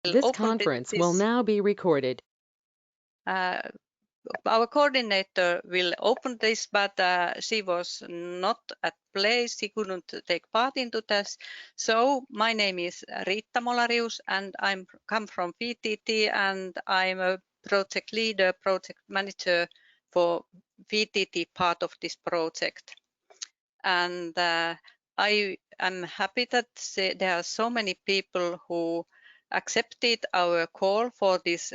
This conference will now be recorded. Our coordinator will open this, but she was not at place. She couldn't take part into this. So my name is Riitta Molarius, and I come from VTT, and I'm a project leader, project manager for VTT part of this project. And I am happy that there are so many people who accepted our call for this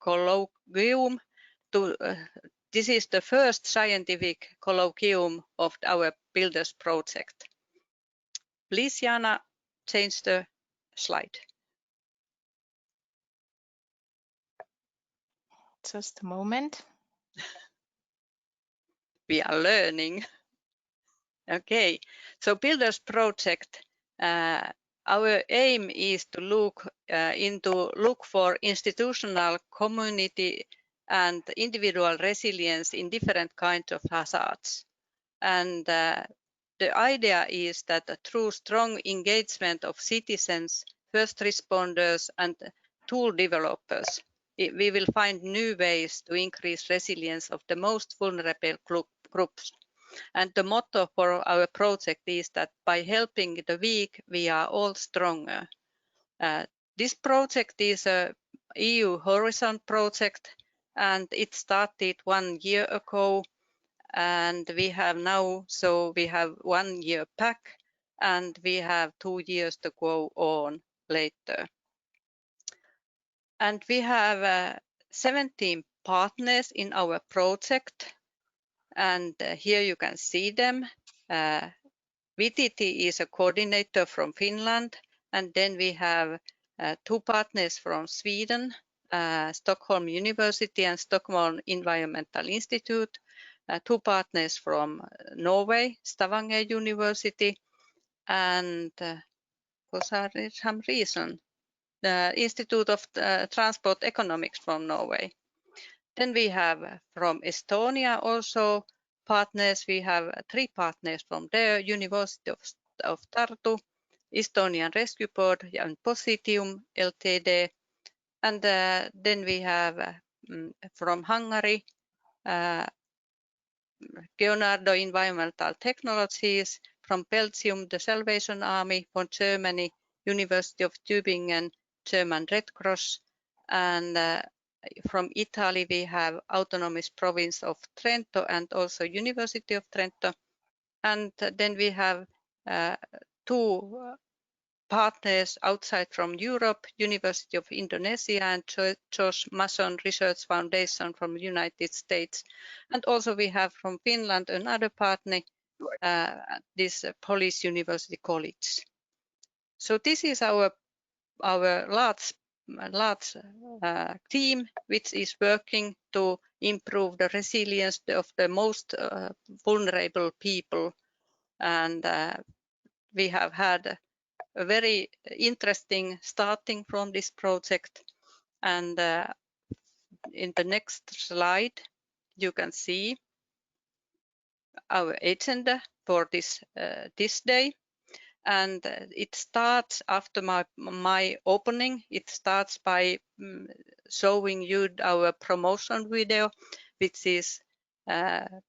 colloquium. This is the first scientific colloquium of our BuildERS project. Please, Jana, change the slide. Just a moment. We are learning. Okay, so BuildERS project, our aim is to look for institutional, community, and individual resilience in different kinds of hazards. And the idea is that through strong engagement of citizens, first responders, and tool developers, we will find new ways to increase resilience of the most vulnerable groups. And the motto for our project is that by helping the weak, we are all stronger. This project is a EU Horizon project, and it started 1 year ago. And we have now, so we have 1 year back, and we have 2 years to go on later. And we have 17 partners in our project, and here you can see them. VTT is a coordinator from Finland, and then we have 2 partners from Sweden, Stockholm University and Stockholm Environmental Institute, 2 partners from Norway, Stavanger University, and for some reason, the Institute of Transport Economics from Norway. Then we have from Estonia also partners. We have 3 partners from there, University of Tartu, Estonian Rescue Board, and Positium Ltd. And then we have from Hungary, Leonardo Environmental Technologies, from Belgium, the Salvation Army, from Germany, University of Tübingen, German Red Cross, and from Italy, we have Autonomous Province of Trento and also University of Trento. And then we have 2 partners outside from Europe, University of Indonesia and George Mason Research Foundation from the United States. And also we have from Finland another partner, this Polish University College. So this is our large team which is working to improve the resilience of the most vulnerable people. And we have had a very interesting starting from this project. And in the next slide, you can see our agenda for this day. And it starts after my opening. It starts by showing you our promotion video, which is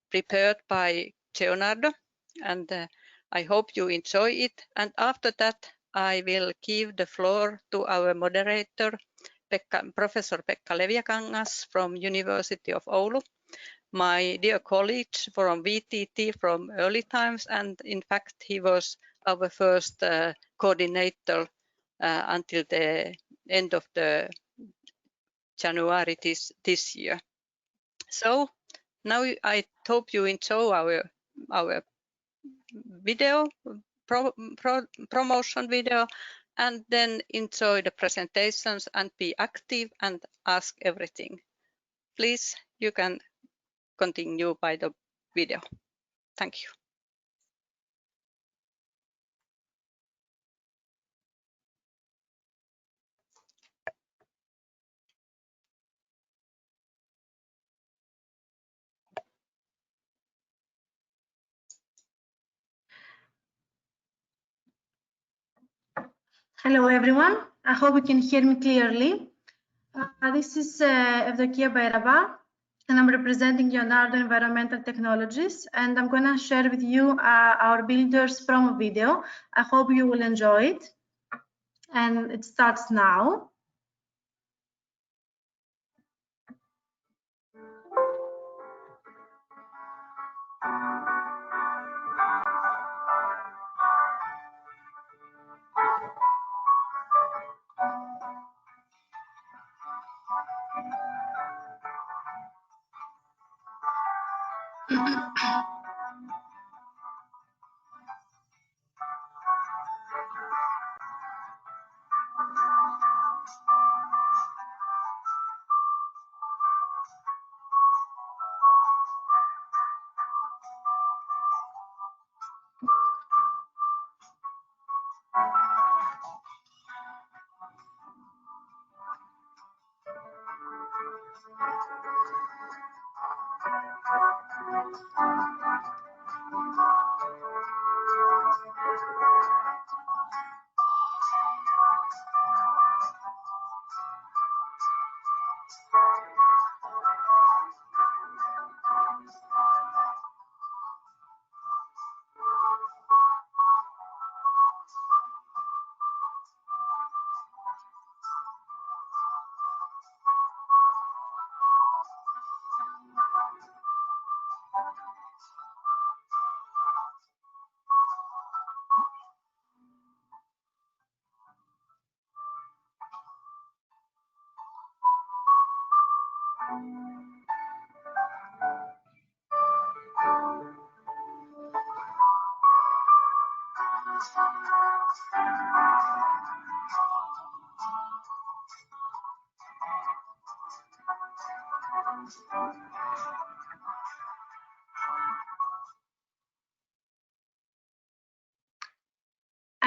prepared by Leonardo. And I hope you enjoy it. And after that, I will give the floor to our moderator, Professor Pekka Leviakangas from University of Oulu, my dear colleague from VTT from early times. And in fact, he was our first coordinator until the end of the January this year. So now I hope you enjoy our video, promotion video, and then enjoy the presentations and be active and ask everything. Please, you can continue by the video. Thank you. Hello, everyone. I hope you can hear me clearly. This is Evdokia Bayraba, and I'm representing Leonardo Environmental Technologies, and I'm going to share with you our BuildERS promo video. I hope you will enjoy it, and it starts now.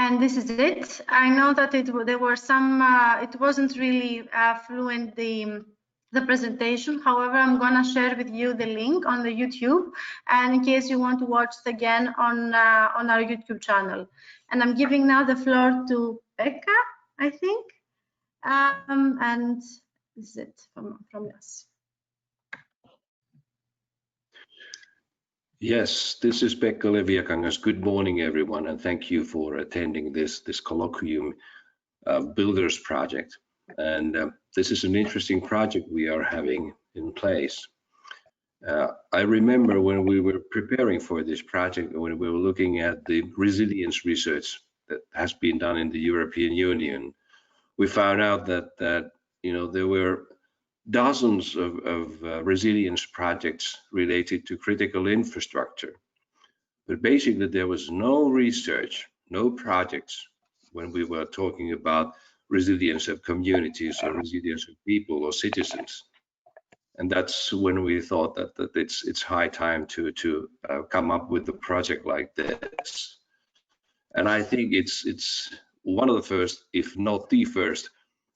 And this is it. I know that there were some, it wasn't really fluent, the presentation. However, I'm gonna share with you the link on the YouTube, and in case you want to watch it again on our YouTube channel. And I'm giving now the floor to Pekka, I think. And this is it from us. Yes, this is Pekka Leviakangas. Good morning, everyone, and thank you for attending this colloquium BuildERS project. And this is an interesting project we are having in place. I remember when we were preparing for this project, when we were looking at the resilience research that has been done in the European Union, we found out that you know, there were dozens of resilience projects related to critical infrastructure. But basically, there was no research, no projects when we were talking about resilience of communities or resilience of people or citizens. And that's when we thought that it's high time to come up with a project like this. And I think it's one of the first, if not the first,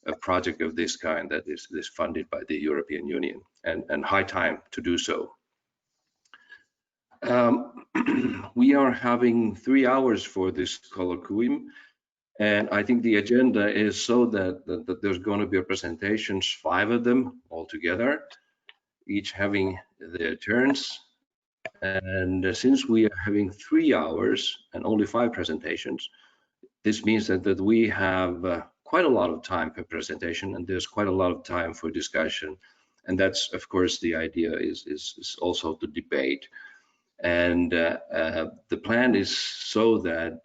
a project of this kind that is funded by the European Union, and high time to do so. We are having 3 hours for this colloquium, and I think the agenda is so that there's going to be presentations, 5 of them altogether, each having their turns. And since we are having 3 hours and only 5 presentations, this means that we have quite a lot of time per presentation, and there's quite a lot of time for discussion. And that's, of course, the idea is also to debate. And the plan is so that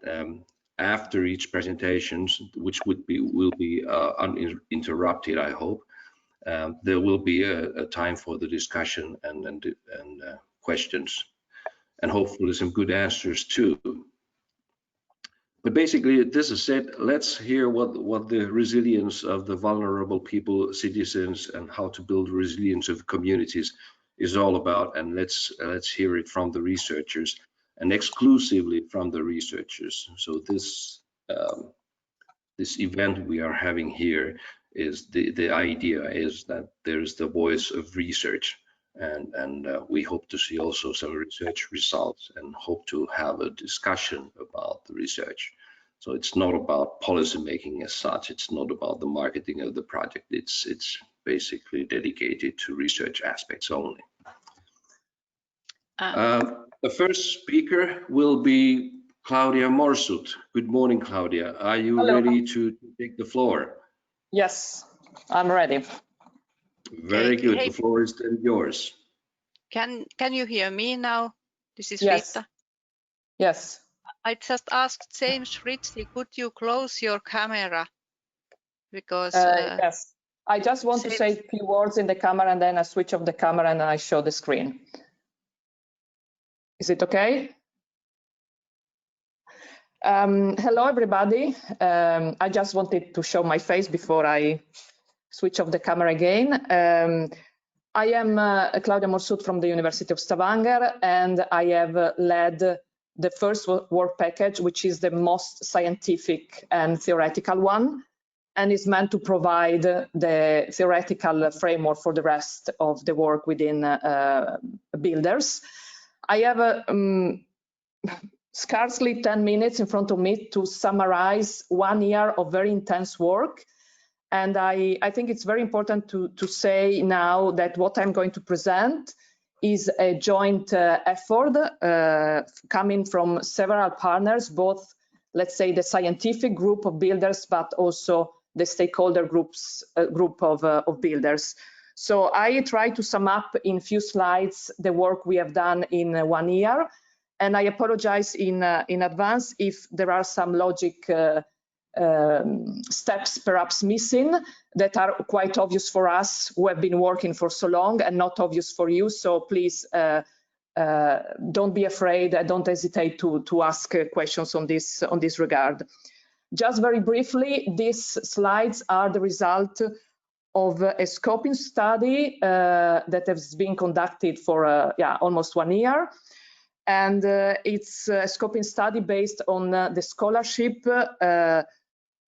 after each presentation, which will be uninterrupted, I hope, there will be a time for the discussion and questions, and hopefully some good answers too. But basically, this is it. Let's hear what the resilience of the vulnerable people, citizens, and how to build resilience of communities is all about. And let's hear it from the researchers, and exclusively from the researchers. So this this event we are having here is the idea is that there's the voice of research, and we hope to see also some research results, and hope to have a discussion about the research. So it's not about policy making as such. It's not about the marketing of the project. It's basically dedicated to research aspects only. The first speaker will be Claudia Morsut. Good morning, Claudia. Are you Hello. ready to take the floor? Yes, I'm ready. Very Okay. good. Hey, the floor is then yours. can you hear me now? This is Yes. Rita. Yes. I just asked James Ritchie, could you close your camera? Because Yes. I just want to say a few words in the camera and then I switch off the camera and I show the screen. Is it okay? Hello, everybody. I just wanted to show my face before I switch off the camera again. I am Claudia Morsut from the University of Stavanger, and I have led the first work package, which is the most scientific and theoretical one, and is meant to provide the theoretical framework for the rest of the work within BuildERS. I have scarcely 10 minutes in front of me to summarize 1 year of very intense work. And I think it's very important to say now that what I'm going to present is a joint effort coming from several partners, both, let's say, the scientific group of BuildERS, but also the stakeholder group of BuildERS. So I try to sum up in few slides the work we have done in 1 year. And I apologize in advance if there are some logic steps perhaps missing that are quite obvious for us who have been working for so long and not obvious for you. So please don't be afraid, don't hesitate to ask questions on this regard. Just very briefly, these slides are the result of a scoping study that has been conducted for almost 1 year. And it's a scoping study based on the scholarship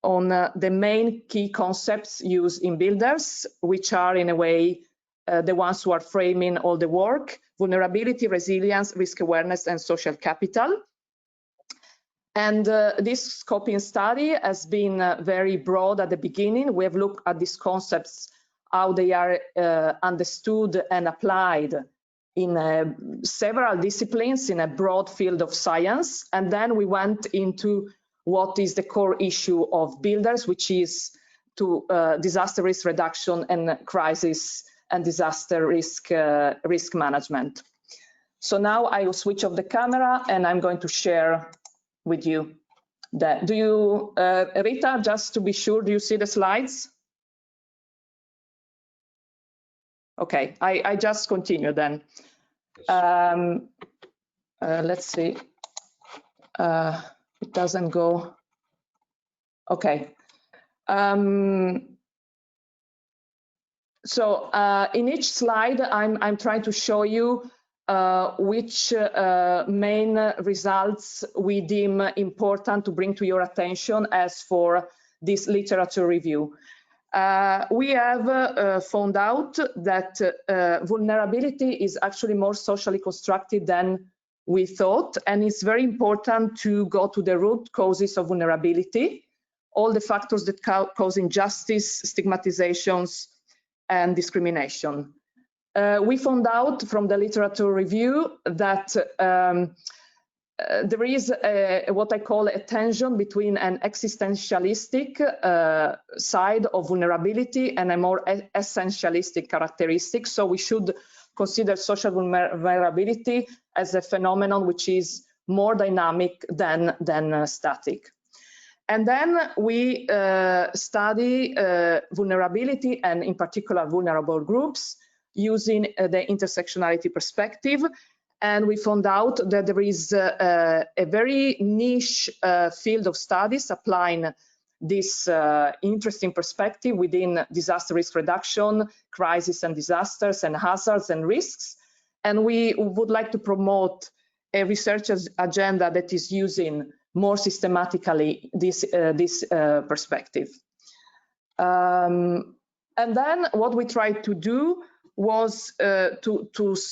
on the main key concepts used in BuildERS, which are in a way the ones who are framing all the work: vulnerability, resilience, risk awareness, and social capital. And this scoping study has been very broad at the beginning. We have looked at these concepts, how they are understood and applied in several disciplines in a broad field of science. And then we went into what is the core issue of BuildERS, which is to disaster risk reduction and crisis and disaster risk management. So now I will switch off the camera and I'm going to share with you that. Do you, Rita, just to be sure, do you see the slides? Okay, I just continue then. Let's see. It doesn't go. Okay. So in each slide, I'm trying to show you which main results we deem important to bring to your attention as for this literature review. We have found out that vulnerability is actually more socially constructed than we thought, and it's very important to go to the root causes of vulnerability, all the factors that cause injustice, stigmatizations, and discrimination. We found out from the literature review that there is what I call a tension between an existentialistic side of vulnerability and a more essentialistic characteristic. So we should consider social vulnerability as a phenomenon which is more dynamic than static. And then we study vulnerability and in particular vulnerable groups using the intersectionality perspective. And we found out that there is a very niche field of studies applying this interesting perspective within disaster risk reduction, crisis and disasters, and hazards and risks. And we would like to promote a research agenda that is using more systematically this perspective. And then what we tried to do was to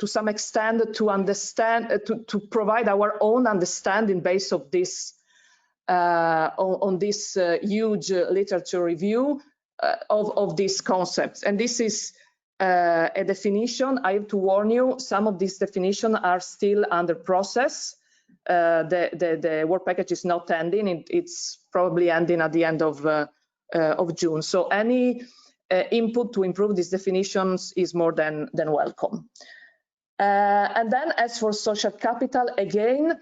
some extent to understand, to provide our own understanding based on this on this huge literature review of these concepts. And this is a definition. I have to warn you, some of these definitions are still under process. The work package is not ending. It's probably ending at the end of June. So any input to improve these definitions is more than welcome. And then as for social capital, again,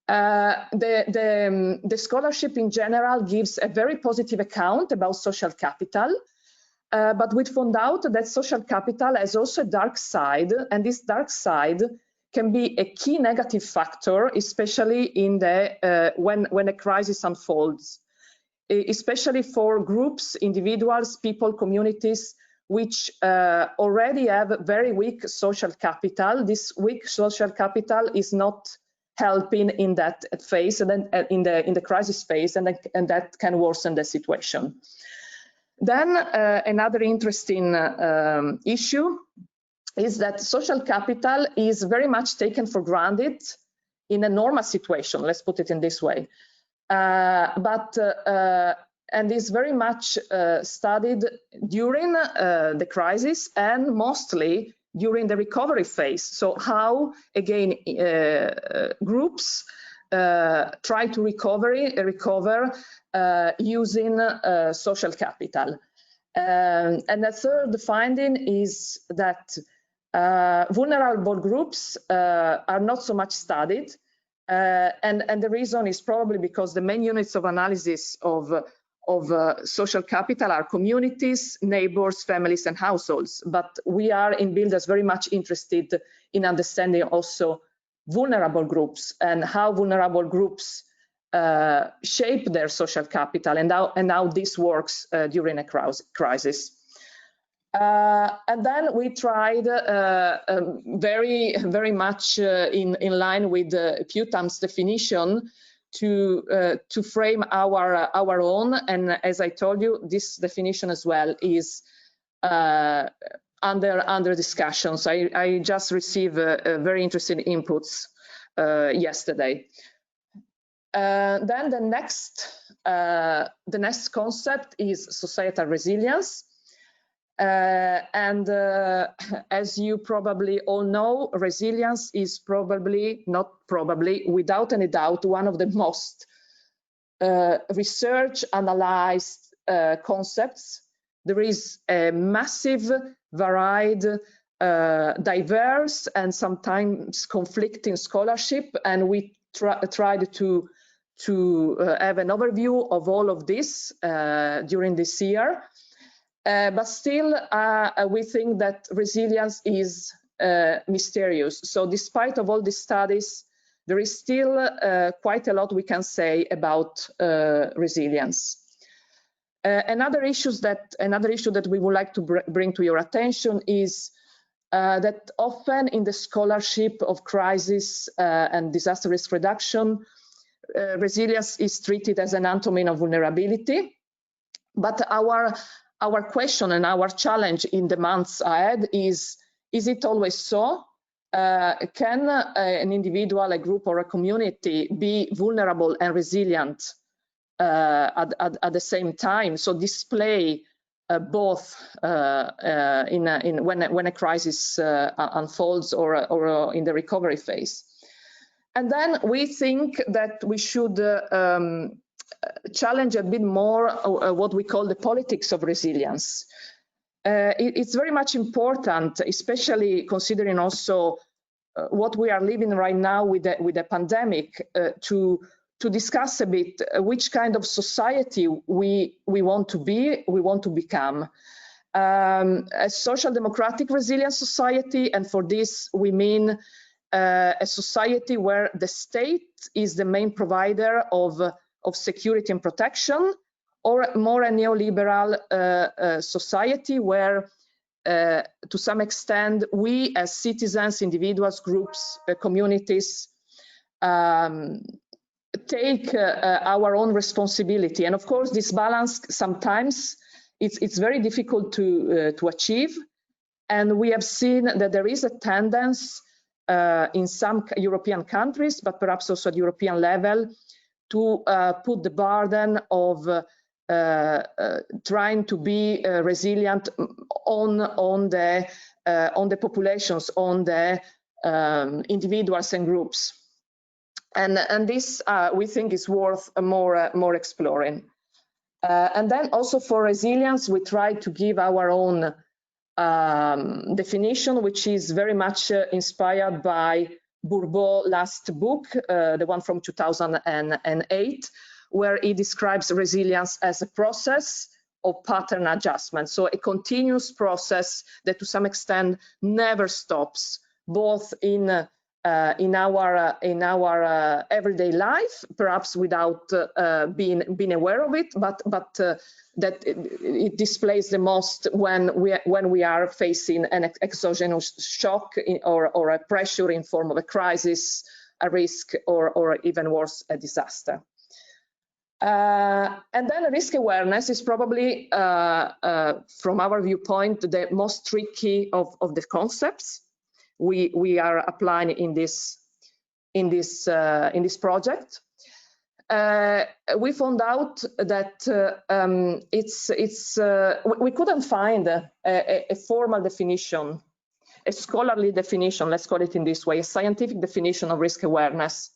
the scholarship in general gives a very positive account about social capital, but we found out that social capital has also a dark side, and this dark side can be a key negative factor, especially in the when a crisis unfolds, especially for groups, individuals, people, communities which already have very weak social capital. This weak social capital is not helping in that phase, and then in the crisis phase, and that can worsen the situation. Then another interesting issue is that social capital is very much taken for granted in a normal situation, let's put it in this way. And is very much studied during the crisis and mostly during the recovery phase. So how, again, groups try to recover using social capital. And the third finding is that vulnerable groups are not so much studied. And the reason is probably because the main units of analysis of social capital are communities, neighbors, families, and households. But we are in BuildERS very much interested in understanding also vulnerable groups and how vulnerable groups shape their social capital, and how this works during a crisis. And then we tried very much in line with Putam's definition to frame our own, and as I told you, this definition as well is under discussions. I just received very interesting inputs yesterday. Then the next concept is societal resilience. And as you probably all know, resilience is without any doubt, one of the most research analyzed concepts. There is a massive, varied, diverse, and sometimes conflicting scholarship, and we tried to have an overview of all of this during this year. But still, we think that resilience is mysterious. So despite of all these studies, there is still quite a lot we can say about resilience. Another issue that we would like to bring to your attention is that often in the scholarship of crisis and disaster risk reduction, resilience is treated as an anatomy of vulnerability. But our question and our challenge in the months ahead is it always so? Can an individual, a group, or a community be vulnerable and resilient at the same time? So display both when a crisis unfolds or in the recovery phase. And then we think that we should challenge a bit more what we call the politics of resilience. It's very much important, especially considering also what we are living right now with the pandemic, to discuss a bit which kind of society we want to be, we want to become. A social democratic resilient society, and for this we mean a society where the state is the main provider of security and protection, or more a neoliberal society where to some extent we as citizens, individuals, groups, communities take our own responsibility. And of course this balance sometimes it's very difficult to achieve, and we have seen that there is a tendency in some European countries, but perhaps also at European level, to put the burden of trying to be resilient on the populations, on the individuals and groups. And this we think is worth more exploring. And then also for resilience, we try to give our own definition, which is very much inspired by Bourbeau's last book, the one from 2008, where he describes resilience as a process of pattern adjustment. So a continuous process that to some extent never stops, both in our everyday life, perhaps without being aware of it, but that it displays the most when we are facing an exogenous shock or a pressure in form of a crisis, a risk, or even worse, a disaster. And then risk awareness is probably, from our viewpoint, the most tricky of the concepts we are applying in this project. We found out that we couldn't find a formal definition, a scholarly definition, let's call it in this way, a scientific definition of risk awareness.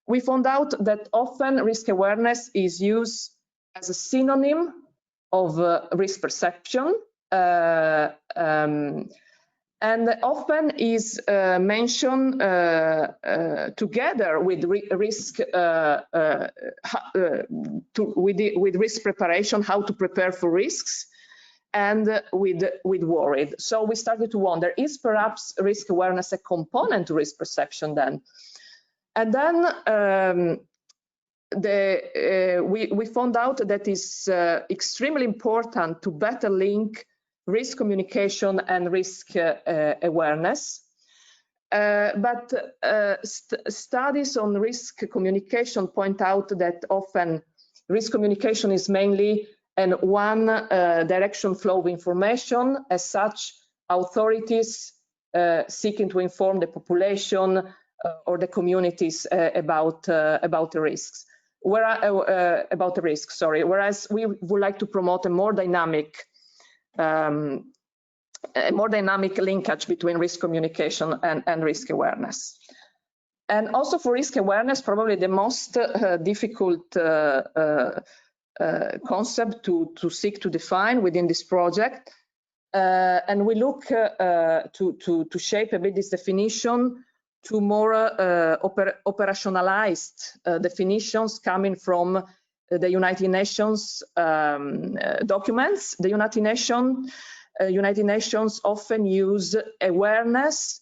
We found out that often risk awareness is used as a synonym of risk perception, and often is mentioned together with risk with risk preparation, how to prepare for risks, and with worried. So we started to wonder, is perhaps risk awareness a component to risk perception then? And then we found out that it's extremely important to better link risk communication and risk awareness. But studies on risk communication point out that often risk communication is mainly an one direction flow of information. As such, authorities seeking to inform the population or the communities about the risks. About the risk, sorry. Whereas we would like to promote a more dynamic linkage between risk communication and risk awareness. And also for risk awareness, probably the most difficult concept to seek to define within this project. And we look to shape a bit this definition to more operationalized definitions coming from the United Nations documents. The United Nations often use awareness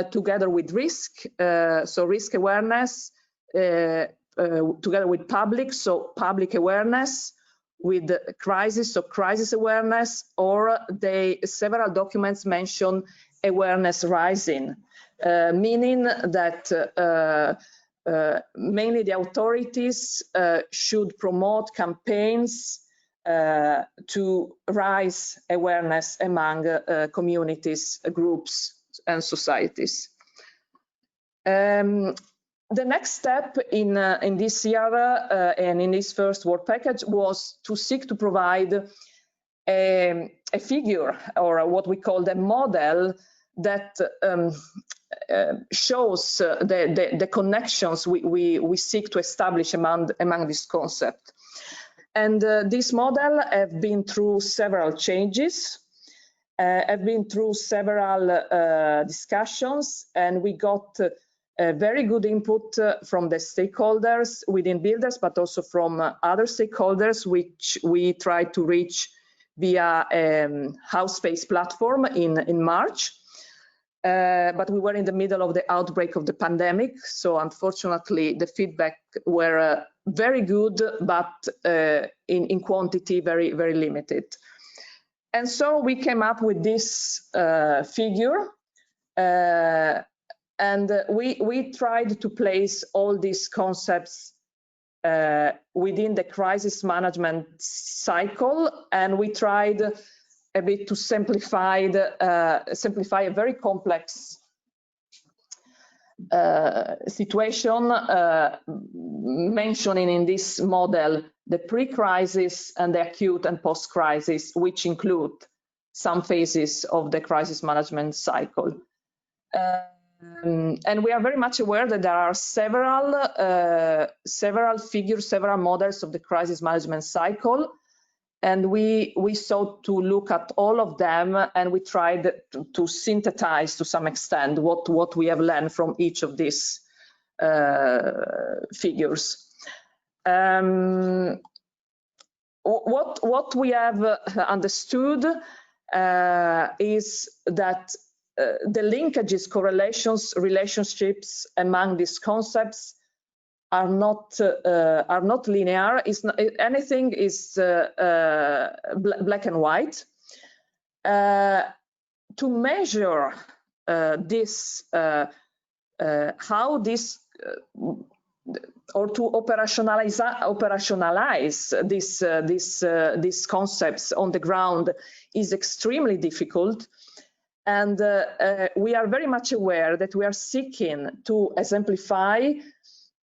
together with risk. So risk awareness together with public, so public awareness, with crisis, so crisis awareness, or several documents mention awareness rising, meaning that mainly the authorities should promote campaigns to raise awareness among communities, groups, and societies. The next step in this year and in this first work package was to seek to provide a figure, or what we call the model, that shows the connections we seek to establish among this concept. And this model have been through several changes, have been through several discussions, and we got very good input from the stakeholders within BuildERS, but also from other stakeholders, which we tried to reach via house space platform in March. But we were in the middle of the outbreak of the pandemic, so unfortunately the feedback were very good, but in quantity very, very limited. And so we came up with this figure, and we tried to place all these concepts within the crisis management cycle, and we tried a bit to simplify a very complex situation, mentioning in this model the pre-crisis and the acute and post-crisis, which include some phases of the crisis management cycle. And we are very much aware that there are several figures, several models of the crisis management cycle, and we sought to look at all of them, and we tried to synthesize to some extent what we have learned from each of these figures. What we have understood is that the linkages, correlations, relationships among these concepts are not linear. Anything is black and white. To measure this, how this or to operationalize these concepts on the ground is extremely difficult. And we are very much aware that we are seeking to exemplify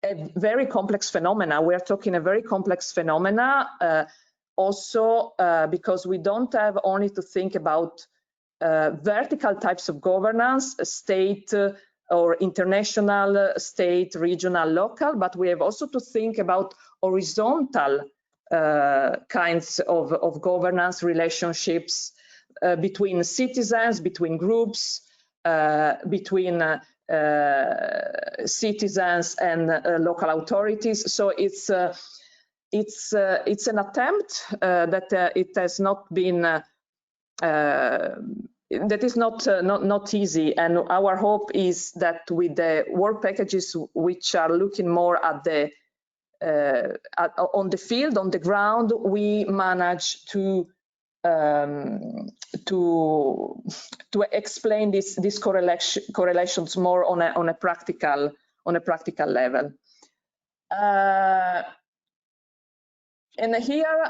a very complex phenomena. We are talking a very complex phenomena, also because we don't have only to think about vertical types of governance, state or international, state, regional, local, but we have also to think about horizontal kinds of governance relationships between citizens, between groups, between citizens and local authorities. So it's an attempt that it has not been that is not easy, and our hope is that with the work packages which are looking more at the on the field, on the ground, we manage to explain these correlations more on a practical level. And here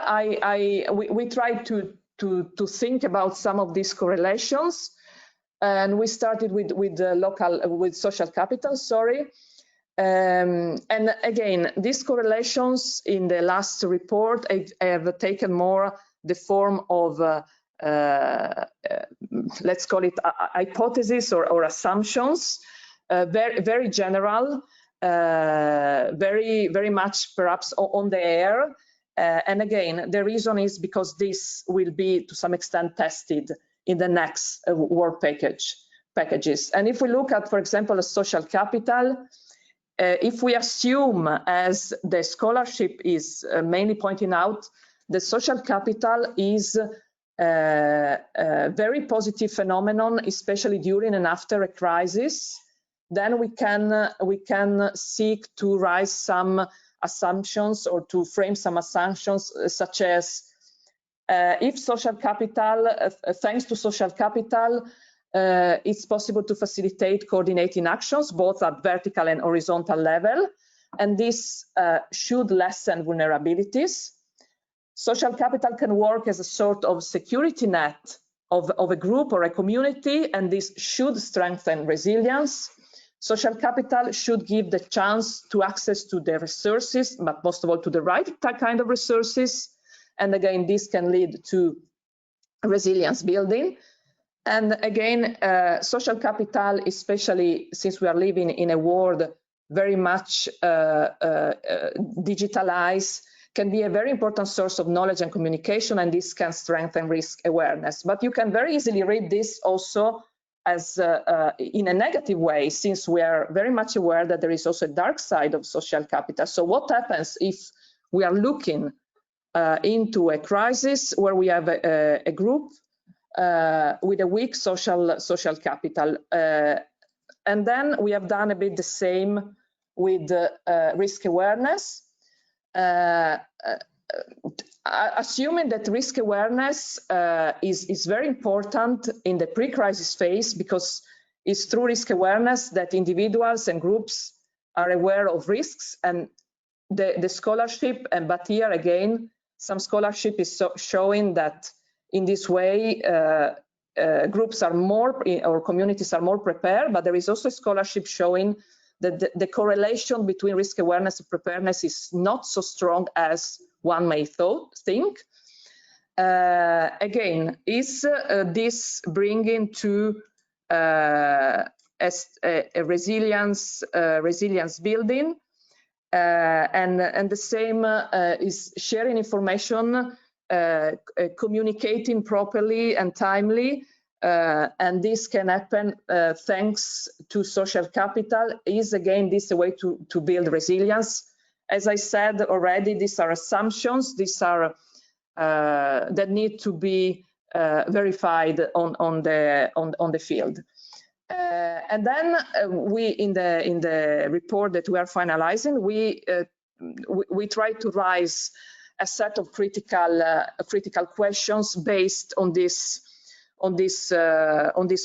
we try to think about some of these correlations, and we started with social capital. Sorry. And again, these correlations in the last report have taken more the form of let's call it hypotheses or assumptions, very general, very much perhaps on the air. And again, the reason is because this will be to some extent tested in the next work packages. And if we look at, for example, a social capital, if we assume, as the scholarship is mainly pointing out, the social capital is a very positive phenomenon, especially during and after a crisis, then we can seek to raise some assumptions or to frame some assumptions, such as if social capital, thanks to social capital, it's possible to facilitate coordinating actions both at vertical and horizontal level, and this should lessen vulnerabilities. Social capital can work as a sort of security net of a group or a community, and this should strengthen resilience. Social capital should give the chance to access to the resources, but most of all to the right kind of resources. And again, this can lead to resilience building. And again, social capital, especially since we are living in a world very much digitalized, can be a very important source of knowledge and communication, and this can strengthen risk awareness. But you can very easily read this also as in a negative way, since we are very much aware that there is also a dark side of social capital. So what happens if we are looking into a crisis where we have a group with a weak social capital? And then we have done a bit the same with risk awareness. Assuming that risk awareness is very important in the pre-crisis phase, because it's through risk awareness that individuals and groups are aware of risks, and the scholarship, but here again, some scholarship is showing that in this way, groups are more, or communities are more prepared, but there is also a scholarship showing that the correlation between risk awareness and preparedness is not so strong as one may think. Again, is this bringing to a resilience building, and the same is sharing information, communicating properly and timely, and this can happen thanks to social capital. Is again this a way to build resilience? As I said already, these are assumptions. These are that need to be verified on the field. And then we, in the report that we are finalizing, we try to raise a set of critical questions based on these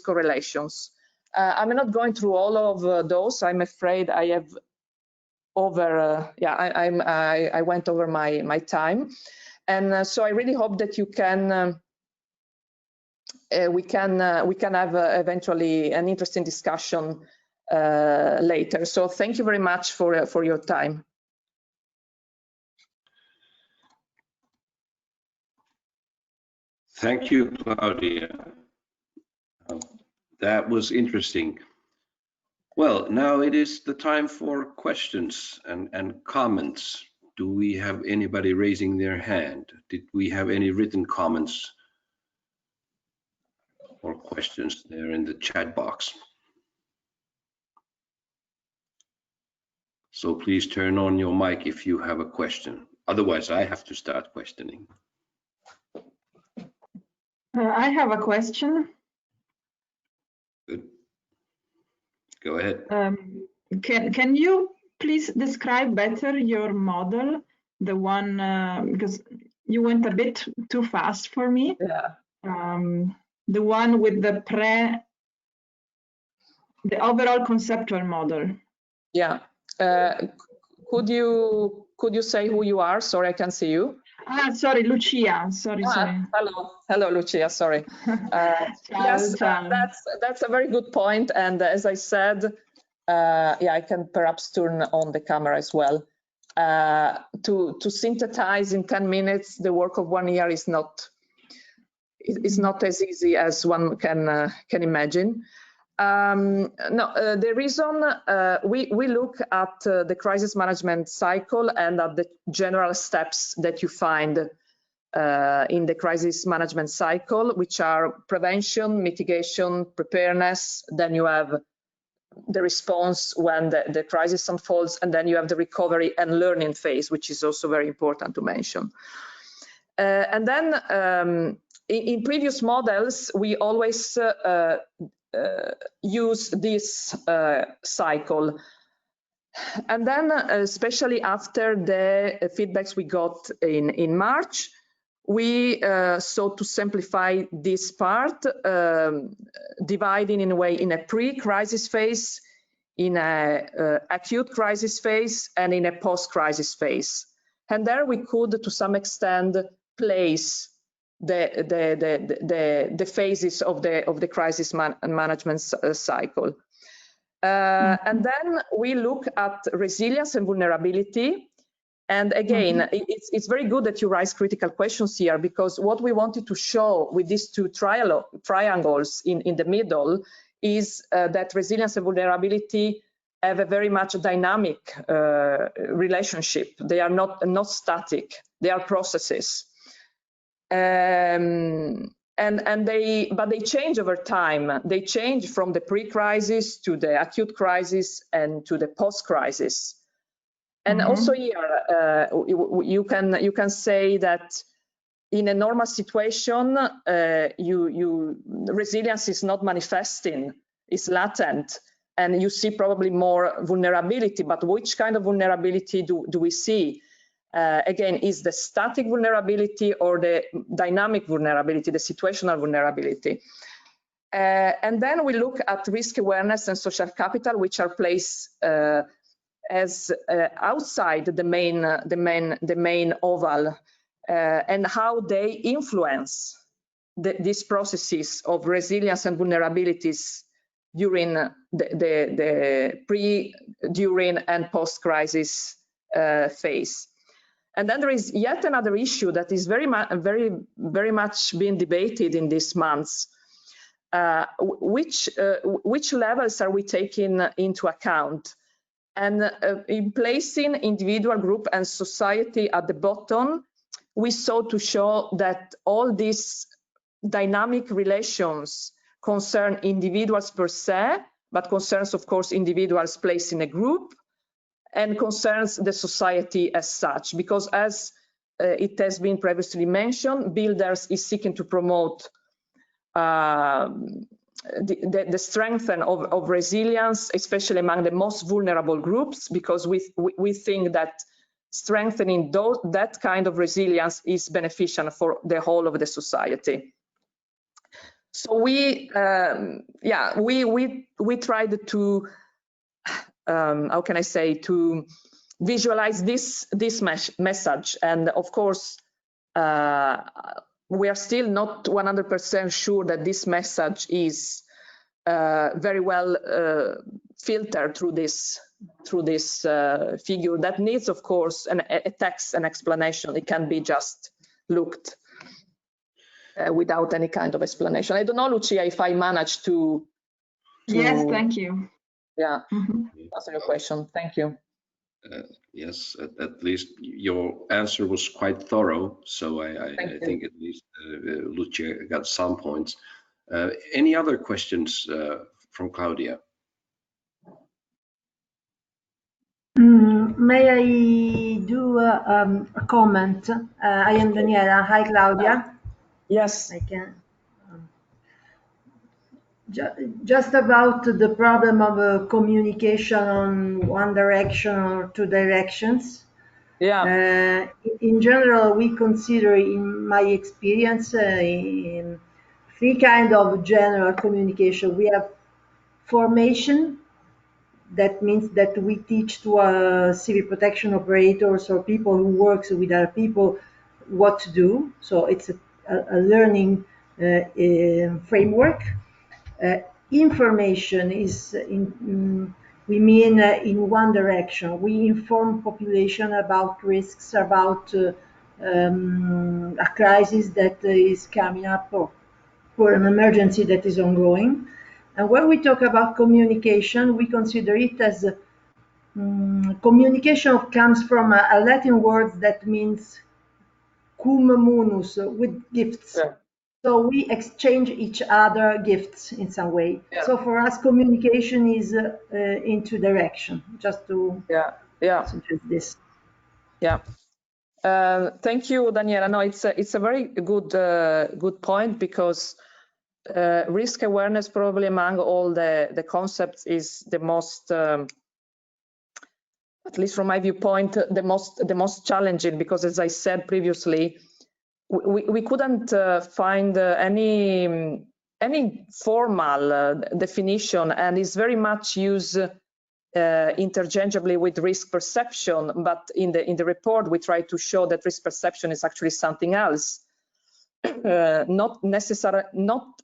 correlations. I'm not going through all of those. I'm afraid I have over. I went over my time, and so I really hope that you can. We can have eventually an interesting discussion later. So thank you very much for your time. Thank you, Claudia. That was interesting. Well, now it is the time for questions and comments. Do we have anybody raising their hand? Did we have any written comments or questions there in the chat box? So please turn on your mic if you have a question. Otherwise, I have to start questioning. I have a question. Good. Go ahead. Can you please describe better your model, the one, because you went a bit too fast for me. Yeah. The one with the overall conceptual model. Yeah. Could you say who you are? Sorry, I can't see you. Sorry, Lucia. Sorry. Hello, Lucia. Sorry. Yes, that's a very good point. And as I said, yeah, I can perhaps turn on the camera as well. To synthesize in 10 minutes the work of 1 year is not as easy as one can imagine. No, the reason we look at the crisis management cycle and at the general steps that you find in the crisis management cycle, which are prevention, mitigation, preparedness. Then you have the response when the crisis unfolds, and then you have the recovery and learning phase, which is also very important to mention. And then in previous models, we always use this cycle. And then, especially after the feedbacks we got in March, we sought to simplify this part, dividing in a way in a pre-crisis phase, in a acute crisis phase, and in a post-crisis phase. And there we could, to some extent, place the phases of the crisis management cycle. And then we look at resilience and vulnerability. And again, it's very good that you raise critical questions here, because what we wanted to show with these two triangles in the middle is that resilience and vulnerability have a very much dynamic relationship. They are not static, they are processes. But they change over time. They change from the pre-crisis to the acute crisis and to the post-crisis. And also here, you can say that in a normal situation, resilience is not manifesting, it's latent, and you see probably more vulnerability. But which kind of vulnerability do we see? Again, is the static vulnerability or the dynamic vulnerability, the situational vulnerability? And then we look at risk awareness and social capital, which are placed as outside the main oval, and how they influence these processes of resilience and vulnerabilities during the pre, during, and post-crisis phase. And then there is yet another issue that is very much being debated in these months. Which levels are we taking into account? And in placing individual, group, and society at the bottom, we sought to show that all these dynamic relations concern individuals per se, but concerns, of course, individuals placed in a group, and concerns the society as such, because as it has been previously mentioned, BuildERS is seeking to promote the strength of resilience, especially among the most vulnerable groups, because we think that strengthening that kind of resilience is beneficial for the whole of the society. So we tried to how can I say, to visualize this message, and of course we are still not 100% sure that this message is very well filtered through this figure that needs, of course, a text and explanation. It can be just looked without any kind of explanation. I don't know, Lucia, if I managed to yes, thank you. Yeah, answer your question. Thank you. Yes, at least your answer was quite thorough, so I think at least Lucia got some points. Any other questions from Claudia? May I do a comment? I am Daniela. Hi, Claudia. Yes. I can. Just about the problem of communication on one direction or two directions. Yeah. In general, we consider, in my experience, in three kinds of general communication. We have formation. That means that we teach to civil protection operators or people who works with other people what to do. So it's a learning framework. Information is we mean in one direction. We inform population about risks, about a crisis that is coming up, or an emergency that is ongoing. And when we talk about communication, we consider it as communication comes from a Latin word that means cum munus, with gifts. Yeah. So we exchange each other gifts in some way. Yeah. So for us, communication is into direction. Just to suggest this. Yeah. Thank you, Daniela. No, it's a very good point, because risk awareness, probably among all the concepts, is the most, at least from my viewpoint, the most challenging, because as I said previously, we couldn't find any formal definition, and is very much used interchangeably with risk perception. But in the report, we try to show that risk perception is actually something else. Not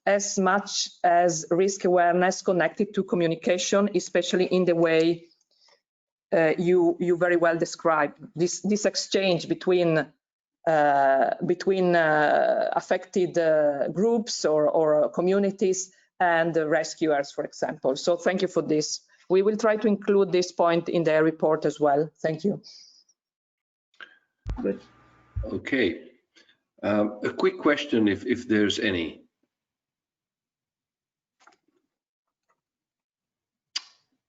as much as risk awareness connected to communication, especially in the way you very well described. This exchange between affected groups or communities and the rescuers, for example. So thank you for this. We will try to include this point in the report as well. Thank you. Good. Okay. A quick question, if there's any.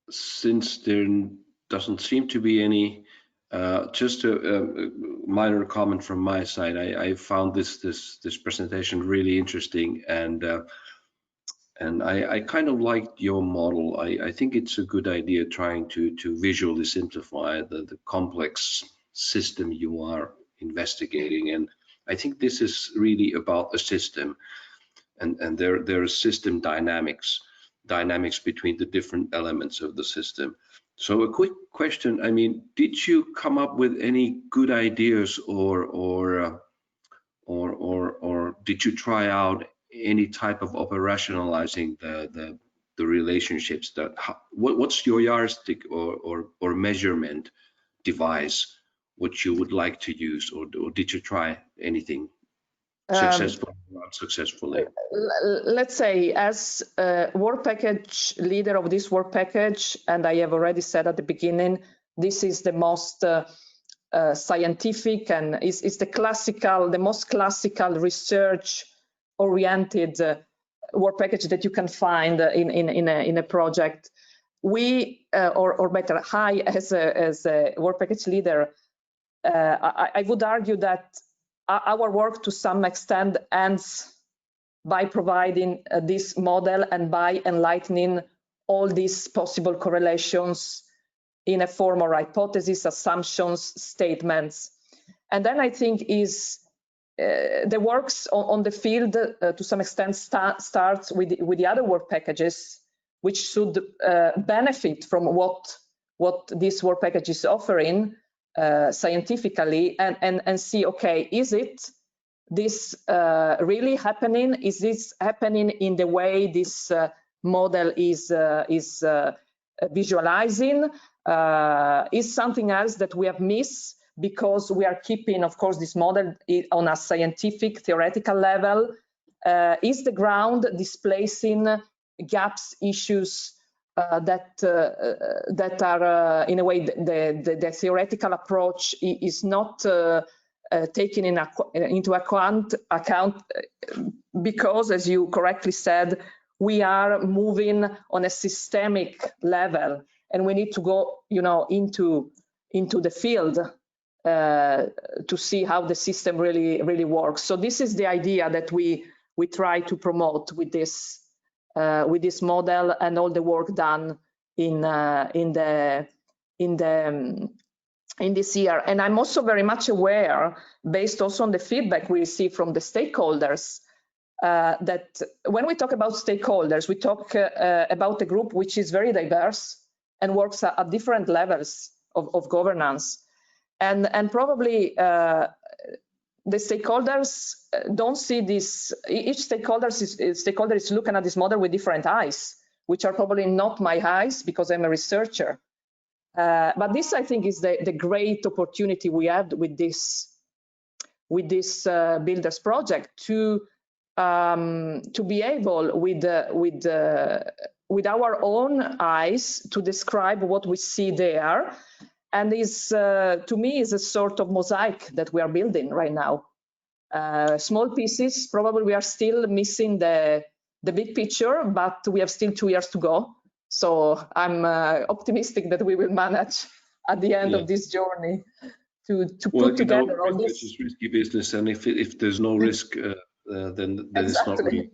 Since there doesn't seem to be any, just a minor comment from my side. I found this presentation really interesting, and I kind of liked your model. I think it's a good idea trying to visually simplify the complex system you are investigating, and I think this is really about a system, and there are system dynamics between the different elements of the system. So a quick question, I mean, did you come up with any good ideas, or did you try out any type of operationalizing the relationships? What's your yardstick or measurement device which you would like to use, or did you try anything successfully or unsuccessfully? Let's say, as work package leader of this work package, and I have already said at the beginning, this is the most scientific and is the most classical research-oriented work package that you can find in a project. We, or better, I as a work package leader, I would argue that our work to some extent ends by providing this model and by enlightening all these possible correlations in a form of hypotheses, assumptions, statements. And then I think the works on the field to some extent starts with the other work packages, which should benefit from what this work package is offering scientifically, and see, okay, is this really happening? Is this happening in the way this model is visualizing? Is something else that we have missed because we are keeping, of course, this model on a scientific, theoretical level? Is the ground displacing gaps, issues that are, in a way, the theoretical approach is not taken into account, because, as you correctly said, we are moving on a systemic level, and we need to go, into the field to see how the system really works. So this is the idea that we try to promote with this model and all the work done in this year. And I'm also very much aware, based also on the feedback we receive from the stakeholders, that when we talk about stakeholders, we talk about a group which is very diverse and works at different levels of governance. And probably the stakeholders don't see this. Each stakeholder is looking at this model with different eyes, which are probably not my eyes because I'm a researcher. But this, I think, is the great opportunity we had with this BuildERS project to be able, with our own eyes, to describe what we see there, and to me is a sort of mosaic that we are building right now. Small pieces. Probably we are still missing the big picture, but we have still 2 years to go. So I'm optimistic that we will manage at the end of this journey to put together all this. It's risky business, and if there's no risk, then Exactly. it's not really much.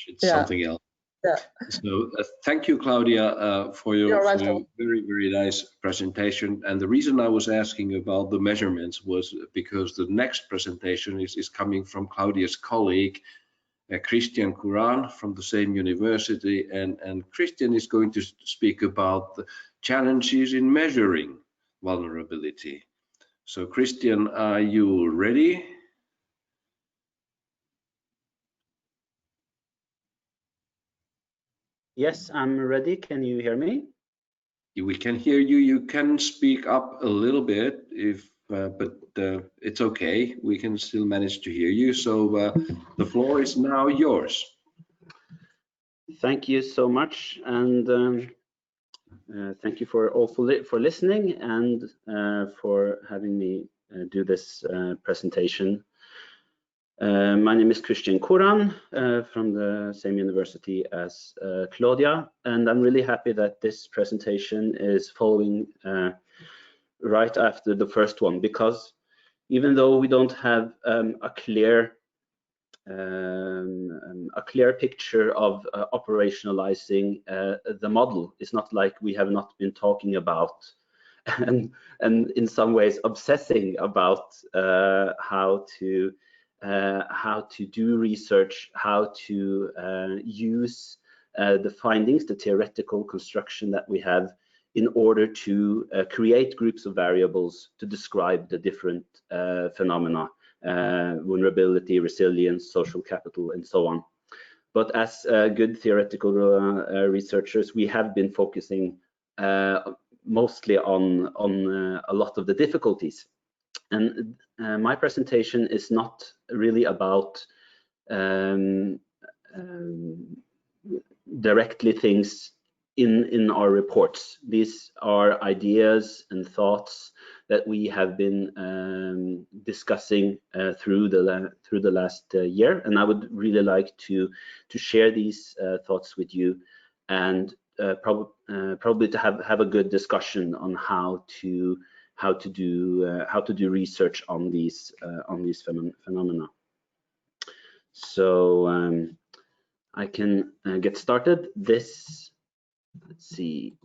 It's something else. Yeah. So thank you, Claudia, for your very, very nice presentation. And the reason I was asking about the measurements was because the next presentation is coming from Claudia's colleague, Christian Kuran, from the same university, and Christian is going to speak about the challenges in measuring vulnerability. So Christian, are you ready? Yes, I'm ready. Can you hear me? We can hear you. You can speak up a little bit, but it's okay. We can still manage to hear you. So the floor is now yours. Thank you so much, and thank you for listening and for having me do this presentation. My name is Christian Kuran from the same university as Claudia, and I'm really happy that this presentation is following right after the first one, because even though we don't have a clear picture of operationalizing the model, it's not like we have not been talking about and in some ways obsessing about how to do research, how to use the findings, the theoretical construction that we have, in order to create groups of variables to describe the different phenomena, vulnerability, resilience, social capital, and so on. But as good theoretical researchers, we have been focusing mostly on a lot of the difficulties. And my presentation is not really about directly things in our reports. These are ideas and thoughts that we have been discussing through the last year, and I would really like to share these thoughts with you, and probably to have a good discussion on how to do research on these phenomena. So I can get started. This, let's see.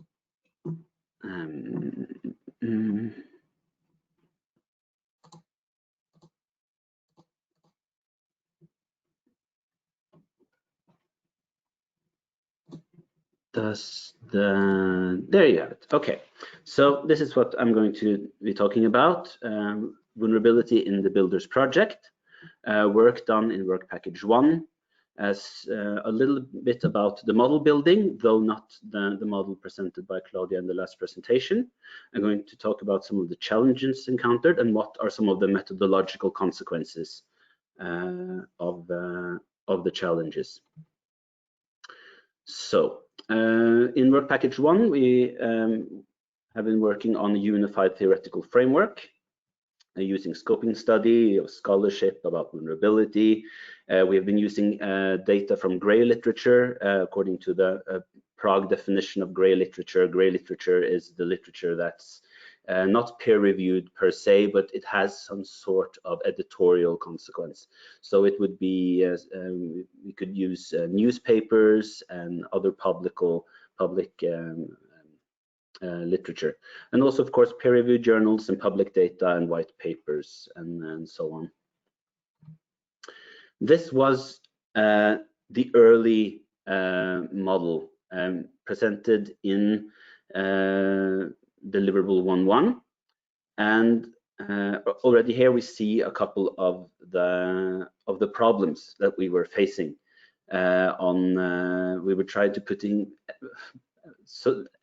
There you have it. Okay, so this is what I'm going to be talking about. Vulnerability in the BuildERS project, work done in work package 1, as a little bit about the model building, though not the model presented by Claudia in the last presentation. I'm going to talk about some of the challenges encountered and what are some of the methodological consequences of the challenges. So in work package 1, we have been working on a unified theoretical framework using scoping study of scholarship about vulnerability. We have been using data from grey literature according to the Prague definition of grey literature. Grey literature is the literature that's not peer-reviewed per se, but it has some sort of editorial consequence. So it would be, we could use newspapers and other public literature, and also of course peer-reviewed journals and public data and white papers and so on. This was the early model presented in deliverable 1.1, and already here we see a couple of the problems that we were facing. We were trying to put in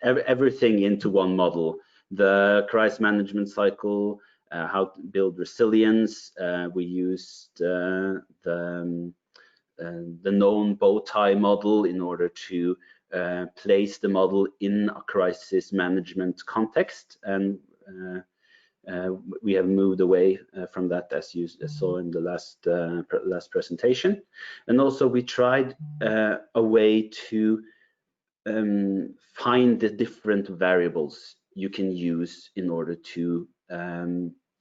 everything into one model: the crisis management cycle, how to build resilience. We used the known bow tie model in order to place the model in a crisis management context, and we have moved away from that, as you saw in the last presentation. And also we tried a way to find the different variables you can use in order to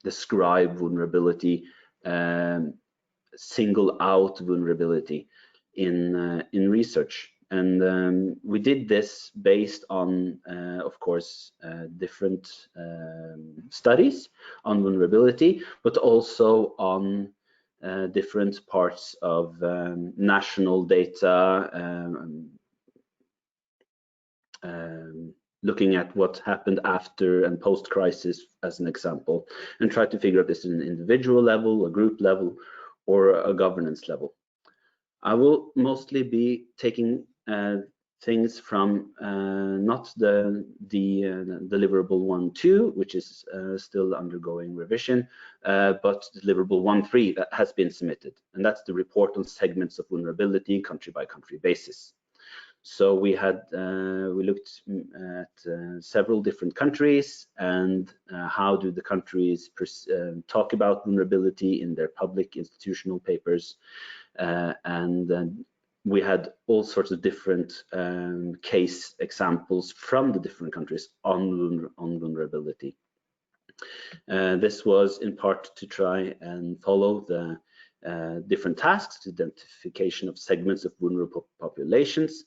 describe vulnerability, single out vulnerability in research. And we did this based on, of course, different studies on vulnerability, but also on different parts of national data, looking at what happened after and post-crisis as an example, and try to figure out this in an individual level, a group level, or a governance level. I will mostly be taking things from not the deliverable 1.2, which is still undergoing revision, but deliverable 1.3 that has been submitted, and that's the report on segments of vulnerability country by country basis. So we looked at several different countries and how do the countries talk about vulnerability in their public institutional papers, and we had all sorts of different case examples from the different countries on vulnerability. This was in part to try and follow the different tasks: identification of segments of vulnerable populations,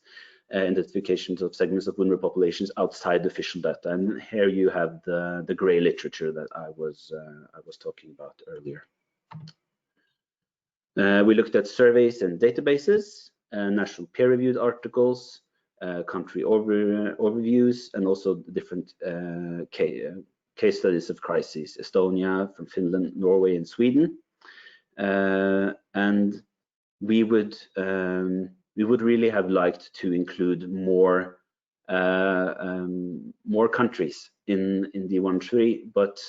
identifications of segments of vulnerable populations outside the official data. And here you have the grey literature that I was talking about earlier. We looked at surveys and databases, national peer-reviewed articles, country overviews, and also different case studies of crises: Estonia, from Finland, Norway, and Sweden. And we would We would really have liked to include more countries in D13, but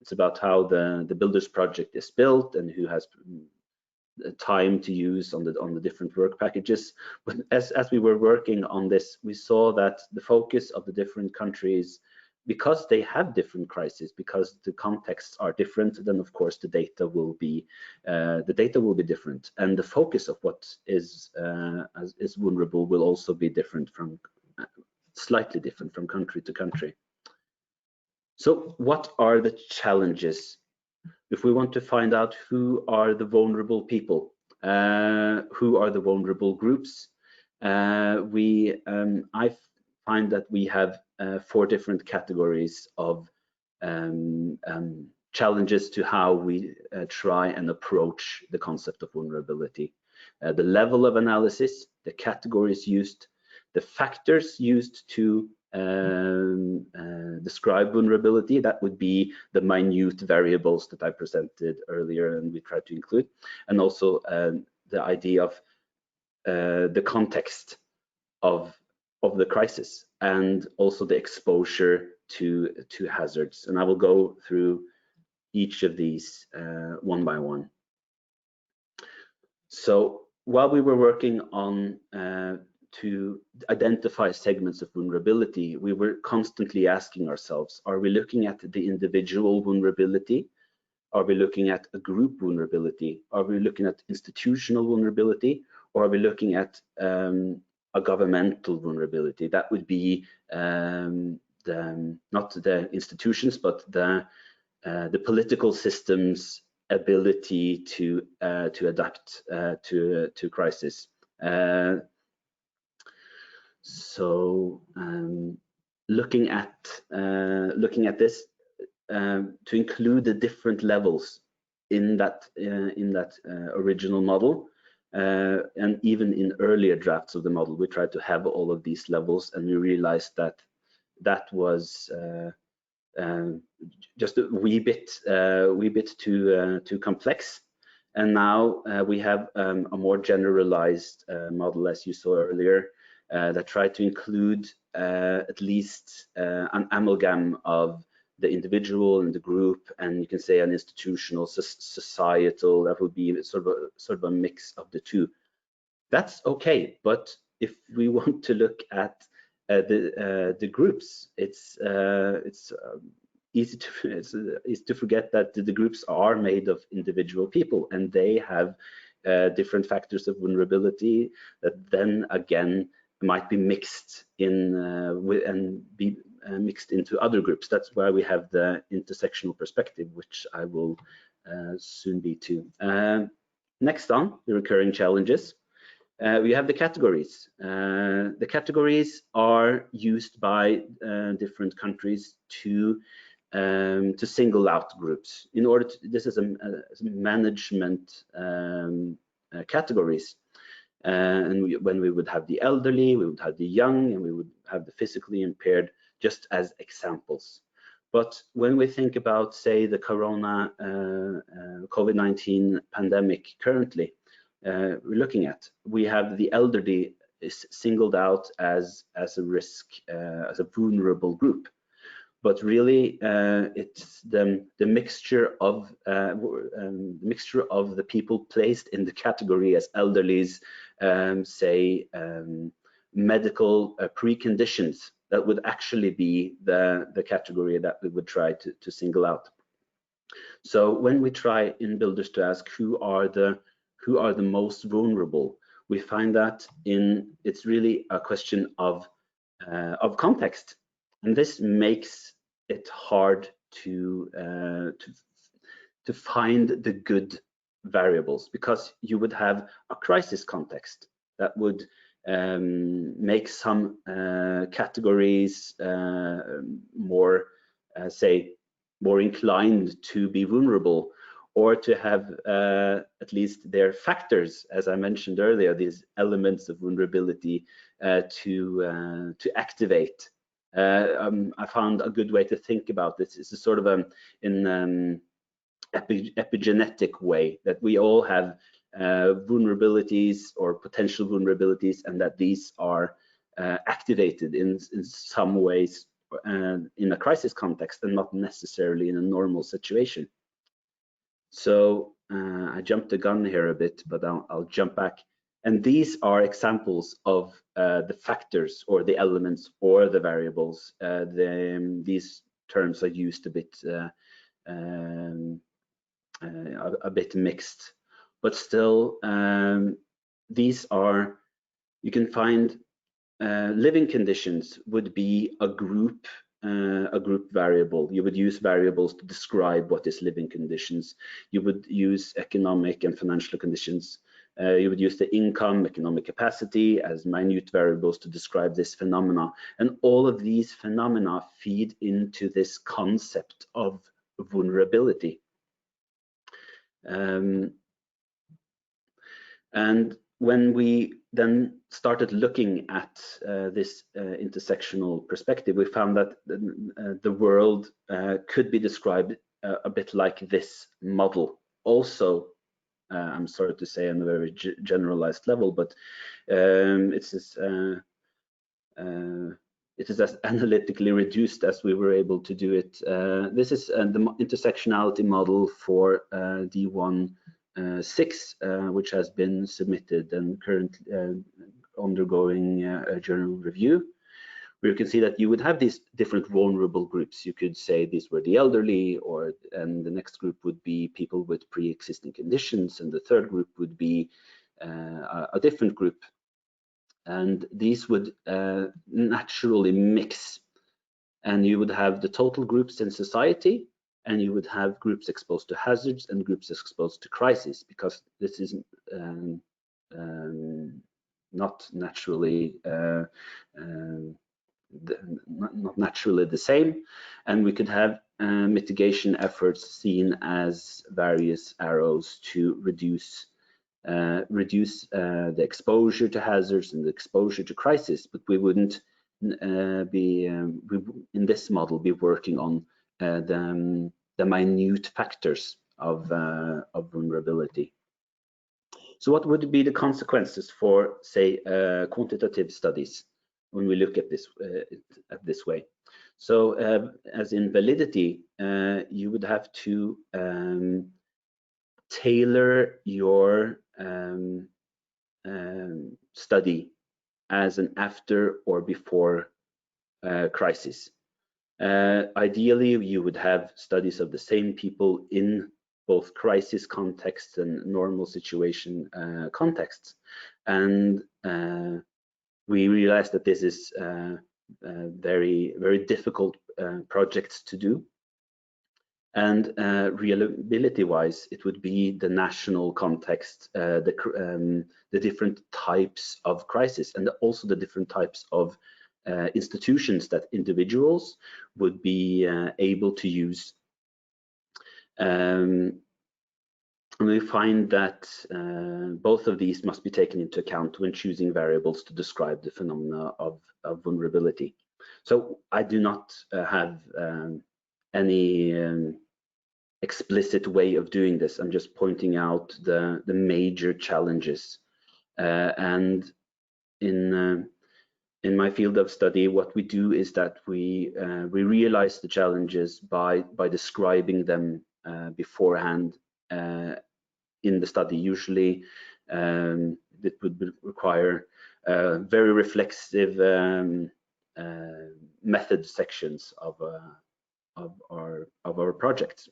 it's about how the BuildERS project is built and who has time to use on the different work packages. But as we were working on this, we saw that the focus of the different countries, because they have different crises, because the contexts are different, then of course the data will be different, and the focus of what is vulnerable will also be different from slightly different from country to country. So what are the challenges if we want to find out who are the vulnerable people, who are the vulnerable groups? I find that we have 4 different categories of challenges to how we try and approach the concept of vulnerability. The level of analysis, the categories used, the factors used to describe vulnerability, that would be the minute variables that I presented earlier and we tried to include, and also the idea of the context of the crisis, and also the exposure to hazards. And I will go through each of these one by one. So while we were working on to identify segments of vulnerability, we were constantly asking ourselves, are we looking at the individual vulnerability? Are we looking at a group vulnerability? Are we looking at institutional vulnerability? Or are we looking at a governmental vulnerability? That would be not the institutions, but the political system's ability to adapt to crisis. So looking at this, to include the different levels in that original model, and even in earlier drafts of the model, we tried to have all of these levels, and we realized that that was just a wee bit too complex. And now we have a more generalized model, as you saw earlier, that tried to include at least an amalgam of the individual and the group, and you can say an institutional, societal. That would be sort of a mix of the two. That's okay, but if we want to look at the groups, it's easy to forget that the groups are made of individual people, and they have different factors of vulnerability that then again might be mixed in and be mixed into other groups. That's why we have the intersectional perspective, which I will soon be to. Next on, the recurring challenges. We have the categories. The categories are used by different countries to single out groups. In order to, this is a management categories. And when we would have the elderly, we would have the young, and we would have the physically impaired, just as examples. But when we think about, say, the COVID-19 pandemic currently, we're looking at, we have the elderly is singled out as a risk, as a vulnerable group. But really, it's the mixture of the people placed in the category as elderlies, say medical preconditions, that would actually be the category that we would try to single out. So when we try in BuildERS to ask who are the most vulnerable, we find that it's really a question of context. And this makes it hard to find the good variables, because you would have a crisis context that would make some categories more, more inclined to be vulnerable, or to have at least their factors, as I mentioned earlier, these elements of vulnerability to activate. I found a good way to think about this is a sort of in epigenetic way, that we all have vulnerabilities or potential vulnerabilities, and that these are activated in some ways in a crisis context and not necessarily in a normal situation. So I jumped the gun here a bit, but I'll jump back. And these are examples of the factors or the elements or the variables. These terms are used a bit mixed, but still these are, you can find living conditions would be a group variable. You would use variables to describe what is living conditions. You would use economic and financial conditions. You would use the income, economic capacity as minute variables to describe this phenomena. And all of these phenomena feed into this concept of vulnerability. And when we then started looking at this intersectional perspective, we found that the world could be described a bit like this model. Also, I'm sorry to say on a very generalized level, but it is as analytically reduced as we were able to do it. This is the intersectionality model for D1-6, which has been submitted and currently undergoing a journal review, where you can see that you would have these different vulnerable groups. You could say these were the elderly, and the next group would be people with pre-existing conditions, and the third group would be a different group. And these would naturally mix, and you would have the total groups in society, and you would have groups exposed to hazards and groups exposed to crisis, because this is not naturally not naturally the same. And we could have mitigation efforts seen as various arrows to reduce the exposure to hazards and the exposure to crisis, but we wouldn't in this model be working on the minute factors of vulnerability. So what would be the consequences for, say, quantitative studies when we look at this way? So as in validity, you would have to tailor your study as an after or before crisis. Ideally, you would have studies of the same people in both crisis contexts and normal situation contexts. And we realized that this is very, very difficult projects to do. And reliability-wise, it would be the national context, the different types of crisis, and also the different types of institutions that individuals would be able to use. And we find that both of these must be taken into account when choosing variables to describe the phenomena of vulnerability. So I do not have any explicit way of doing this. I'm just pointing out the major challenges. And in my field of study, what we do is that we realize the challenges by describing them beforehand in the study. Usually, it would require very reflexive method sections of our projects.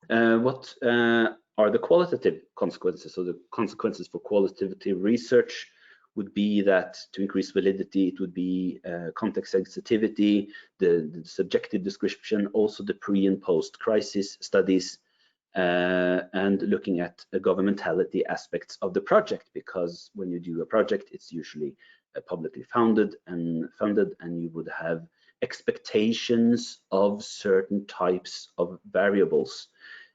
What are the qualitative consequences? So the consequences for qualitative research would be that to increase validity, it would be context sensitivity, the subjective description, also the pre and post crisis studies, and looking at the governmentality aspects of the project, because when you do a project, it's usually publicly funded, and you would have expectations of certain types of variables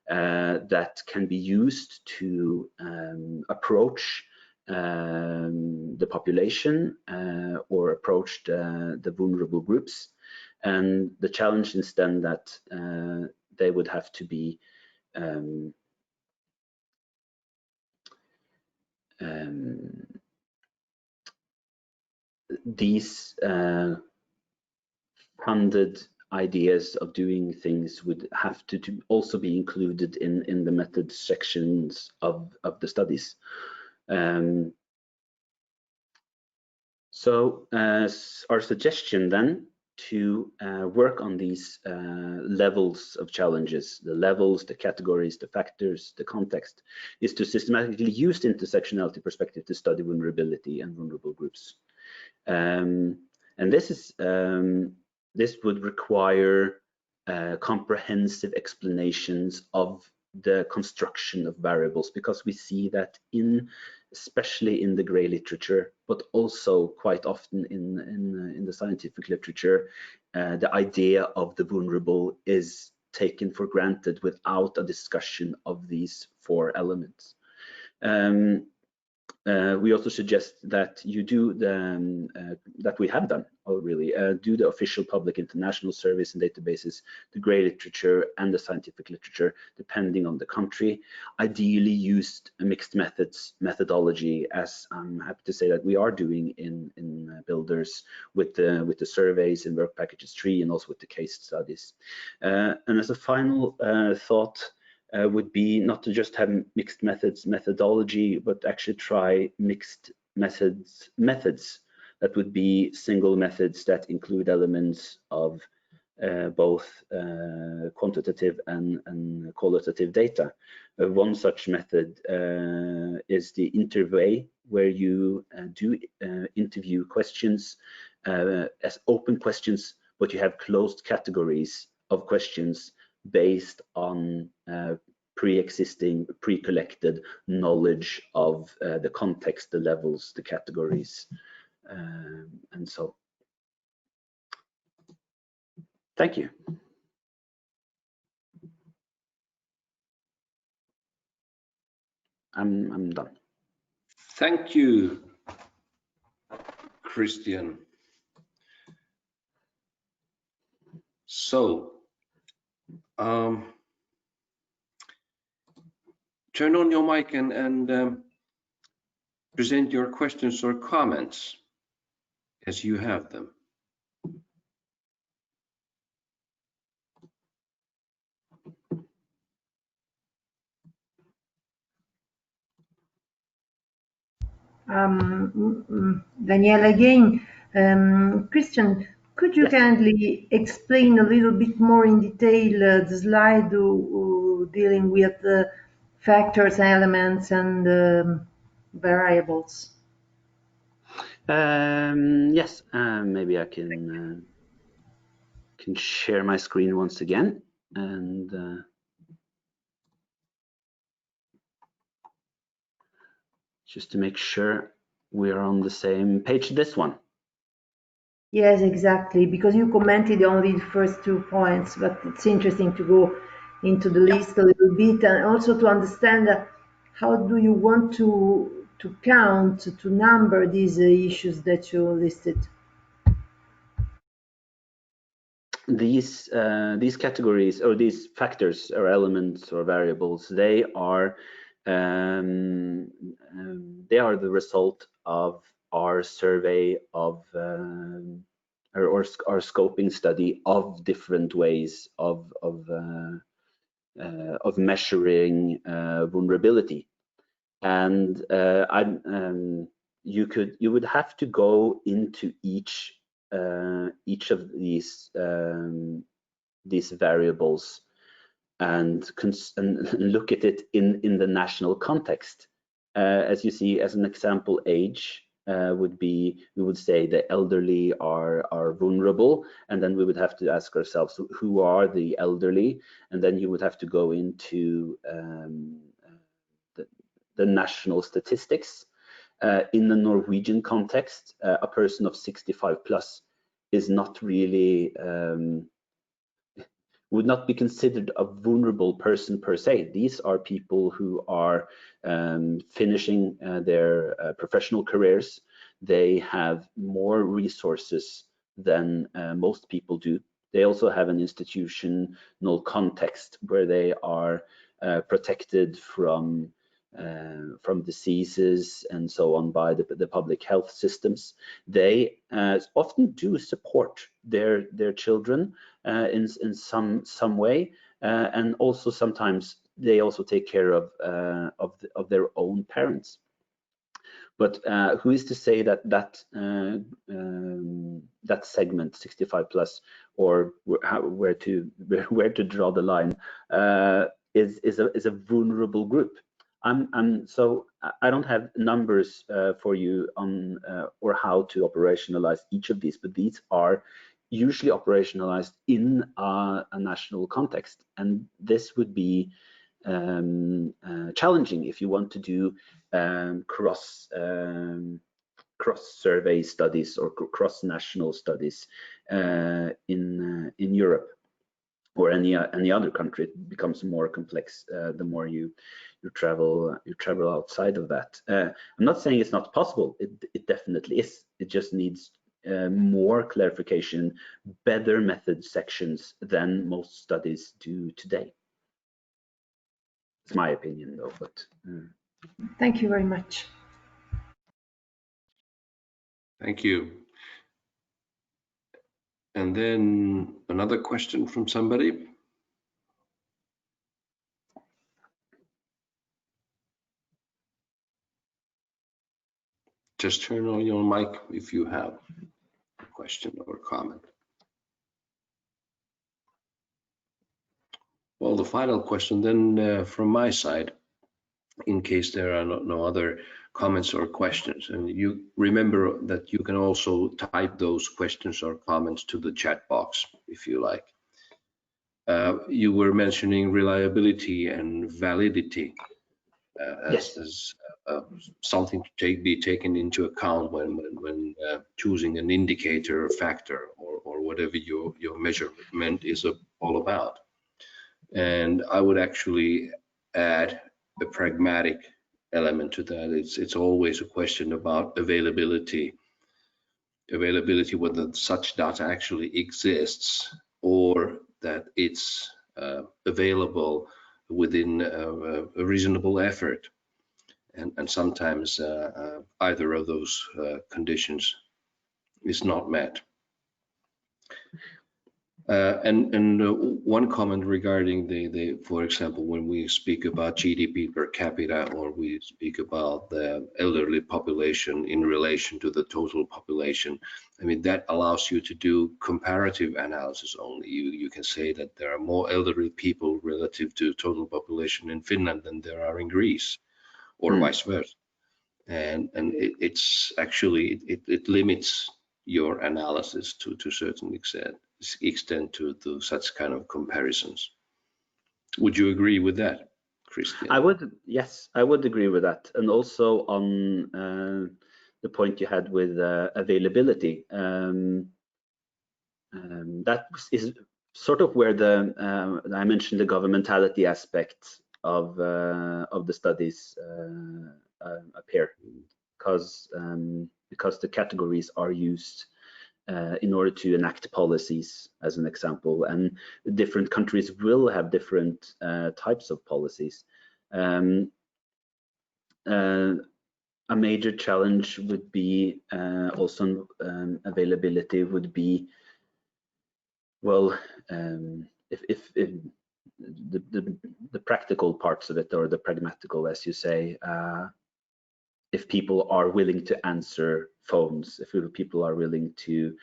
that can be used to approach the population or approach the vulnerable groups. And the challenge is then that they would have to be these funded ideas of doing things would have to also be included in the method sections of the studies. So our suggestion then to work on these levels of challenges, the levels, the categories, the factors, the context, is to systematically use the intersectionality perspective to study vulnerability and vulnerable groups. And this would require comprehensive explanations of the construction of variables, because we see that especially in the grey literature, but also quite often in the scientific literature, the idea of the vulnerable is taken for granted without a discussion of these 4 elements. We also suggest that you do that we have done already, do the official public international surveys and databases, the grey literature and the scientific literature, depending on the country. Ideally used mixed methodology, as I'm happy to say that we are doing in BuildERS with the surveys in work packages 3 and also with the case studies. And as a final thought, would be not to just have mixed methodology, but actually try mixed methods that would be single methods that include elements of both quantitative and qualitative data. One such method is the interview, where you do interview questions as open questions, but you have closed categories of questions based on pre-existing, pre-collected knowledge of the context, the levels, the categories, and so. Thank you. I'm done. Thank you, Christian. So, turn on your mic and present your questions or comments as you have them. Danielle again. Christian, could you kindly explain a little bit more in detail the slide dealing with factors, elements, and variables? Yes, maybe I can share my screen once again, and just to make sure we are on the same page. This one. Yes, exactly, because you commented only the first 2 points, but it's interesting to go into the list a little bit, and also to understand how do you want to count, to number these issues that you listed. These categories, or these factors or elements or variables, they are the result of our survey of or our scoping study of different ways of measuring vulnerability, and you would have to go into each of these variables and look at it in the national context. As you see, as an example, age would be, we would say the elderly are vulnerable, and then we would have to ask ourselves, who are the elderly? And then you would have to go into the national statistics. In the Norwegian context, a person of 65 plus is not really, would not be considered a vulnerable person per se. These are people who are finishing their professional careers. They have more resources than most people do. They also have an institutional context where they are protected from from diseases and so on by the public health systems. They often do support their children in some way, and also sometimes they also take care of their own parents. But who is to say that that segment 65 plus, or where to draw the line, is a vulnerable group? So I don't have numbers for you on or how to operationalize each of these, but these are usually operationalized in a national context, and this would be challenging if you want to do cross survey studies or cross national studies in Europe or any other country. It becomes more complex the more you travel outside of that. I'm not saying it's not possible. It definitely is. It just needs more clarification, better method sections than most studies do today. It's my opinion, though. But thank you very much. Thank you. And then another question from somebody. Just turn on your mic if you have a question or comment. Well, the final question then from my side, in case there are no other comments or questions. And you remember that you can also type those questions or comments to the chat box if you like. You were mentioning reliability and validity as something to be taken into account when choosing an indicator or factor or whatever your measurement is all about. And I would actually add a pragmatic element to that. It's always a question about availability, whether such data actually exists or that it's available within a reasonable effort. And sometimes either of those conditions is not met. And one comment regarding for example, when we speak about GDP per capita, or we speak about the elderly population in relation to the total population, I mean, that allows you to do comparative analysis only. You can say that there are more elderly people relative to total population in Finland than there are in Greece, or vice versa. And it's actually, it limits your analysis to a certain extent to such kind of comparisons. Would you agree with that, Christian? Yes, I would agree with that. And also on the point you had with availability, that is sort of where I mentioned the governmentality aspect of the studies appear, because the categories are used in order to enact policies, as an example, and different countries will have different types of policies. A major challenge would be also availability would be, well, if the practical parts of it, or the pragmatical, as you say, if people are willing to answer phones, if people are willing to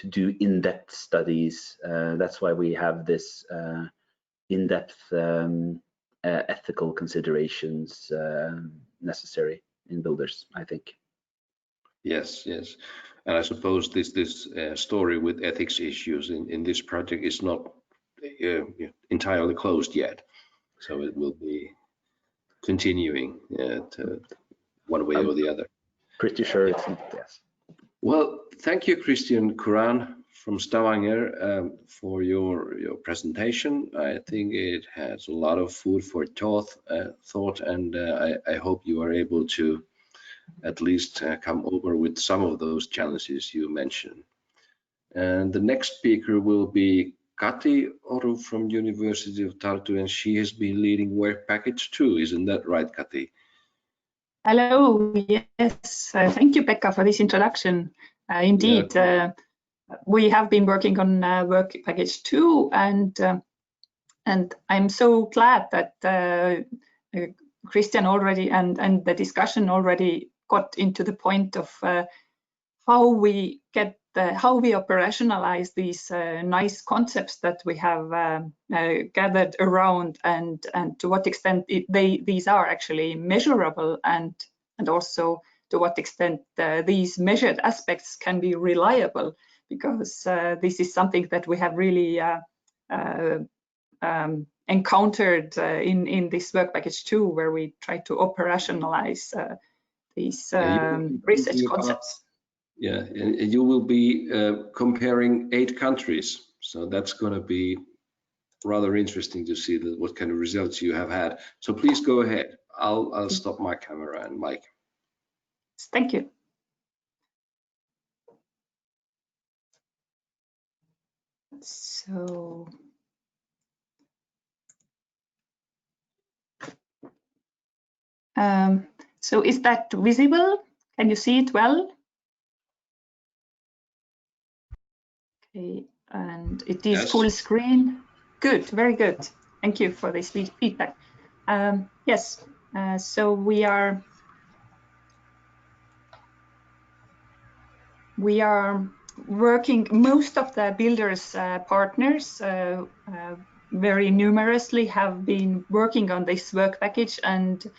do in-depth studies. That's why we have this in-depth ethical considerations necessary in BuildERS, I think. Yes. And I suppose this story with ethics issues in this project is not entirely closed yet, so it will be continuing to one way or the other. Pretty sure it's not, yes. Well, thank you, Christian Kuran from Stavanger, for your presentation. I think it has a lot of food for thought, and I hope you are able to at least come over with some of those challenges you mentioned. And the next speaker will be Kati Oru from University of Tartu, and she has been leading work package 2. Isn't that right, Kati? Hello, yes. Thank you, Pekka, for this introduction. Indeed, yeah. We have been working on work package 2, and I'm so glad that Christian already and the discussion already got into the point of how we operationalize these nice concepts that we have gathered around, and to what extent these are actually measurable, and also to what extent these measured aspects can be reliable, because this is something that we have really encountered in this work package 2, where we try to operationalize these research concepts. Yeah, and you will be comparing 8 countries, so that's going to be rather interesting to see what kind of results you have had. So please go ahead. I'll stop my camera and mic. Thank you. So is that visible? Can you see it well? Okay, and it is yes. Full screen. Good, very good. Thank you for this feedback. Yes, so we are working, most of the BuildERS partners very numerously have been working on this work package and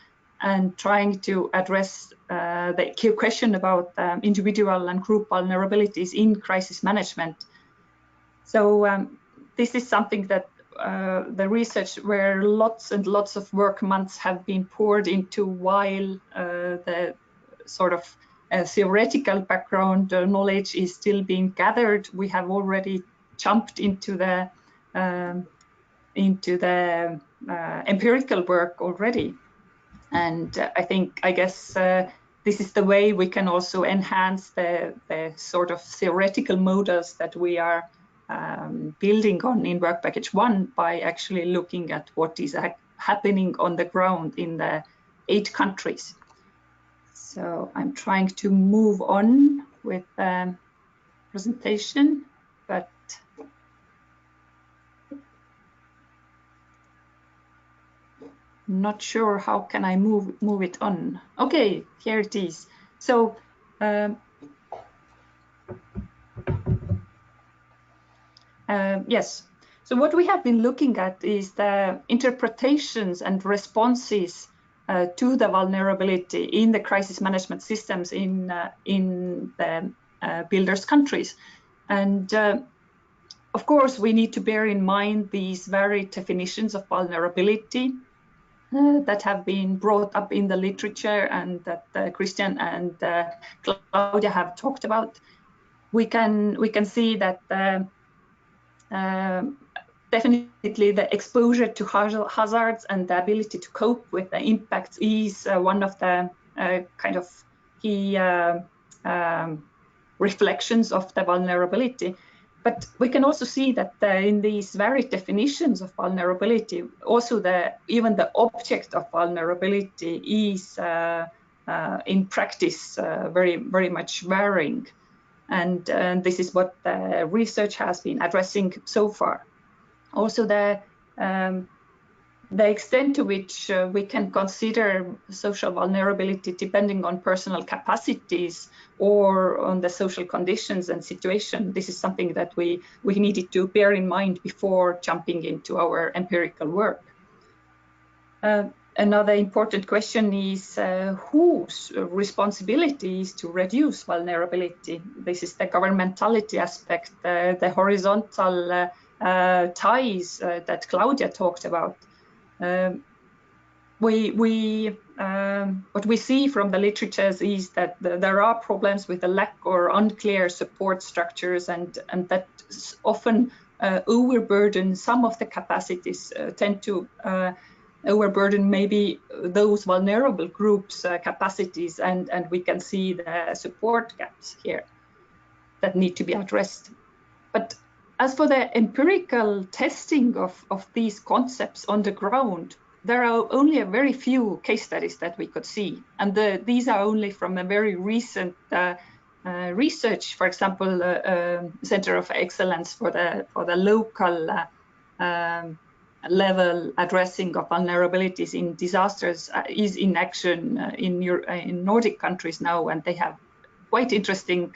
trying to address the question about individual and group vulnerabilities in crisis management. So this is something that the research where lots and lots of work months have been poured into, while the sort of theoretical background knowledge is still being gathered. We have already jumped into the empirical work already, and I guess this is the way we can also enhance the sort of theoretical models that we are building on in work package 1 by actually looking at what is happening on the ground in the 8 countries. So I'm trying to move on with the presentation, but not sure how can I move it on. Okay, here it is. So yes, so what we have been looking at is the interpretations and responses to the vulnerability in the crisis management systems in the BuildERS countries. And of course, we need to bear in mind these varied definitions of vulnerability that have been brought up in the literature and that Christian and Claudia have talked about. We can see that definitely the exposure to hazards and the ability to cope with the impacts is one of the kind of key reflections of the vulnerability. But we can also see that in these varied definitions of vulnerability, also even the object of vulnerability is in practice very much varying. And this is what the research has been addressing so far. Also, the extent to which we can consider social vulnerability depending on personal capacities or on the social conditions and situation. This is something that we needed to bear in mind before jumping into our empirical work. Another important question is whose responsibility is to reduce vulnerability. This is the governmentality aspect, the horizontal ties that Claudia talked about. What we see from the literatures is that there are problems with the lack or unclear support structures, and that often overburden some of the capacities, tend to overburden maybe those vulnerable groups' capacities, and we can see the support gaps here that need to be addressed. But as for the empirical testing of these concepts on the ground, there are only a very few case studies that we could see, and these are only from a very recent research. For example, Center of Excellence for the local level addressing of vulnerabilities in disasters is in action in Nordic countries now, and they have quite interesting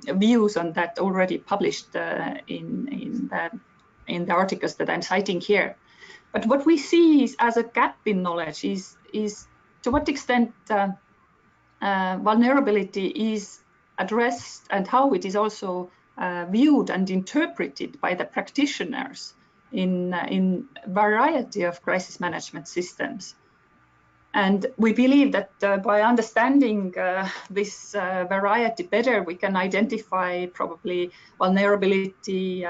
views on that already published in the articles that I'm citing here. But what we see is, as a gap in knowledge is to what extent vulnerability is addressed and how it is also viewed and interpreted by the practitioners in variety of crisis management systems. And we believe that by understanding this variety better, we can identify probably vulnerability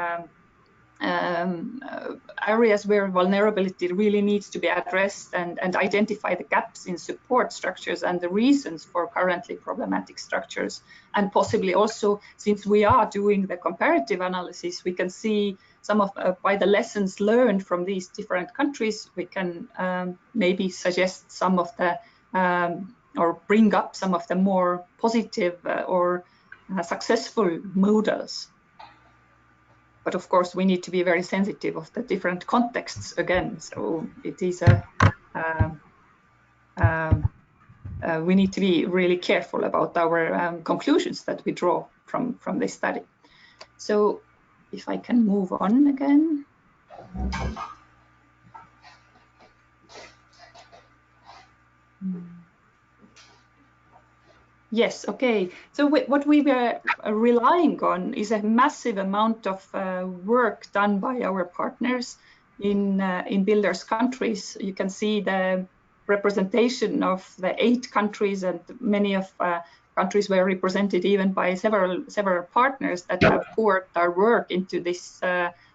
areas where vulnerability really needs to be addressed, and identify the gaps in support structures and the reasons for currently problematic structures. And possibly also, since we are doing the comparative analysis, we can see some of by the lessons learned from these different countries, we can maybe suggest some of the or bring up some of the more positive or successful models. But of course, we need to be very sensitive of the different contexts again. So it is we need to be really careful about our conclusions that we draw from this study. So if I can move on again. Yes, okay. So what we were relying on is a massive amount of work done by our partners in BuildERS countries. You can see the representation of the 8 countries, and many of countries were represented even by several partners that have poured their work into this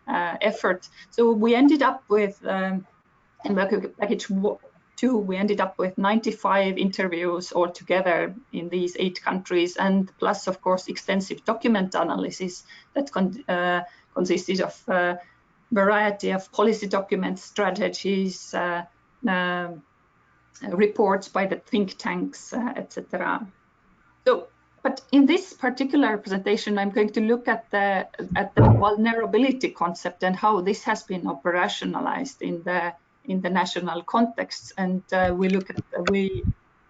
effort. So we ended up with, in package 2, we ended up with 95 interviews altogether in these 8 countries, and plus, of course, extensive document analysis that consisted of a variety of policy documents, strategies, reports by the think tanks, etc. So, but in this particular presentation, I'm going to look at the vulnerability concept and how this has been operationalized in the national context. And we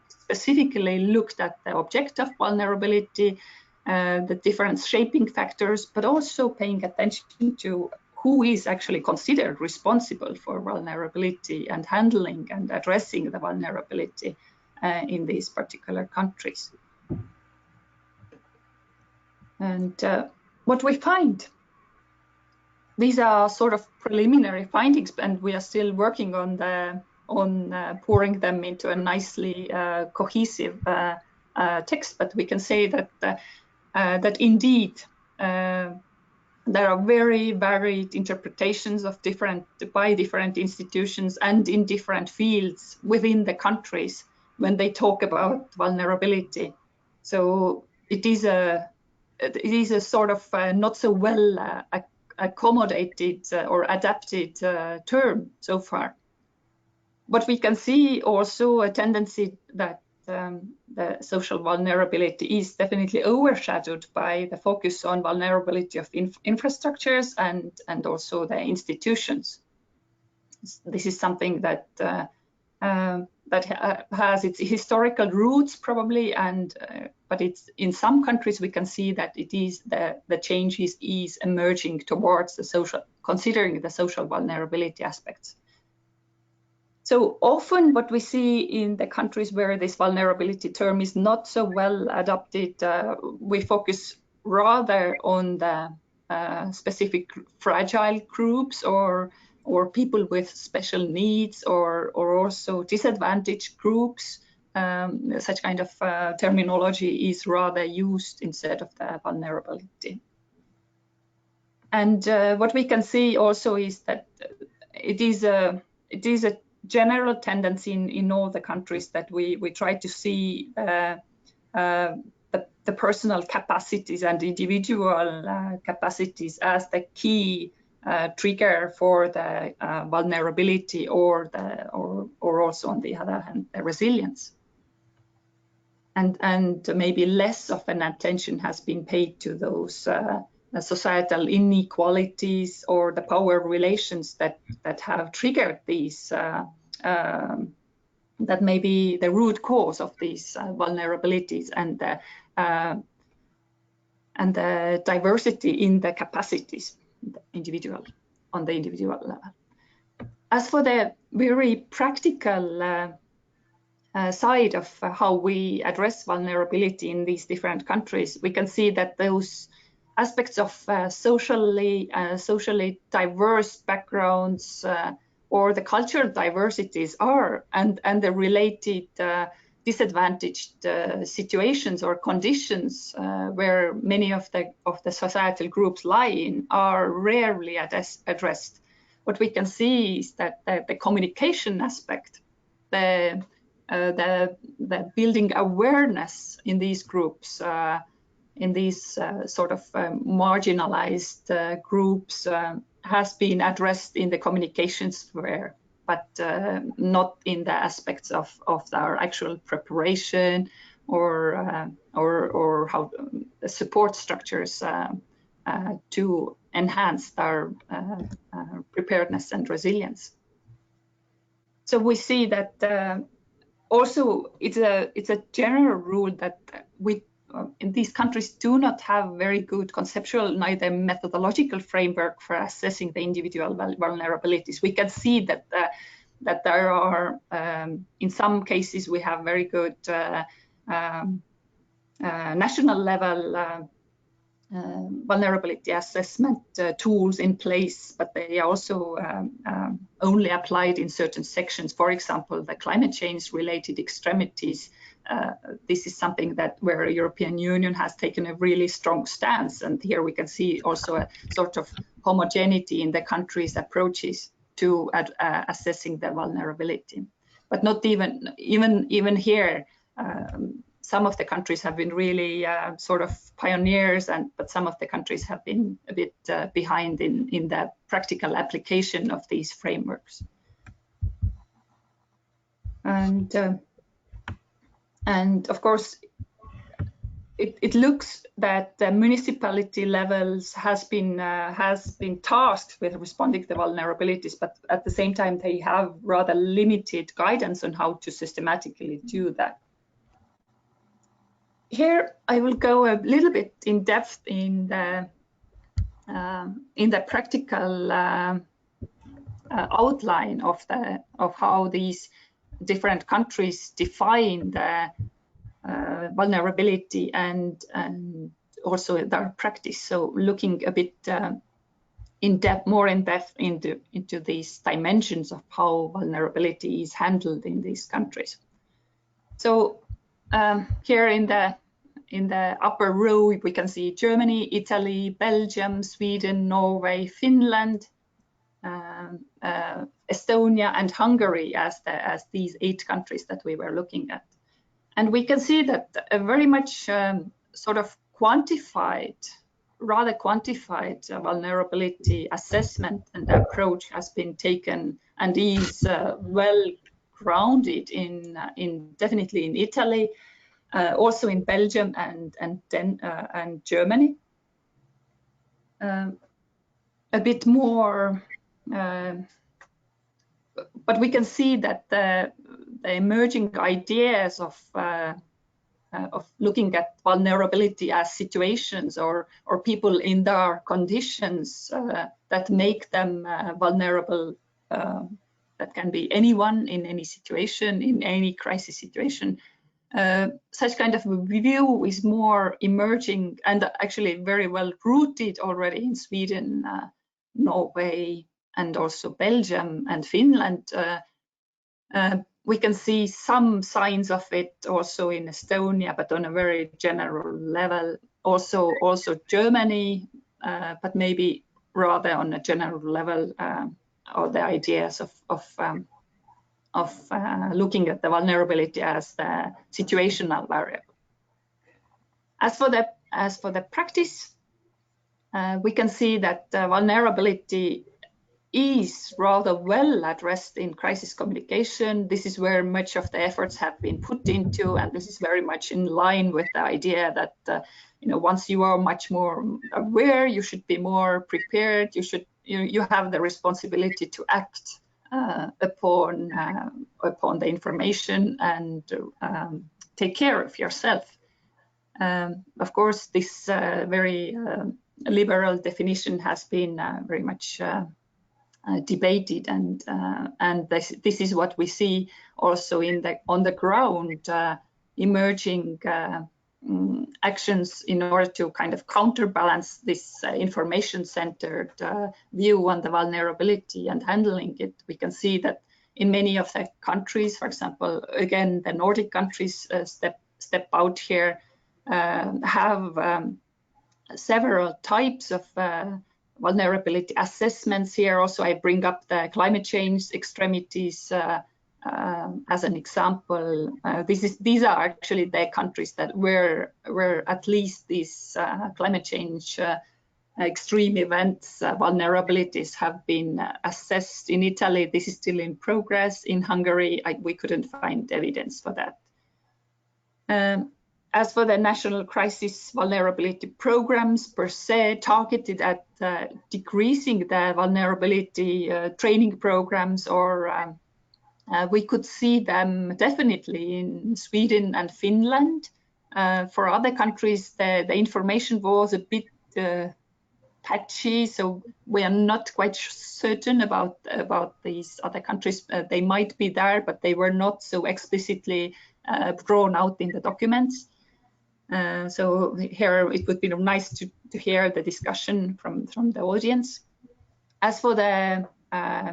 specifically looked at the objective vulnerability, the different shaping factors, but also paying attention to who is actually considered responsible for vulnerability and handling and addressing the vulnerability in these particular countries. And what we find, these are sort of preliminary findings, and we are still working on pouring them into a nicely cohesive text. But we can say that that indeed there are very varied interpretations of by different institutions and in different fields within the countries when they talk about vulnerability. So it is a sort of not so well accommodated or adapted term so far. But we can see also a tendency that the social vulnerability is definitely overshadowed by the focus on vulnerability of infrastructures and also the institutions. This is something that has its historical roots probably, but it's in some countries we can see that it is the change is emerging towards the social, considering the social vulnerability aspects. So often what we see in the countries where this vulnerability term is not so well adopted, we focus rather on the specific fragile groups or people with special needs or also disadvantaged groups. Such kind of terminology is rather used instead of the vulnerability. And what we can see also is that it is a general tendency in all the countries that we try to see the the personal capacities and individual capacities as the key trigger for the vulnerability, or also on the other hand the resilience. And maybe less of an attention has been paid to those societal inequalities or the power relations that have triggered these, that may be the root cause of these vulnerabilities, and the diversity in the capacities, on the individual level. As for the very practical side of how we address vulnerability in these different countries, we can see that those aspects of socially diverse backgrounds or the cultural diversities are, and the related disadvantaged situations or conditions where many of the societal groups lie in, are rarely addressed. What we can see is that the communication aspect, the building awareness in these groups, in these sort of marginalized groups, has been addressed in the communication sphere, but not in the aspects of our actual preparation or how the support structures to enhance our preparedness and resilience. So we see that also it's a general rule that we in these countries do not have very good conceptual, neither methodological framework for assessing the individual vulnerabilities. We can see that there are, in some cases, we have very good national level vulnerability assessment tools in place, but they are also only applied in certain sections. For example, the climate change related extremities. This is something where the European Union has taken a really strong stance, and here we can see also a sort of homogeneity in the countries' approaches to assessing the vulnerability. But not even here, some of the countries have been really sort of pioneers, but some of the countries have been a bit behind in the practical application of these frameworks. And of course, it looks that the municipality levels has been tasked with responding to the vulnerabilities, but at the same time they have rather limited guidance on how to systematically do that. Here I will go a little bit in depth in the practical outline of how these different countries define the vulnerability and also their practice. So looking a bit more in depth into these dimensions of how vulnerability is handled in these countries. So here in the upper row we can see Germany, Italy, Belgium, Sweden, Norway, Finland, Estonia, and Hungary as these 8 countries that we were looking at. And we can see that a very much sort of rather quantified vulnerability assessment and approach has been taken, and is well grounded definitely in Italy, also in Belgium and Germany. A bit more, but we can see that the emerging ideas of looking at vulnerability as situations or people in their conditions that make them vulnerable. That can be anyone in any situation, in any crisis situation. Such kind of a view is more emerging and actually very well rooted already in Sweden, Norway, and also Belgium and Finland. We can see some signs of it also in Estonia, but on a very general level. Also Germany, but maybe rather on a general level, or the ideas of looking at the vulnerability as the situational variable. As for the practice, we can see that vulnerability is rather well addressed in crisis communication. This is where much of the efforts have been put into, and this is very much in line with the idea that once you are much more aware, you should be more prepared. You have the responsibility to act upon the information and take care of yourself. Of course, this very liberal definition has been very much debated, and this is what we see also on the ground, emerging actions in order to kind of counterbalance this information-centered view on the vulnerability and handling it. We can see that in many of the countries, for example, again, the Nordic countries step out here, have several types of vulnerability assessments here. Also, I bring up the climate change extremities as an example. These are actually the countries that where at least these climate change extreme events vulnerabilities have been assessed. In Italy, this is still in progress. In Hungary, we couldn't find evidence for that. As for the national crisis vulnerability programs per se, targeted at decreasing the vulnerability training programs, or we could see them definitely in Sweden and Finland. For other countries, the information was a bit patchy, so we are not quite certain about these other countries. They might be there, but they were not so explicitly drawn out in the documents. So here it would be nice to hear the discussion from the audience. As for the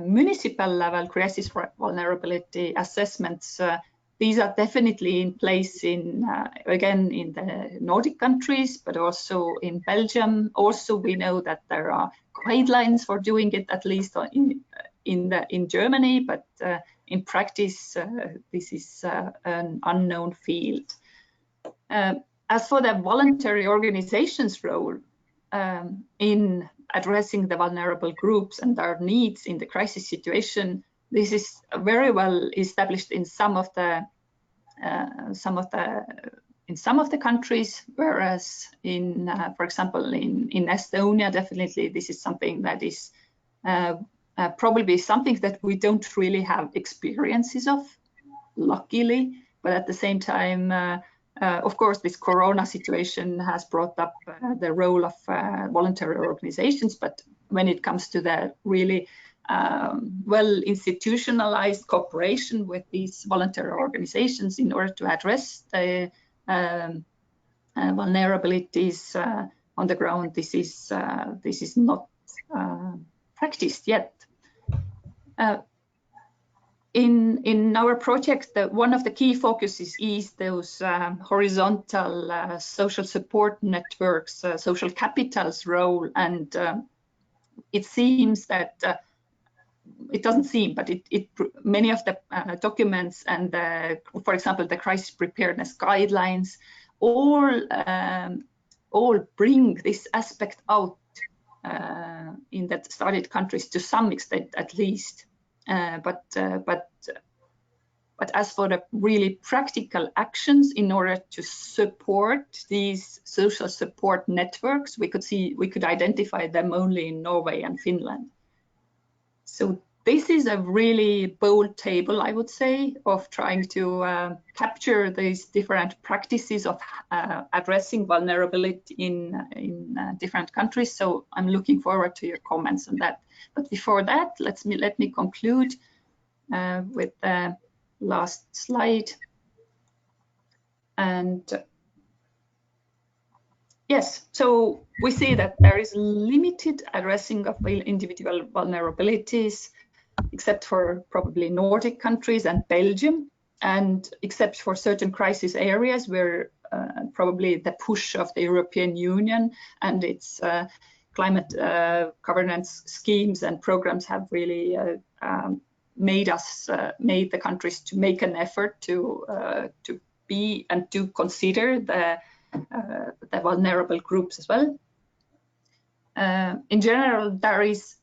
municipal level crisis vulnerability assessments, these are definitely in place again in the Nordic countries, but also in Belgium. Also, we know that there are guidelines for doing it, at least in Germany, but in practice, this is an unknown field. As for the voluntary organizations' role in addressing the vulnerable groups and their needs in the crisis situation, this is very well established in some of the countries, whereas for example, in Estonia, definitely this is something that is probably something that we don't really have experiences of, luckily, but at the same time. Of course, this Corona situation has brought up the role of voluntary organizations, but when it comes to the really well institutionalized cooperation with these voluntary organizations in order to address the vulnerabilities on the ground, this is not practiced yet. In our project, one of the key focuses is those horizontal social support networks, social capital's role, and it seems that it doesn't seem, but many of the documents and for example, the crisis preparedness guidelines all bring this aspect out in the studied countries to some extent, at least. But as for the really practical actions in order to support these social support networks, we could identify them only in Norway and Finland. So this is a really bold table, I would say, of trying to capture these different practices of addressing vulnerability in different countries. So I'm looking forward to your comments on that. But before that, let me conclude with the last slide. And yes, so we see that there is limited addressing of individual vulnerabilities, except for probably Nordic countries and Belgium, and except for certain crisis areas where probably the push of the European Union and its climate governance schemes and programs have really made the countries to make an effort to be and to consider the vulnerable groups as well. In general, there is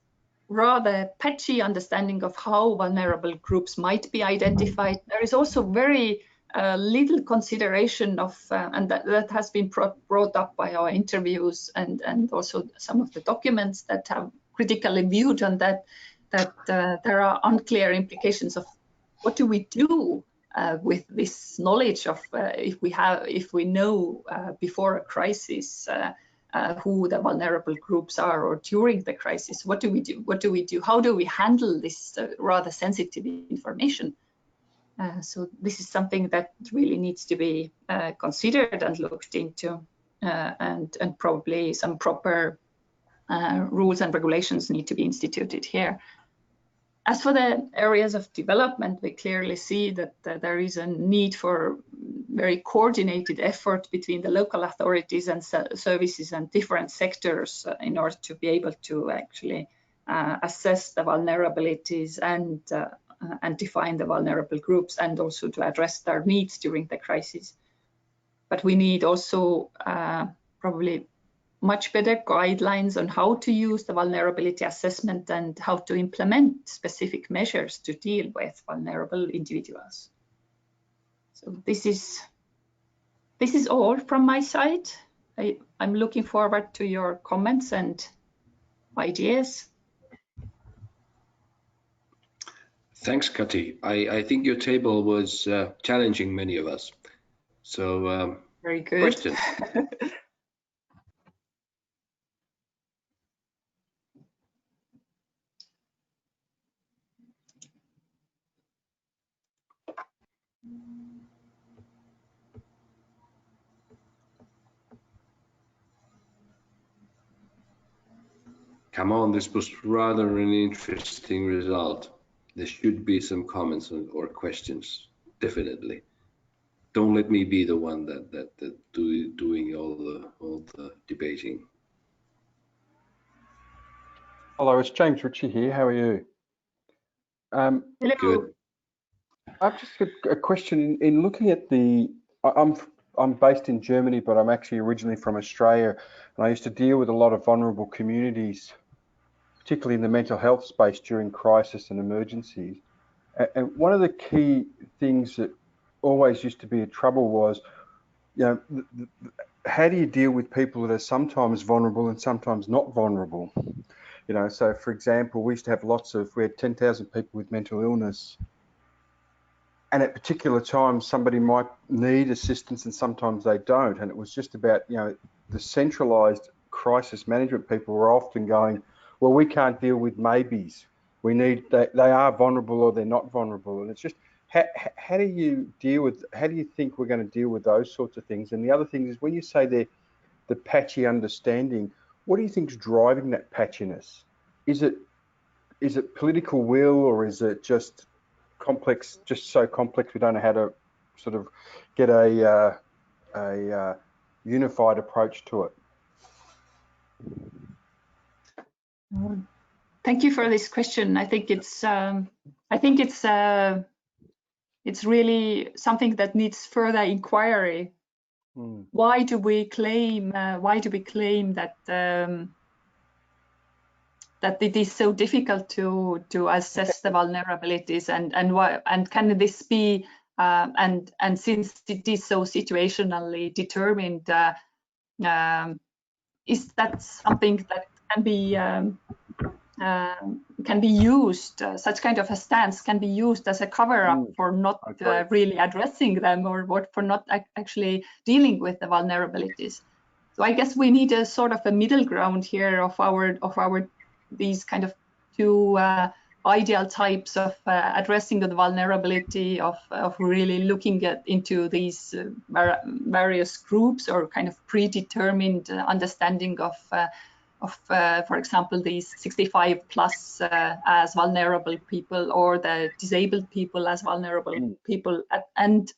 rather patchy understanding of how vulnerable groups might be identified. There is also very little consideration of, and that has been brought up by our interviews and also some of the documents that have critically viewed on that, there are unclear implications of what do we do with this knowledge of if we know before a crisis who the vulnerable groups are, or during the crisis, what do we do? What do we do? How do we handle this rather sensitive information? So this is something that really needs to be considered and looked into, and probably some proper rules and regulations need to be instituted here. As for the areas of development, we clearly see that there is a need for very coordinated effort between the local authorities and services and different sectors in order to be able to actually assess the vulnerabilities and define the vulnerable groups, and also to address their needs during the crisis. But we need also probably much better guidelines on how to use the vulnerability assessment and how to implement specific measures to deal with vulnerable individuals. So this is all from my side. I'm looking forward to your comments and ideas. Thanks, Kati. I think your table was challenging many of us. So very good. Questions? Come on, this was rather an interesting result. There should be some comments or questions, definitely. Don't let me be the one that doing all the debating. Hello, it's James Ritchie here. How are you? Hello. Good. I've just got a question. In looking at I'm based in Germany, but I'm actually originally from Australia, and I used to deal with a lot of vulnerable communities, particularly in the mental health space during crisis and emergencies. And one of the key things that always used to be a trouble was, you know, how do you deal with people that are sometimes vulnerable and sometimes not vulnerable? You know, so for example, we used to have we had 10,000 people with mental illness, and at particular times somebody might need assistance and sometimes they don't. And it was just about, you know, the centralized crisis management people were often going, well, we can't deal with maybes. We need, they are vulnerable or they're not vulnerable. And it's just, how do you think we're going to deal with those sorts of things? And the other thing is, when you say the patchy understanding, what do you think is driving that patchiness? Is it political will, or is it just complex, just so complex we don't know how to sort of get a unified approach to it? Thank you for this question. I think it's really something that needs further inquiry. Why do we claim that that it is so difficult to assess the vulnerabilities, and can this be and since it is so situationally determined, is that something that can be used, such kind of a stance can be used as a cover-up for not really addressing them, or for not actually dealing with the vulnerabilities. So I guess we need a sort of a middle ground here of our these kind of two ideal types of addressing the vulnerability, of really looking into these various groups, or kind of predetermined understanding of for example, these 65 plus as vulnerable people, or the disabled people as vulnerable people, and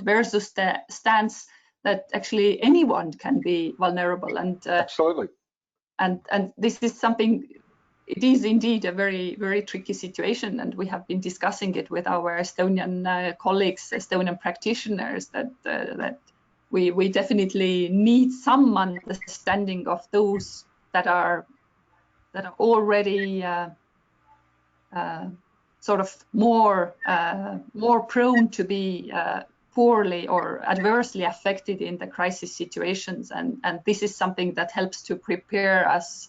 versus the stance that actually anyone can be vulnerable. And absolutely. And this is something. It is indeed a very, very tricky situation, and we have been discussing it with our Estonian colleagues, Estonian practitioners, that we definitely need some understanding of those that are already sort of more prone to be poorly or adversely affected in the crisis situations, and this is something that helps to prepare us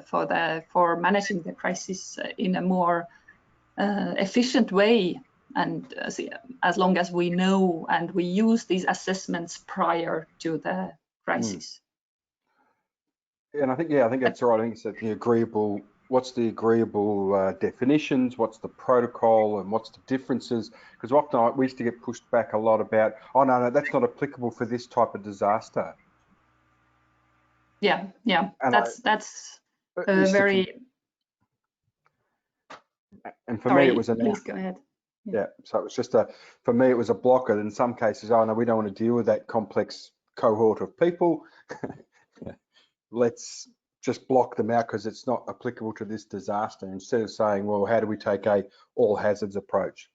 for managing the crisis in a more efficient way, and as long as we know and we use these assessments prior to the crisis. And I think that's right. I think it's the agreeable. What's the agreeable definitions? What's the protocol, and what's the differences? Because often we used to get pushed back a lot about, oh no, that's not applicable for this type of disaster. Yeah, and that's very. And for me, it was please go ahead. Yeah, so it was just for me, it was a blocker. In some cases, oh no, we don't want to deal with that complex cohort of people. Let's just block them out because it's not applicable to this disaster, instead of saying, well, how do we take a all hazards approach?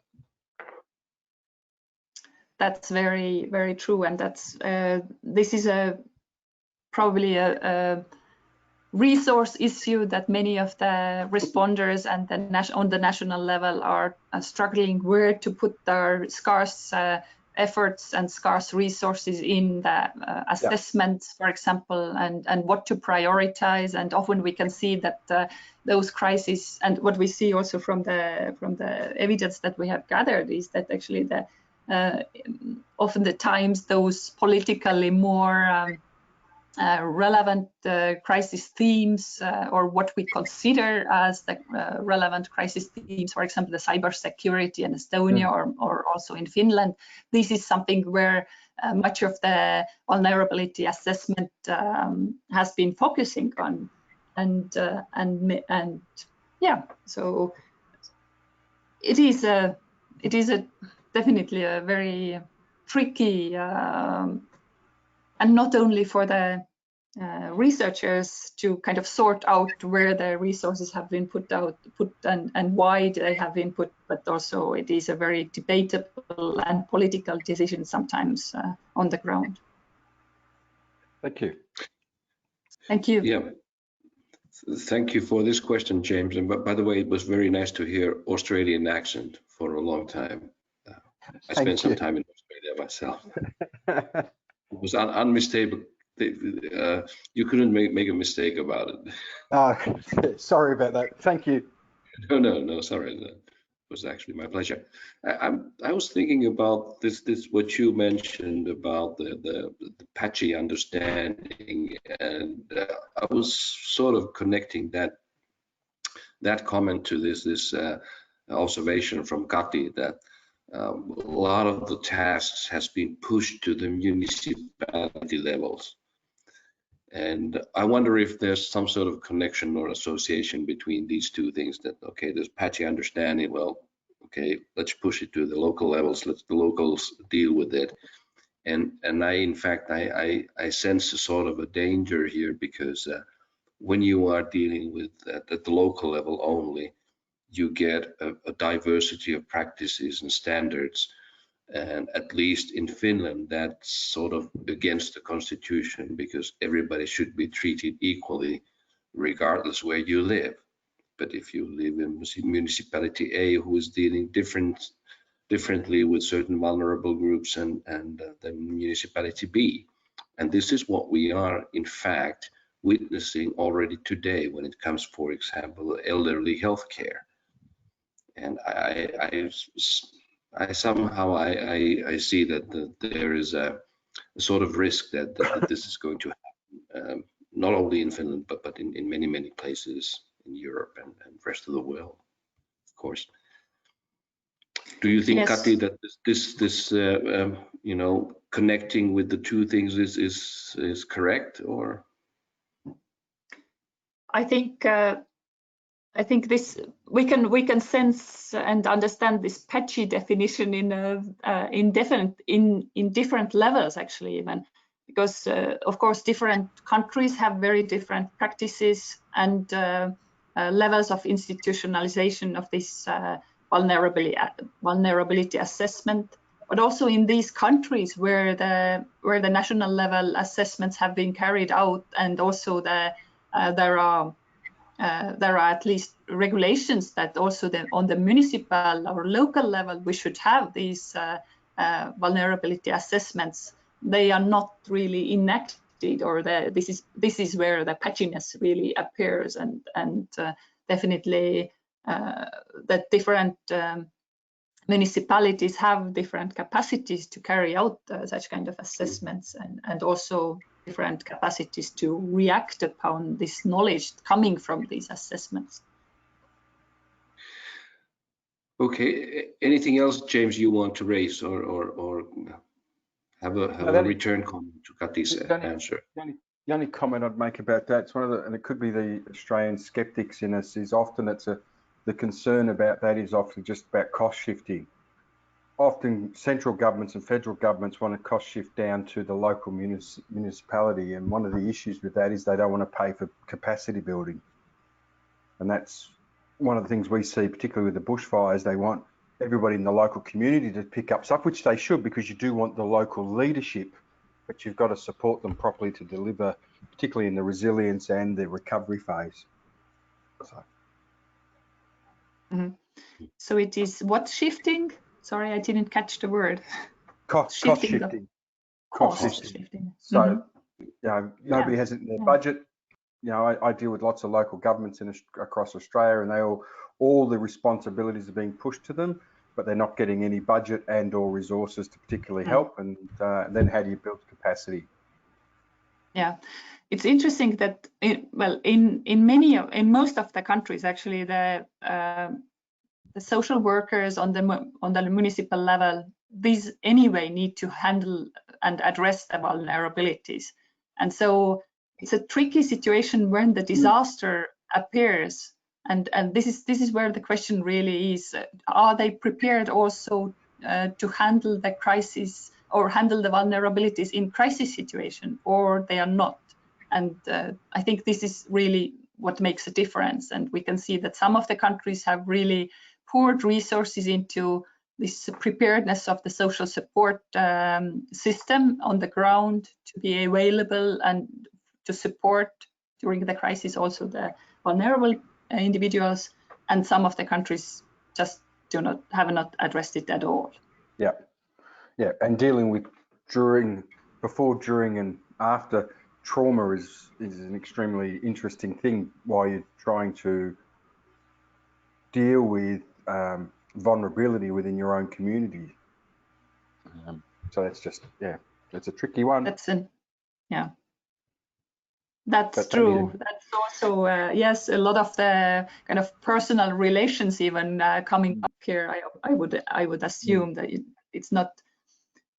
That's very, very true, and that's this is probably a resource issue that many of the responders and on the national level are struggling where to put their scarce efforts and scarce resources in the assessments, for example, and what to prioritize. And often we can see that those crises, and what we see also from the evidence that we have gathered, is that actually often the times those politically more relevant crisis themes, or what we consider as the relevant crisis themes, for example, the cybersecurity in Estonia or also in Finland. This is something where much of the vulnerability assessment has been focusing on, and yeah, so it is definitely a very tricky. And not only for the researchers to kind of sort out where the resources have been put and why they have been put, but also it is a very debatable and political decision sometimes on the ground. Thank you. Thank you. Yeah. Thank you for this question, James. And by the way, it was very nice to hear Australian accent for a long time. I spent some time in Australia myself. It was unmistakable. You couldn't make a mistake about it. Oh, sorry about that. Thank you. No, sorry. That was actually my pleasure. I was thinking about this what you mentioned about the patchy understanding, and I was sort of connecting that comment to this observation from Kati that a lot of the tasks has been pushed to the municipality levels. And I wonder if there's some sort of connection or association between these two things, that, okay, there's patchy understanding, well, okay, let's push it to the local levels, let the locals deal with it. And in fact, I sense a sort of a danger here, because when you are dealing with at the local level only, you get a diversity of practices and standards, and at least in Finland, that's sort of against the constitution, because everybody should be treated equally regardless where you live. But if you live in municipality A, who is dealing differently with certain vulnerable groups, and the municipality B, and this is what we are in fact witnessing already today when it comes, for example, elderly health care. And I somehow see that there is a sort of risk that this is going to happen, not only in Finland, but in many places in Europe and rest of the world, of course. Do you think, yes, Kati, that this you know, connecting with the two things is correct, or? I think this we can sense and understand this patchy definition in different levels, actually, even, because of course different countries have very different practices and levels of institutionalization of this vulnerability assessment. but also in these countries where the national level assessments have been carried out, and also there are at least regulations that also on the municipal or local level we should have these vulnerability assessments. They are not really enacted, or this is where the patchiness really appears, and definitely that different municipalities have different capacities to carry out such kind of assessments, and also different capacities to react upon this knowledge coming from these assessments. Okay, anything else, James, you want to raise or have a return comment to Kati's answer? The only comment I'd make about that, it's one of the, and it could be the Australian skeptics in us, is often the concern about that is often just about cost shifting. Often central governments and federal governments want to cost shift down to the local municipality, and one of the issues with that is they don't want to pay for capacity building. And that's one of the things we see, particularly with the bushfires. They want everybody in the local community to pick up stuff, which they should, because you do want the local leadership, but you've got to support them properly to deliver, particularly in the resilience and the recovery phase. So, so it is what shifting? Sorry, I didn't catch the word. Cost shifting. Cost shifting. So, you know, nobody has it in their budget. You know, I deal with lots of local governments across Australia, and they all the responsibilities are being pushed to them, but they're not getting any budget and or resources to particularly help. And then how do you build capacity? Yeah, it's interesting that in most of the countries, actually, the social workers on the municipal level, these anyway need to handle and address the vulnerabilities, and so it's a tricky situation when the disaster appears, and this is where the question really is: are they prepared also to handle the crisis or handle the vulnerabilities in crisis situation, or they are not? And I think this is really what makes a difference. And we can see that some of the countries have really poured resources into this preparedness of the social support system on the ground to be available and to support during the crisis also the vulnerable individuals, and some of the countries just have not addressed it at all. Yeah, and dealing with before, during, and after trauma is an extremely interesting thing while you're trying to deal with vulnerability within your own community. So that's just, it's a tricky one. That's true. That's also yes, a lot of the kind of personal relations even coming up here. I would assume that it's not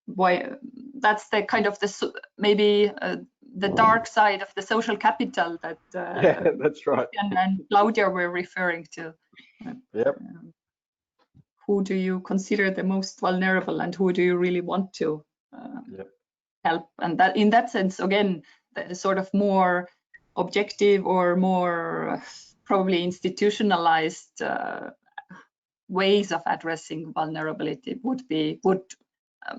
why. That's the kind of maybe the dark side of the social capital that that's right. and Claudia were referring to. Yep. Who do you consider the most vulnerable, and who do you really want to help? And that, in that sense, again, the sort of more objective or more probably institutionalized ways of addressing vulnerability would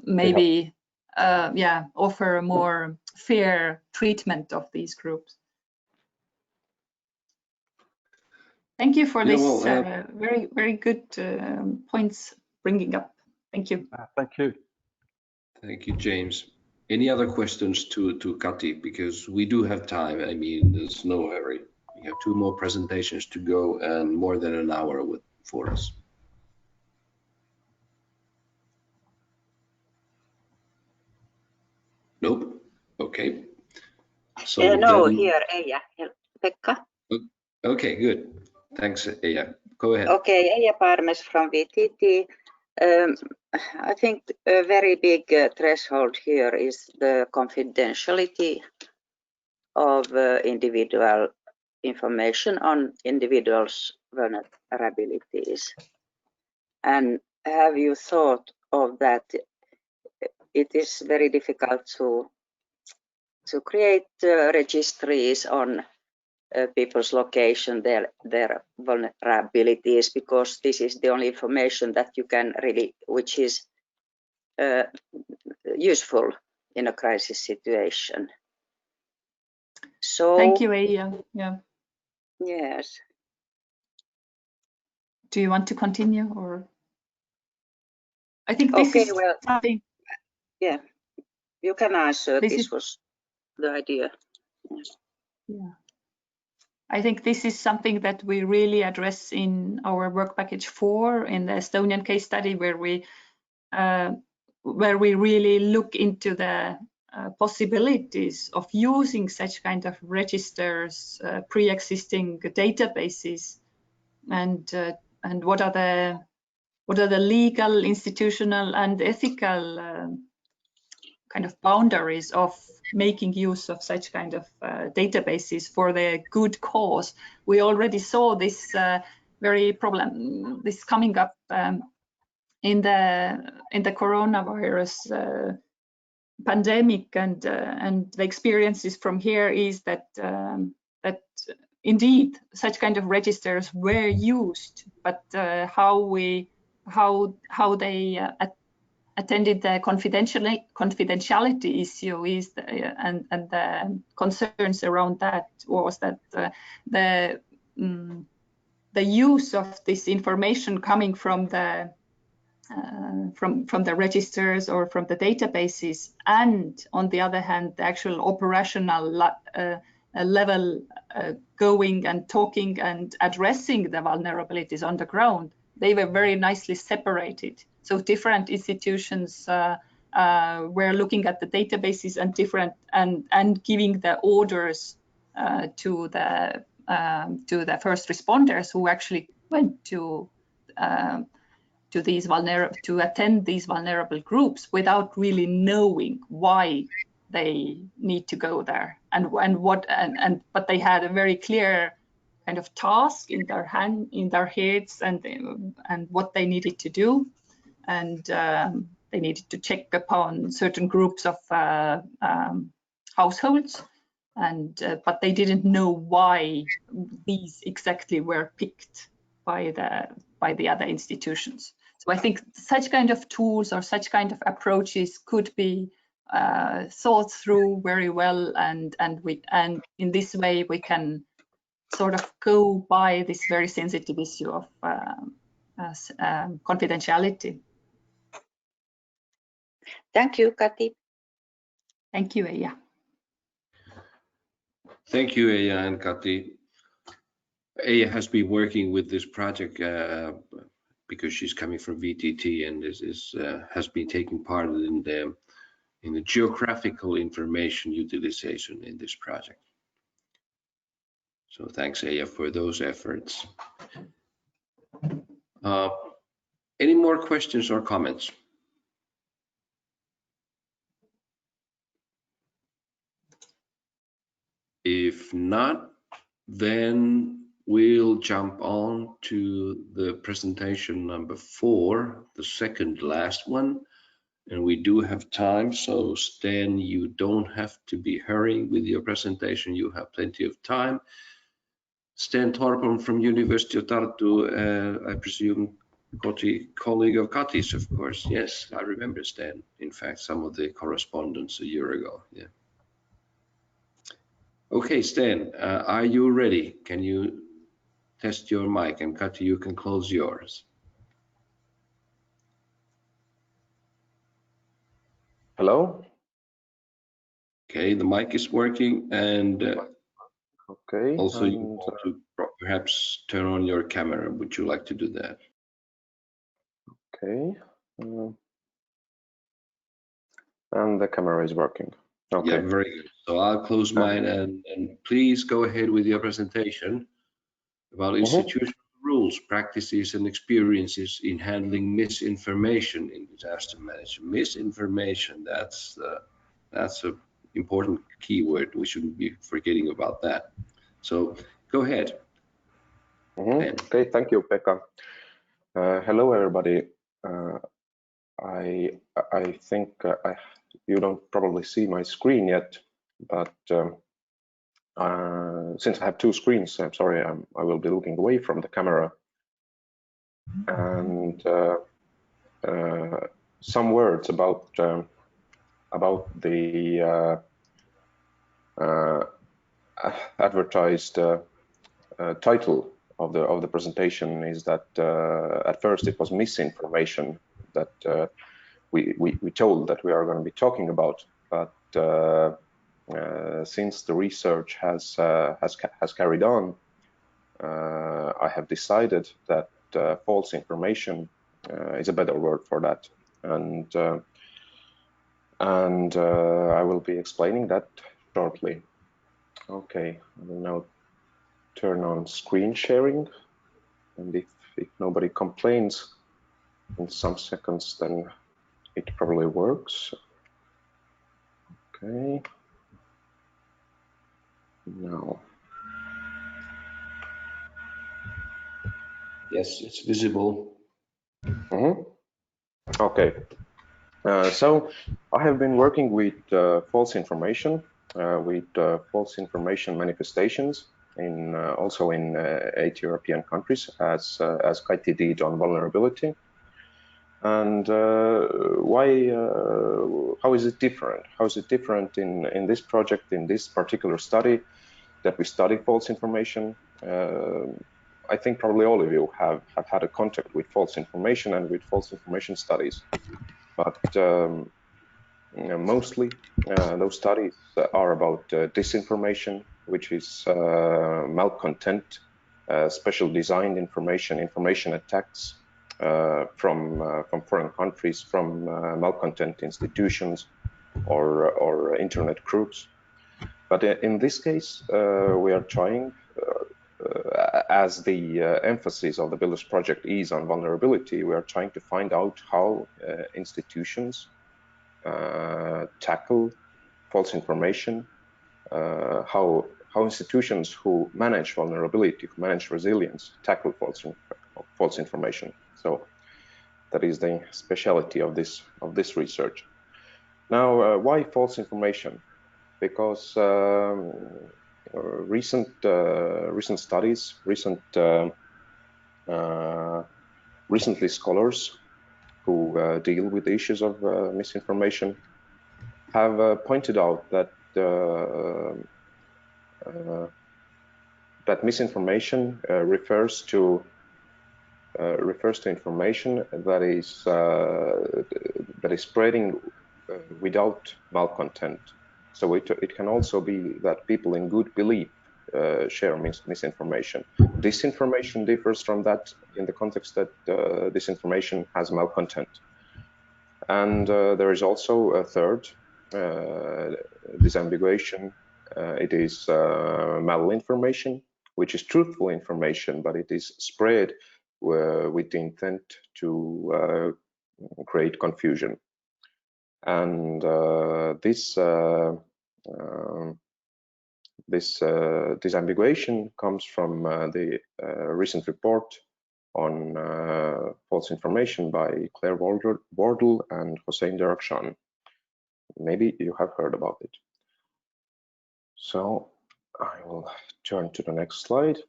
maybe offer a more fair treatment of these groups. Thank you for this very, very good points bringing up. Thank you. Thank you. Thank you, James. Any other questions to Kati? Because we do have time. I mean, there's no hurry. We have 2 more presentations to go and more than an hour for us. Nope. Okay. So no, here, Eija, Pekka. Okay, good. Thanks, Eija. Go ahead. Okay, Eija Parmes from VTT. I think a very big threshold here is the confidentiality of individual information on individuals' vulnerabilities. And have you thought of that? It is very difficult to create registries on people's location, their vulnerabilities, because this is the only information that you can really, which is useful in a crisis situation. So thank you, Eija. Yeah. Yes. Do you want to continue, or? I think this is something. Yeah, you can answer. This was the idea. Yes. Yeah. I think this is something that we really address in our work package 4 in the Estonian case study, where we really look into the possibilities of using such kind of registers, pre-existing databases, and what are the legal, institutional, and ethical kind of boundaries of making use of such kind of databases for the good cause. We already saw this very problem, this coming up in the coronavirus pandemic, and the experiences from here is that that indeed such kind of registers were used, but how they attended the confidentiality issue is and the concerns around that was that the use of this information coming from the registers or from the databases, and on the other hand the actual operational level going and talking and addressing the vulnerabilities on the ground, they were very nicely separated. So different institutions were looking at the databases and and giving the orders to the first responders who actually went to attend these vulnerable groups without really knowing why they need to go there but they had a very clear kind of task in their heads and what they needed to do, and they needed to check upon certain groups of households, and but they didn't know why these exactly were picked by the other institutions. So I think such kind of tools or such kind of approaches could be thought through very well, and in this way we can sort of go by this very sensitive issue of confidentiality. Thank you, Kati. Thank you, Eija. Thank you, Eija and Kati. Eija has been working with this project because she's coming from VTT and has been taking part in the geographical information utilization in this project. So thanks, Eija, for those efforts. Any more questions or comments? If not, then we'll jump on to the presentation number 4, the second last one. And we do have time, so Sten, you don't have to be hurrying with your presentation. You have plenty of time. Sten Torpon from University of Tartu, I presume colleague of Kati's, of course. Yes, I remember Sten. In fact, some of the correspondence a year ago. Yeah. Okay, Sten, are you ready? Can you test your mic? And Kati, you can close yours. Hello? Okay, the mic is working, and okay. Also, you want to perhaps turn on your camera. Would you like to do that? Okay. And the camera is working. Okay. Yeah, very good. So I'll close mine, and please go ahead with your presentation about institutional rules, practices, and experiences in handling misinformation in disaster management. Misinformation, that's an important keyword. We shouldn't be forgetting about that. So go ahead. Okay, thank you, Pekka. Hello, everybody. I think you don't probably see my screen yet, but since I have 2 screens, I'm sorry, I will be looking away from the camera. And some words about the advertised title of the presentation. Is that at first it was misinformation that we told that we are going to be talking about, but since the research has carried on, I have decided that false information is a better word for that, and I will be explaining that shortly. Okay, I will now turn on screen sharing, and if nobody complains in some seconds, then it probably works. Okay, now. Yes, it's visible. Okay, so I have been working with false information, false information manifestations in also in 8 European countries, as Kati did on vulnerability. And how is it different? How is it different in this project, in this particular study that we study false information? I think probably all of you have had a contact with false information and with false information studies, but mostly those studies are about disinformation, which is malcontent, special designed information attacks from foreign countries, from malcontent institutions or internet groups. But in this case, we are trying, as the emphasis of the BuildERS project is on vulnerability, we are trying to find out how institutions tackle false information, how institutions who manage vulnerability, who manage resilience, tackle false information. So that is the specialty of this research. Now, why false information? Because recent studies, recently scholars who deal with the issues of misinformation have pointed out that that misinformation refers to information that is spreading without malcontent. So it can also be that people in good belief share misinformation. Disinformation differs from that in the context that disinformation has malcontent. And there is also a third disambiguation. It is malinformation, which is truthful information, but it is spread with the intent to create confusion. And this disambiguation comes from the recent report on false information by Claire Wardle and Hossein Derakhshan. Maybe you have heard about it. So I will turn to the next slide.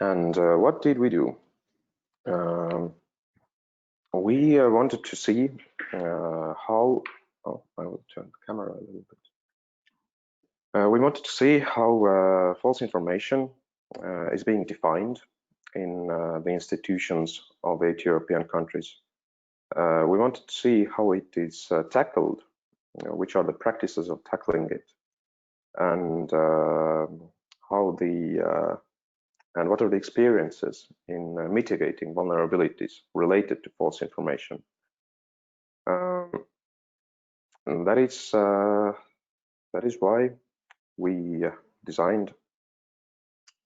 And what did we do? We wanted to see how, I will turn the camera a little bit. We wanted to see how false information is being defined in the institutions of 8 European countries. We wanted to see how it is tackled, which are the practices of tackling it, and how and what are the experiences in mitigating vulnerabilities related to false information. And that is why we designed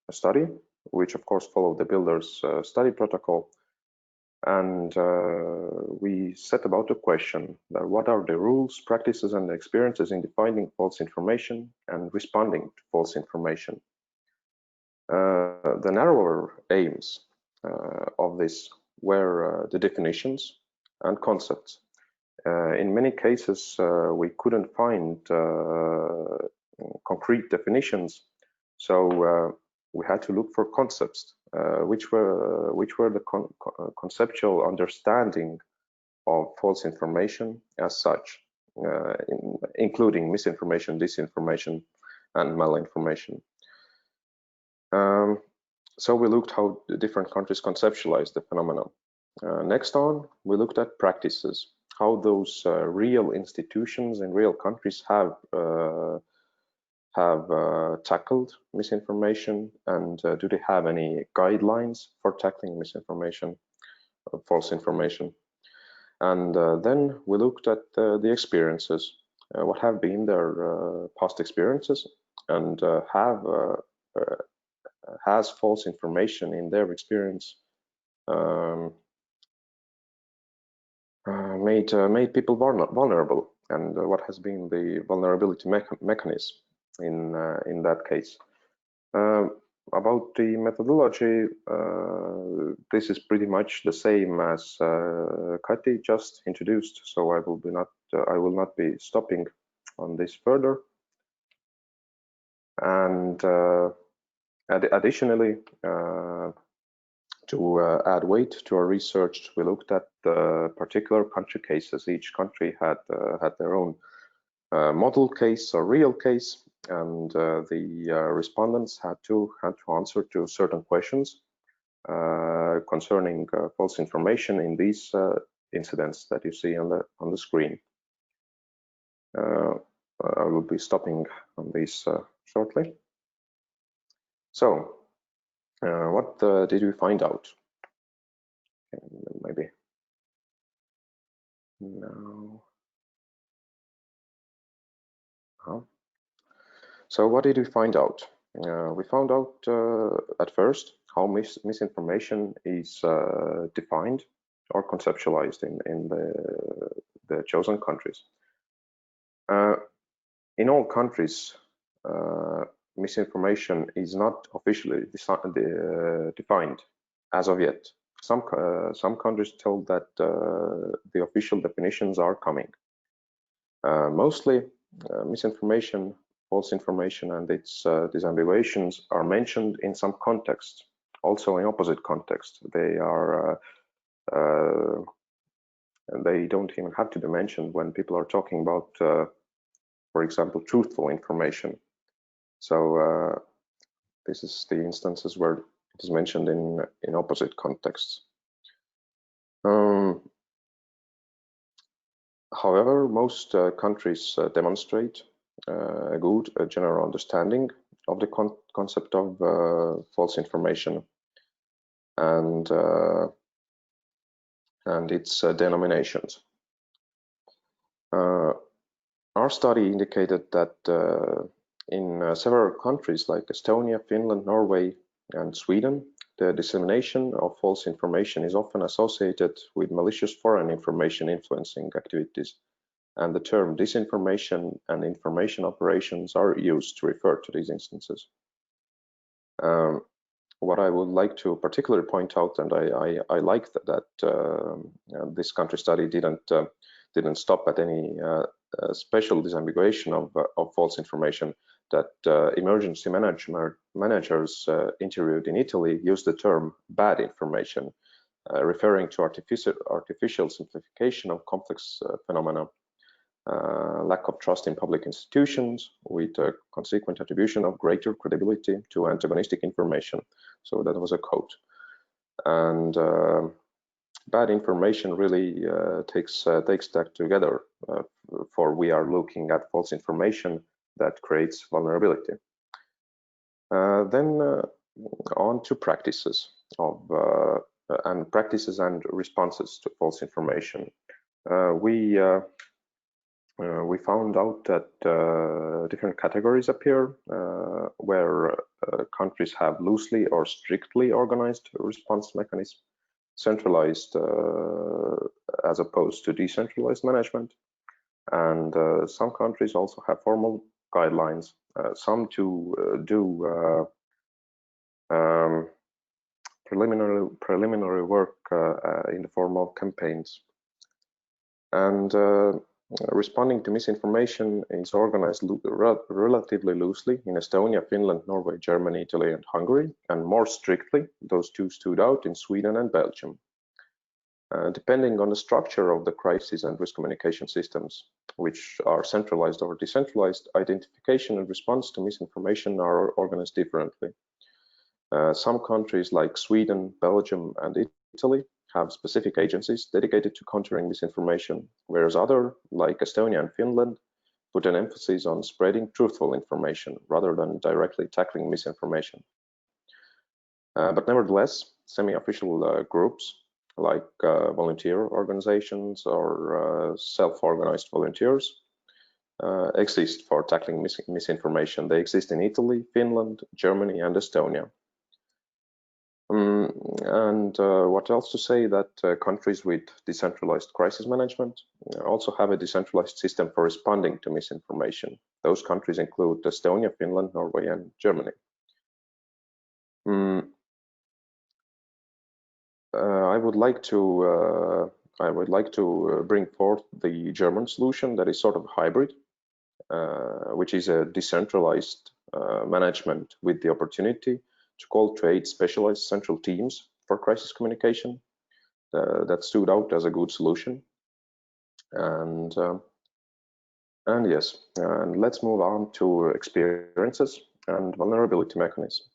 a study, which of course followed the BuildERS study protocol. And we set about the question that what are the rules, practices, and experiences in defining false information and responding to false information. The narrower aims of this were the definitions and concepts. In many cases, we couldn't find concrete definitions, so we had to look for concepts, which were the conceptual understanding of false information as such, including misinformation, disinformation, and malinformation. So we looked how the different countries conceptualize the phenomenon. Next on, we looked at practices, how those real institutions in real countries have tackled misinformation, and do they have any guidelines for tackling misinformation, false information. And then we looked at the experiences, what have been their past experiences, and has false information in their experience made people vulnerable, and what has been the vulnerability mechanism in that case. About the methodology, this is pretty much the same as Kati just introduced, so I will not be stopping on this further. And additionally, to add weight to our research, we looked at particular country cases. Each country had their own model case or real case, and the respondents had to answer to certain questions concerning false information in these incidents that you see on the screen. I will be stopping on these shortly. So, what did we find out? Maybe no. So what did we find out? We found out at first how misinformation is defined or conceptualized in the chosen countries. In all countries, misinformation is not officially defined as of yet. Some countries told that the official definitions are coming. Mostly, misinformation, false information, and its disambiguations are mentioned in some context, also in opposite context. They are they don't even have to be mentioned when people are talking about, for example, truthful information. So this is the instances where it is mentioned in opposite contexts. However, most countries demonstrate a good general understanding of the concept of false information and its denominations. Our study indicated that in several countries like Estonia, Finland, Norway, and Sweden, the dissemination of false information is often associated with malicious foreign information influencing activities, and the term disinformation and information operations are used to refer to these instances. What I would like to particularly point out, and I like that this country study didn't stop at any special disambiguation of false information, that emergency managers interviewed in Italy used the term bad information, referring to artificial simplification of complex phenomena, lack of trust in public institutions, with a consequent attribution of greater credibility to antagonistic information. So that was a quote. And bad information really takes that together, for we are looking at false information that creates vulnerability. Then on to practices of practices and responses to false information. We found out that different categories appear where countries have loosely or strictly organized response mechanisms, centralized as opposed to decentralized management. And some countries also have formal guidelines, some to do preliminary work in the form of campaigns. And responding to misinformation is organized relatively loosely in Estonia, Finland, Norway, Germany, Italy, and Hungary, and more strictly, those two stood out in Sweden and Belgium. depending on the structure of the crisis and risk communication systems, which are centralized or decentralized, identification and response to misinformation are organized differently. Some countries like Sweden, Belgium, and Italy have specific agencies dedicated to countering misinformation, whereas others, like Estonia and Finland, put an emphasis on spreading truthful information rather than directly tackling misinformation. But nevertheless, semi-official groups like volunteer organizations or self-organized volunteers exist for tackling misinformation. They exist in Italy, Finland, Germany, and Estonia. What else to say, that countries with decentralized crisis management also have a decentralized system for responding to misinformation. Those countries include Estonia, Finland, Norway, and Germany. I would like to bring forth the German solution that is sort of hybrid, which is a decentralized management with the opportunity to cultivate specialized central teams for crisis communication. That stood out as a good solution. And yes, and let's move on to experiences and vulnerability mechanism.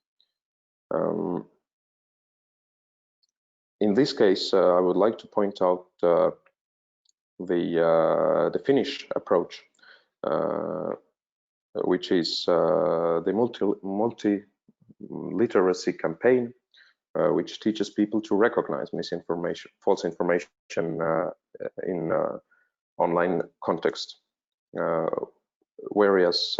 In this case, I would like to point out the Finnish approach, which is the multi-literacy campaign, which teaches people to recognize misinformation, false information in online context. Whereas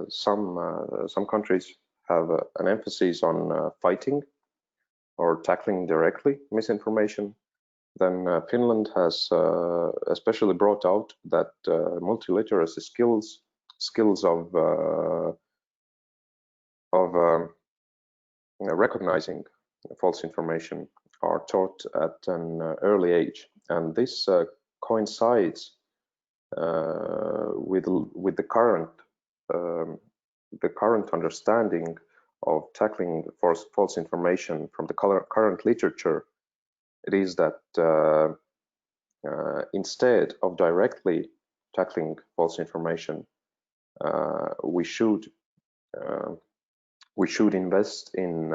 some countries have an emphasis on fighting or tackling directly misinformation, then Finland has especially brought out that multiliteracy skills of recognizing false information are taught at an early age, and this coincides with the current understanding of tackling false information from the current literature. It is that instead of directly tackling false information, we should invest in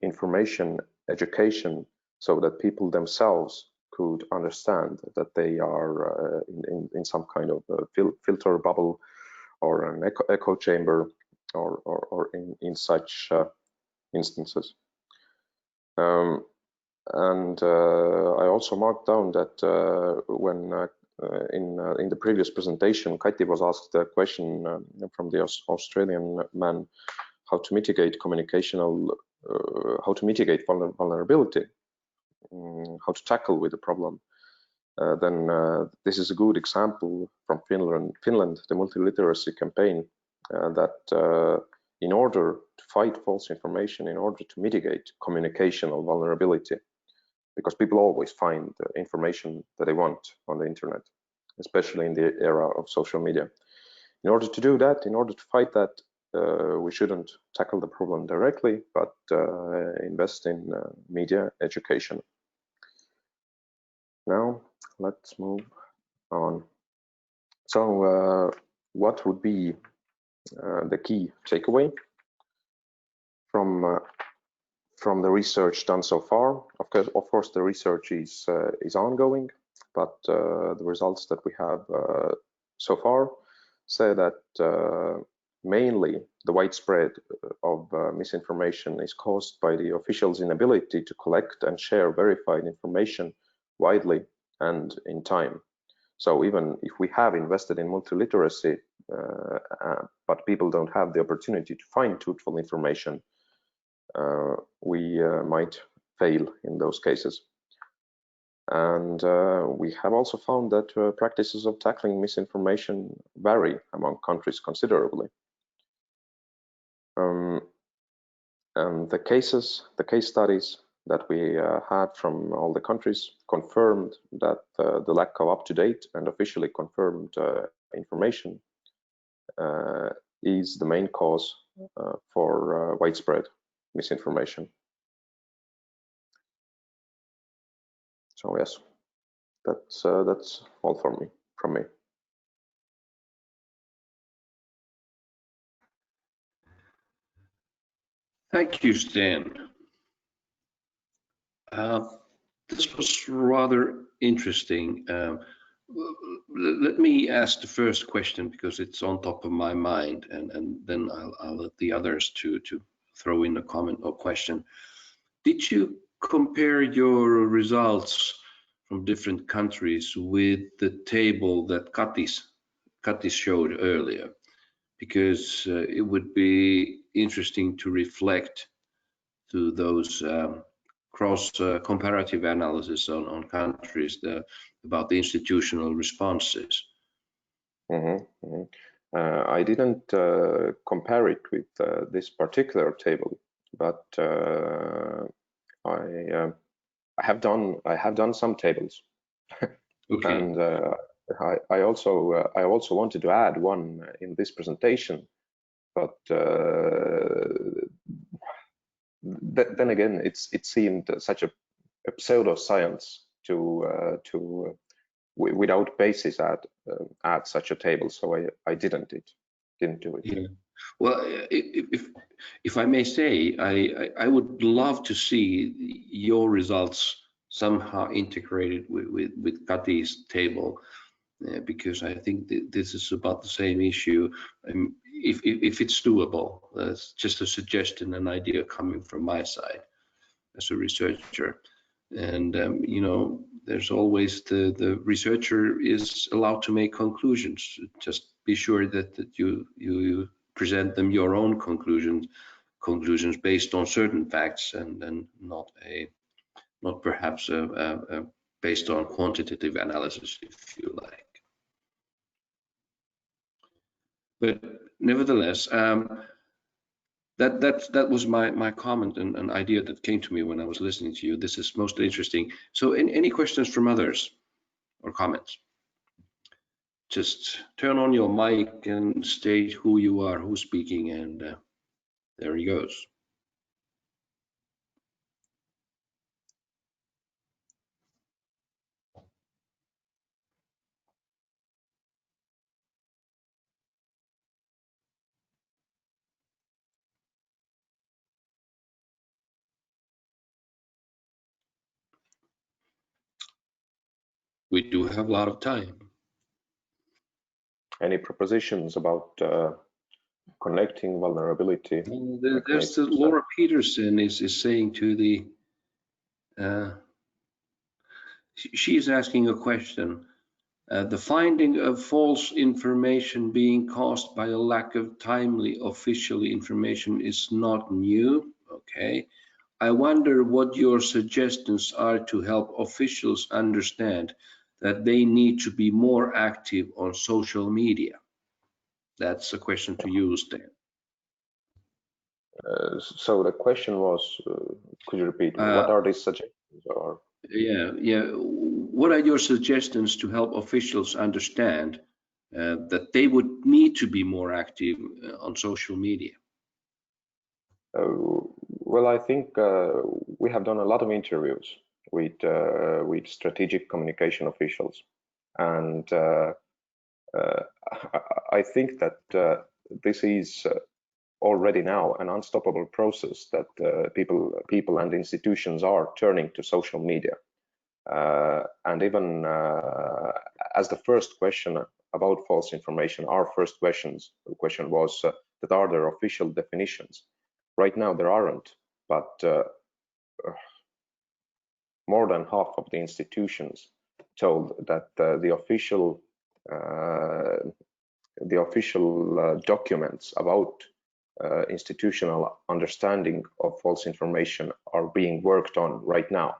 information education so that people themselves could understand that they are in some kind of filter bubble or an echo chamber or in such instances. And I also marked down that when in the previous presentation, Kati was asked a question from the Australian man, how to mitigate vulnerability, how to tackle with the problem. Then this is a good example from Finland, the multiliteracy campaign, that in order to fight false information, in order to mitigate communicational vulnerability, because people always find the information that they want on the internet, especially in the era of social media. In order to do that, in order to fight that, we shouldn't tackle the problem directly, but invest in media education. Now, let's move on. So, what would be the key takeaway from the research done so far? Of course, the research is ongoing, but the results that we have so far say that mainly the widespread of misinformation is caused by the officials' inability to collect and share verified information widely and in time. So even if we have invested in multiliteracy, but people don't have the opportunity to find truthful information, we might fail in those cases. And we have also found that practices of tackling misinformation vary among countries considerably. And the case studies that we had from all the countries confirmed that the lack of up-to-date and officially confirmed information is the main cause for widespread misinformation. So yes, that's all from me. Thank you, Stan. This was rather interesting. Let me ask the first question because it's on top of my mind, and then I'll let the others to throw in a comment or question. Did you compare your results from different countries with the table that Katis showed earlier? Because it would be interesting to reflect to those cross comparative analysis on countries about the institutional responses. I didn't compare it with this particular table, but I have done some tables. Okay. And I also wanted to add one in this presentation, but then again, it seemed such a pseudoscience to without basis add such a table, so I didn't do it. Yeah. Well, if I may say, I would love to see your results somehow integrated with Kati's table, because I think this is about the same issue. If it's doable, that's just a suggestion, an idea coming from my side as a researcher. And you know, there's always the researcher is allowed to make conclusions. Just be sure that you present them your own conclusions based on certain facts, and not perhaps based on quantitative analysis, if you like. But nevertheless, that was my comment and idea that came to me when I was listening to you. This is most interesting. So any questions from others or comments? Just turn on your mic and state who you are, who's speaking, and there he goes. We do have a lot of time. Any propositions about connecting vulnerability? There's Laura Peterson is saying to the, she is asking a question. The finding of false information being caused by a lack of timely official information is not new. Okay. I wonder what your suggestions are to help officials understand that they need to be more active on social media. That's a question to you, Stan. So the question was, could you repeat? What are these suggestions? Or yeah. What are your suggestions to help officials understand that they would need to be more active on social media? Well, I think we have done a lot of interviews with strategic communication officials, and I think that this is already now an unstoppable process that people and institutions are turning to social media. And even as the first question about false information, our first question was that are there official definitions? Right now there aren't, but more than half of the institutions told that the official documents about institutional understanding of false information are being worked on right now.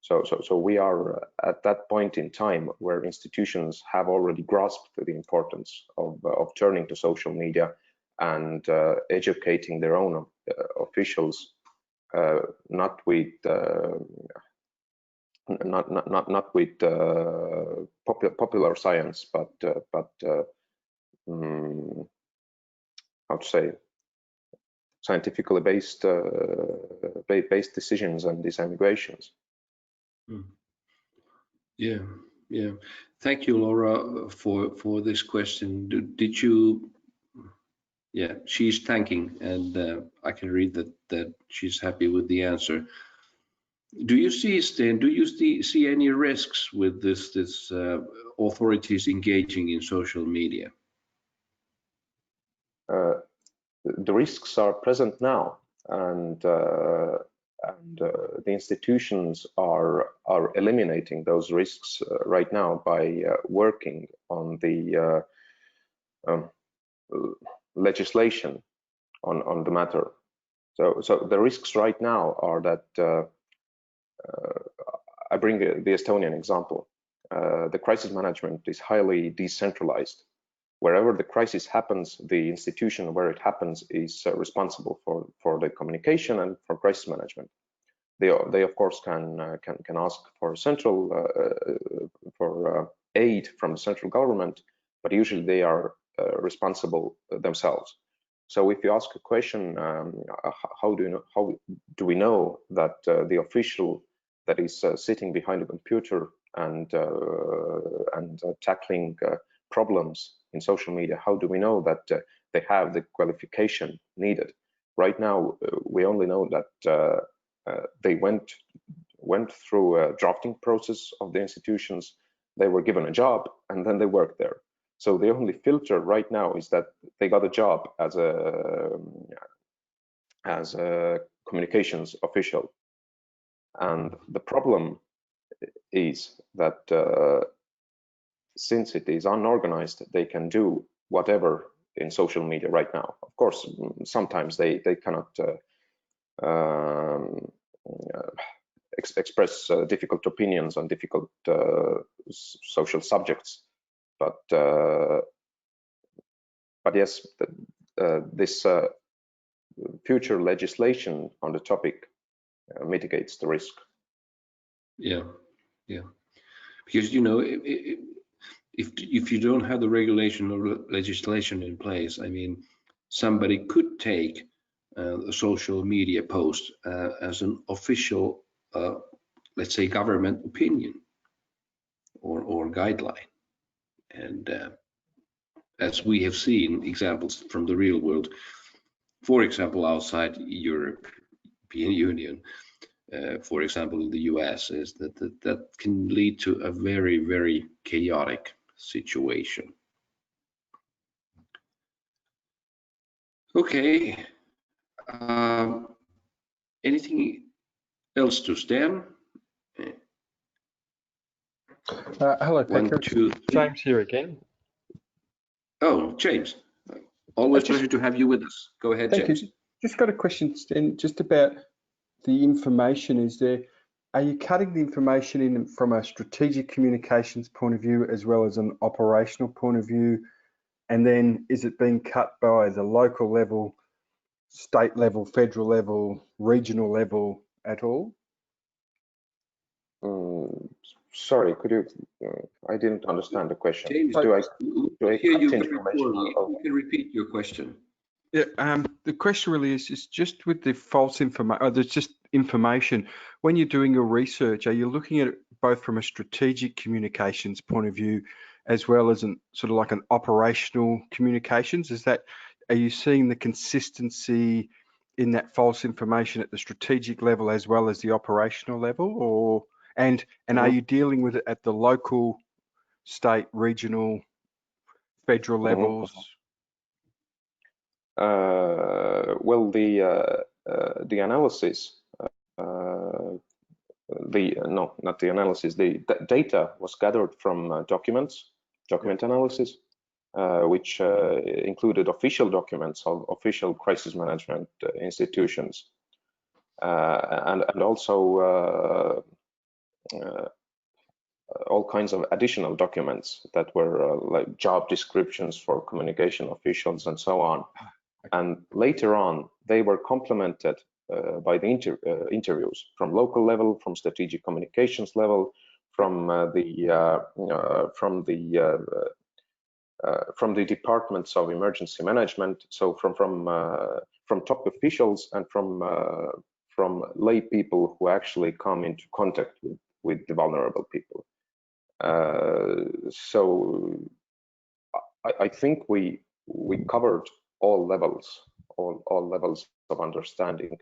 So we are at that point in time where institutions have already grasped the importance of turning to social media and educating their own officials, not with popular science, but how to say, scientifically based decisions and disambiguations. Yeah, Yeah. Thank you, Laura, for this question. Did you? Yeah, she's thanking, and I can read that she's happy with the answer. Do you see, Sten? Do you see any risks with this authorities engaging in social media? The risks are present now, and the institutions are eliminating those risks right now by working on the legislation on the matter. So the risks right now are that I bring the Estonian example. The crisis management is highly decentralized. Wherever the crisis happens, the institution where it happens is responsible for the communication and for crisis management. They of course can ask for aid from the central government, but usually they are responsible themselves. So if you ask a question, how do we know that the official that is sitting behind a computer and tackling problems in social media, how do we know that they have the qualification needed? Right now, we only know that they went through a drafting process of the institutions, they were given a job, and then they worked there. So the only filter right now is that they got a job as a communications official. And the problem is that since it is unorganized, they can do whatever in social media right now. Of course, sometimes they cannot express difficult opinions on difficult social subjects, but yes, this future legislation on the topic mitigates the risk. Yeah, because if you don't have the regulation or legislation in place, I mean, somebody could take a social media post as an official, let's say, government opinion or guideline, and as we have seen examples from the real world, for example, outside European Union, for example, in the US, is that can lead to a very, very chaotic situation. Okay. Anything else to Stan? Hello, Pekka. James here again. Oh, James. Always pleasure to have you with us. Go ahead, James. Thank you. Just got a question, Stan, just about the information. Are you cutting the information in from a strategic communications point of view as well as an operational point of view? And then is it being cut by the local level, state level, federal level, regional level at all? Sorry, could you? I didn't understand the question. James, do I hear you very poorly? You can repeat your question. Yeah, the question really is just with the false information. There's just information. When you're doing your research, are you looking at it both from a strategic communications point of view, as well as an sort of like an operational communications? Are you seeing the consistency in that false information at the strategic level as well as the operational level, and are you dealing with it at the local, state, regional, federal levels? Well, the analysis, not the analysis, the data was gathered from document analysis, which included official documents of official crisis management institutions, and also all kinds of additional documents that were like job descriptions for communication officials and so on. And later on, they were complemented by the interviews from local level, from strategic communications level, from the departments of emergency management. So from top officials and from lay people who actually come into contact with the vulnerable people. So I think we covered all levels of understanding.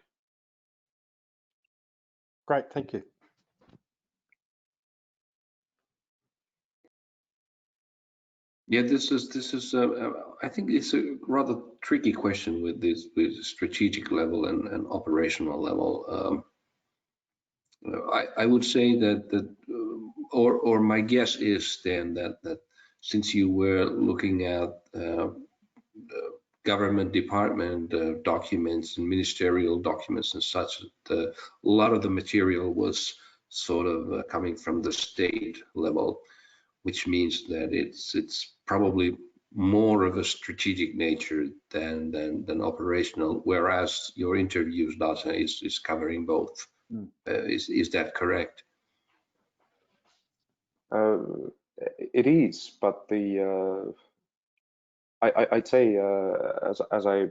Great, thank you. Yeah, this is I think it's a rather tricky question with strategic level and operational level. I would say that or my guess is then that since you were looking at government department documents and ministerial documents and such, a lot of the material was sort of coming from the state level, which means that it's probably more of a strategic nature than operational, whereas your interviews data is covering both. Is that correct? It is, but I'd say as I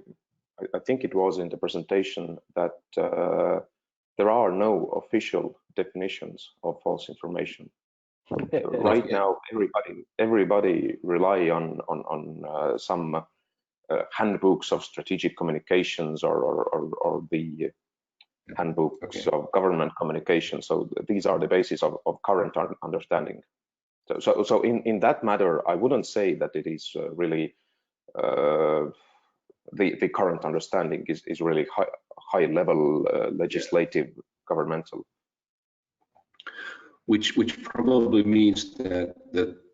think it was in the presentation that there are no official definitions of false information. Right now, everybody rely on some handbooks of strategic communications or the handbooks of government communication. So these are the basis of current understanding. So in that matter, I wouldn't say that it is really the current understanding is really high level legislative governmental. Which probably means that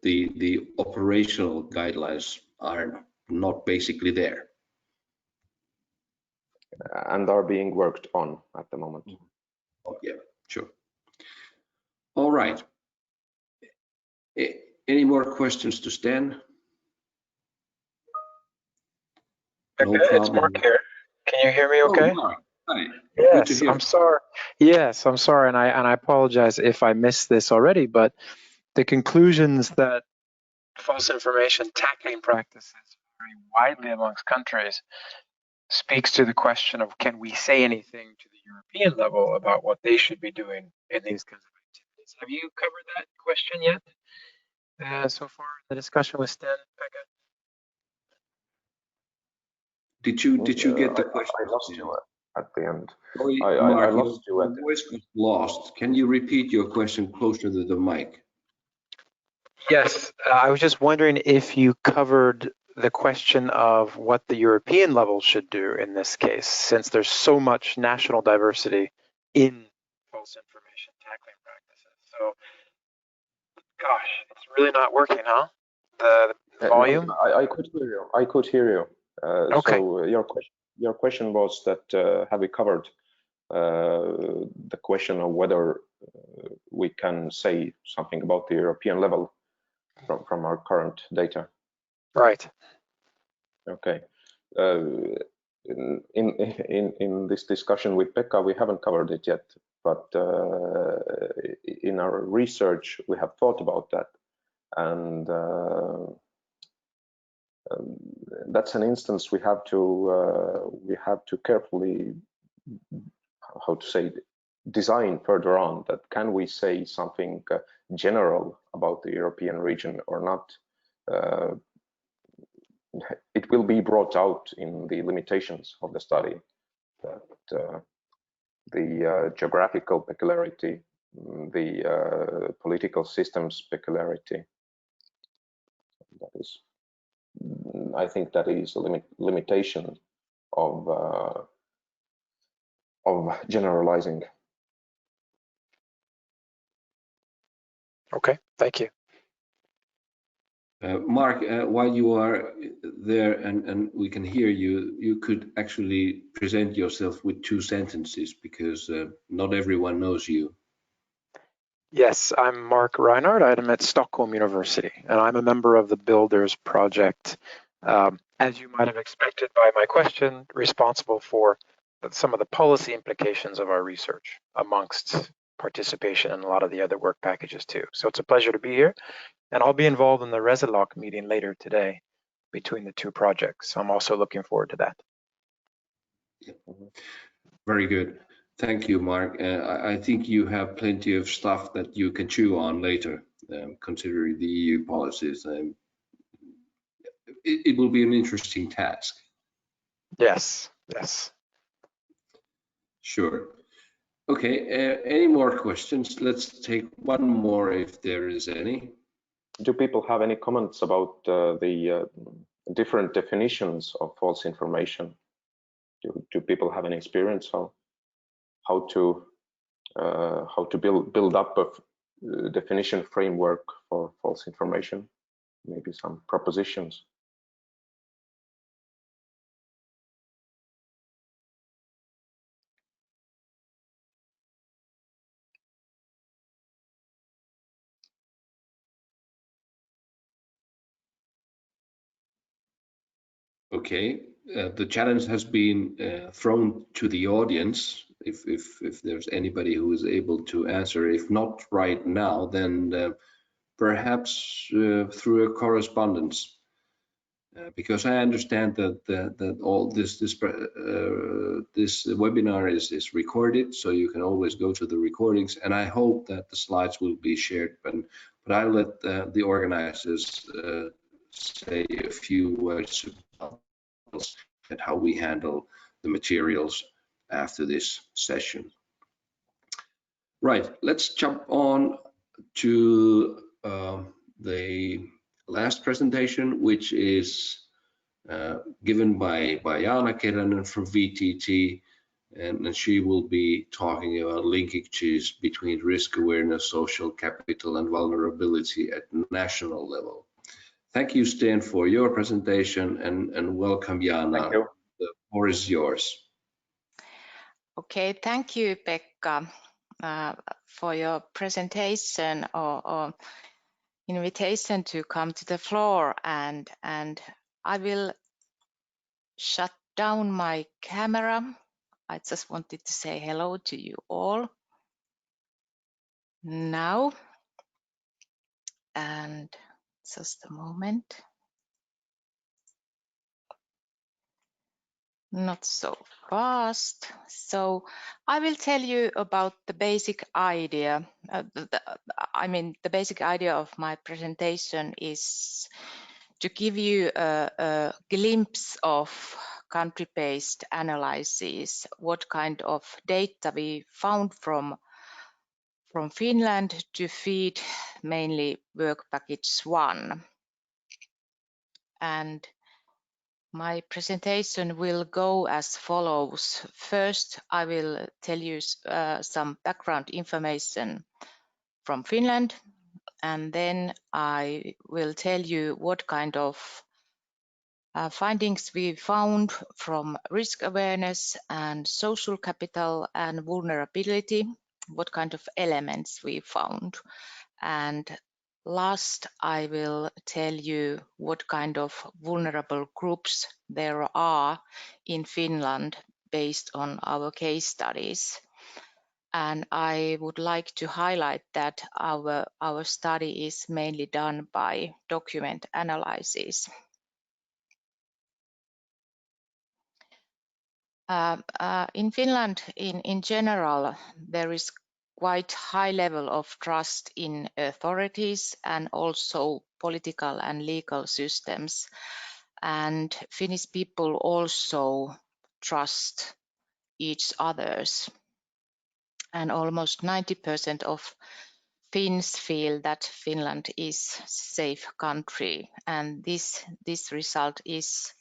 the operational guidelines are not basically there. And are being worked on at the moment. Oh, yeah, sure. All right. Any more questions to Stan? No problem. It's Mark here. Can you hear me okay? Oh, Mark. Hi. Yes, I'm sorry. Yes, I'm sorry, and I apologize if I missed this already, but the conclusions that false information tackling practices vary widely amongst countries speaks to the question of can we say anything to the European level about what they should be doing in these kinds of activities. Have you covered that question yet so far in the discussion with Stan, Pekka? Did you get the question? I lost you at the end. Sorry, I lost you at the voice was lost. Can you repeat your question closer to the mic? Yes, I was just wondering if you covered the question of what the European level should do in this case, since there's so much national diversity in false information tackling practices. So, gosh, it's really not working, huh? The volume? No, I could hear you. I could hear you. Okay. So your question was that have we covered the question of whether we can say something about the European level from our current data? Right. Okay. In this discussion with Pekka, we haven't covered it yet, but in our research, we have thought about that, and that's an instance we have to carefully, how to say, design further on. That can we say something general about the European region or not? It will be brought out in the limitations of the study that the geographical peculiarity, the political systems peculiarity, that is, I think that is a limitation of generalizing. Okay, thank you. Mark, while you are there and we can hear you, you could actually present yourself with 2 sentences because not everyone knows you. Yes, I'm Mark Reinhardt. I'm at Stockholm University, and I'm a member of the BuildERS project. As you might have expected by my question, responsible for some of the policy implications of our research amongst participation in a lot of the other work packages too. So it's a pleasure to be here. And I'll be involved in the Resilog meeting later today between the 2 projects. So I'm also looking forward to that. Very good. Thank you, Mark. I think you have plenty of stuff that you can chew on later considering the EU policies. It will be an interesting task. Yes, yes. Sure. Okay, any more questions? Let's take one more if there is any. Do people have any comments about the different definitions of false information? Do people have any experience on how to build up a definition framework for false information? Maybe some propositions. Okay, the challenge has been thrown to the audience. If there's anybody who is able to answer, if not right now, then perhaps through a correspondence, because I understand that all this webinar is recorded, so you can always go to the recordings, and I hope that the slides will be shared. But I'll let the organizers say a few words about and how we handle the materials after this session. Right, let's jump on to the last presentation, which is given by Jaana Keränen from VTT, and she will be talking about linkages between risk awareness, social capital, and vulnerability at national level. Thank you, Sten, for your presentation, and welcome, Jaana. Thank you. The floor is yours. Okay, thank you, Pekka, for your presentation or invitation to come to the floor, and I will shut down my camera. I just wanted to say hello to you all now, and just a moment. Not so fast. So I will tell you about the basic idea. The basic idea of my presentation is to give you a glimpse of country-based analysis, what kind of data we found from Finland to feed mainly work package 1. And my presentation will go as follows. First, I will tell you some background information from Finland, and then I will tell you what kind of findings we found from risk awareness and social capital and vulnerability, what kind of elements we found. And last, I will tell you what kind of vulnerable groups there are in Finland based on our case studies. And I would like to highlight that our study is mainly done by document analysis. In Finland, in general, there is quite high level of trust in authorities and also political and legal systems. And Finnish people also trust each others. And almost 90% of Finns feel that Finland is a safe country. And this result is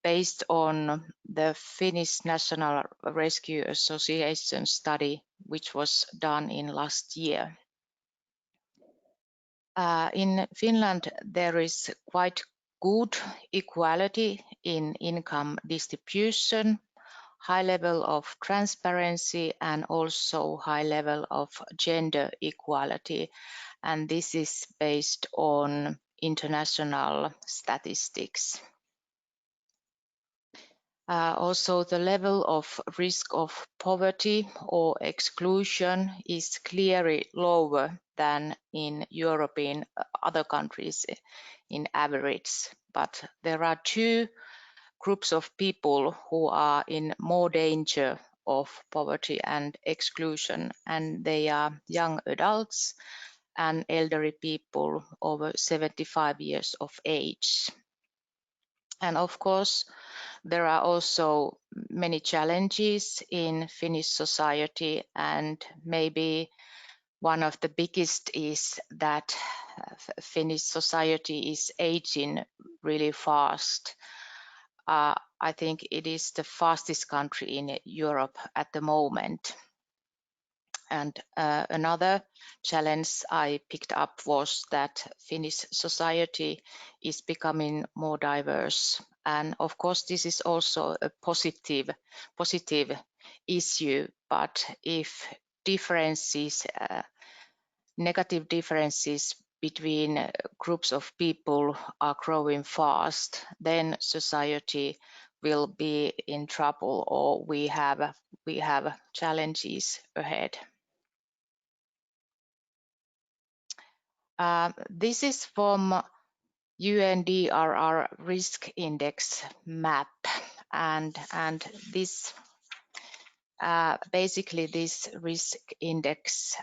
based on the Finnish National Rescue Association study, which was done in last year. In Finland, there is quite good equality in income distribution, high level of transparency, and also high level of gender equality. And this is based on international statistics. Also, the level of risk of poverty or exclusion is clearly lower than in European other countries in average. But there are two groups of people who are in more danger of poverty and exclusion, and they are young adults and elderly people over 75 years of age. And of course, there are also many challenges in Finnish society, and maybe one of the biggest is that Finnish society is aging really fast. I think it is the fastest country in Europe at the moment. And another challenge I picked up was that Finnish society is becoming more diverse. And of course, this is also a positive issue, but if differences, negative differences between groups of people are growing fast, then society will be in trouble, or we have challenges ahead. This is from UNDRR risk index map, and this basically this risk index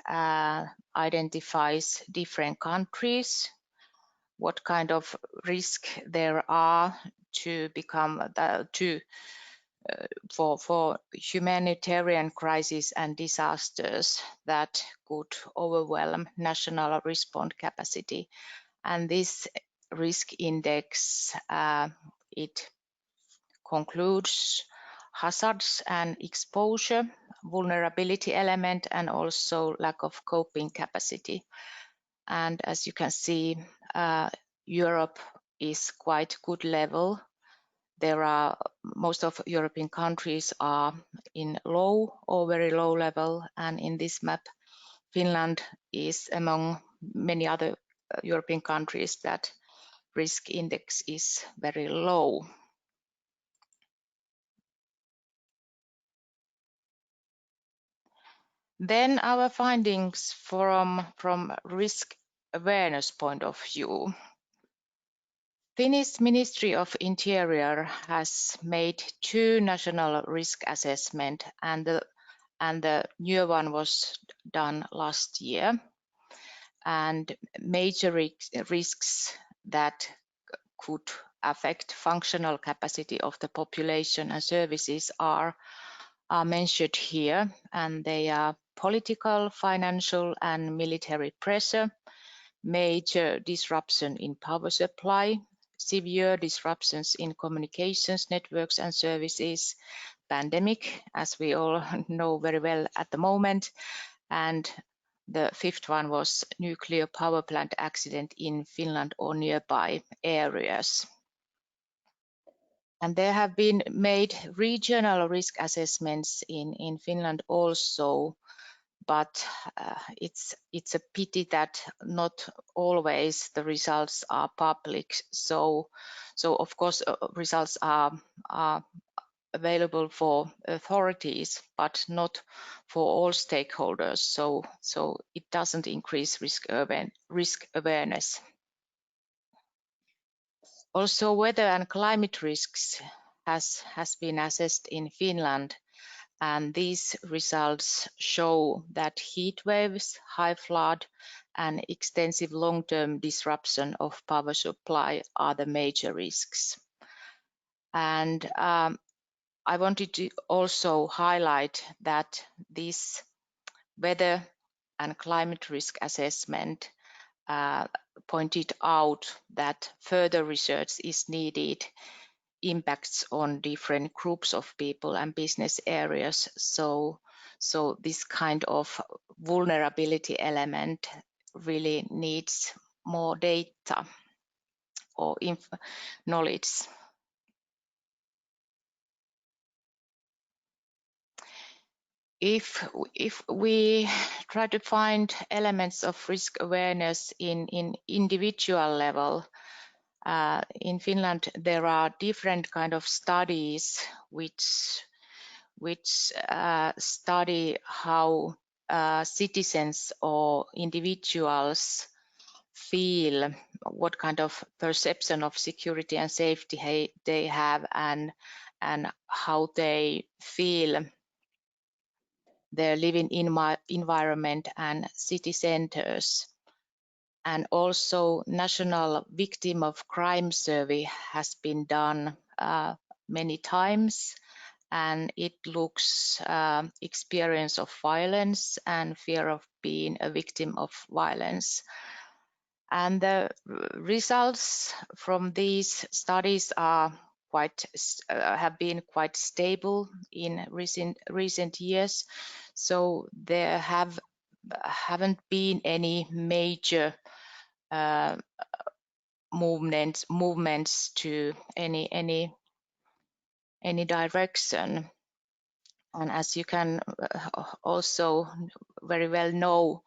identifies different countries, what kind of risk there are to become for humanitarian crises and disasters that could overwhelm national response capacity. And this risk index, it concludes hazards and exposure, vulnerability element, and also lack of coping capacity. And as you can see, Europe is quite good level. There are most of European countries are in low or very low level, and in this map, Finland is among many other European countries that risk index is very low. Then our findings from risk awareness point of view. Finnish Ministry of Interior has made 2 national risk assessment, and the new one was done last year. And major risks that could affect functional capacity of the population and services are mentioned here, and they are political, financial, and military pressure, major disruption in power supply, severe disruptions in communications networks and services, pandemic, as we all know very well at the moment, and the 5th one was nuclear power plant accident in Finland or nearby areas. And there have been made regional risk assessments in Finland also, but it's a pity that not always the results are public. So of course results are available for authorities, but not for all stakeholders. So it doesn't increase risk awareness. Also, weather and climate risks has been assessed in Finland, and these results show that heat waves, high flood, and extensive long-term disruption of power supply are the major risks. And I wanted to also highlight that this weather and climate risk assessment pointed out that further research is needed, impacts on different groups of people and business areas. So this kind of vulnerability element really needs more data or knowledge. If we try to find elements of risk awareness in individual level, in Finland there are different kind of studies which study how citizens or individuals feel, what kind of perception of security and safety they have, and how they feel their living environment and city centers. And also National Victim of Crime Survey has been done many times, and it looks experience of violence and fear of being a victim of violence. And the results from these studies are have been quite stable in recent years. So there haven't been any major movements to any direction. And as you can also very well know,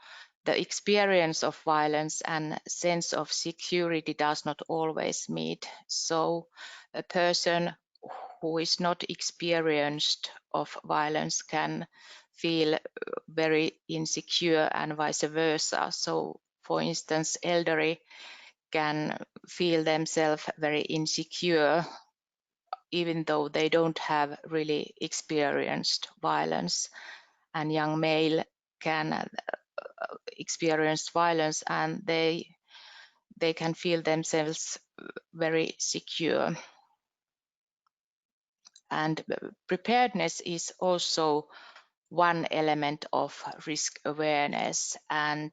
the experience of violence and sense of security does not always meet. So a person who is not experienced of violence can feel very insecure and vice versa. So for instance, elderly can feel themselves very insecure even though they don't have really experienced violence, and young male can experience violence and they can feel themselves very secure. And preparedness is also one element of risk awareness, and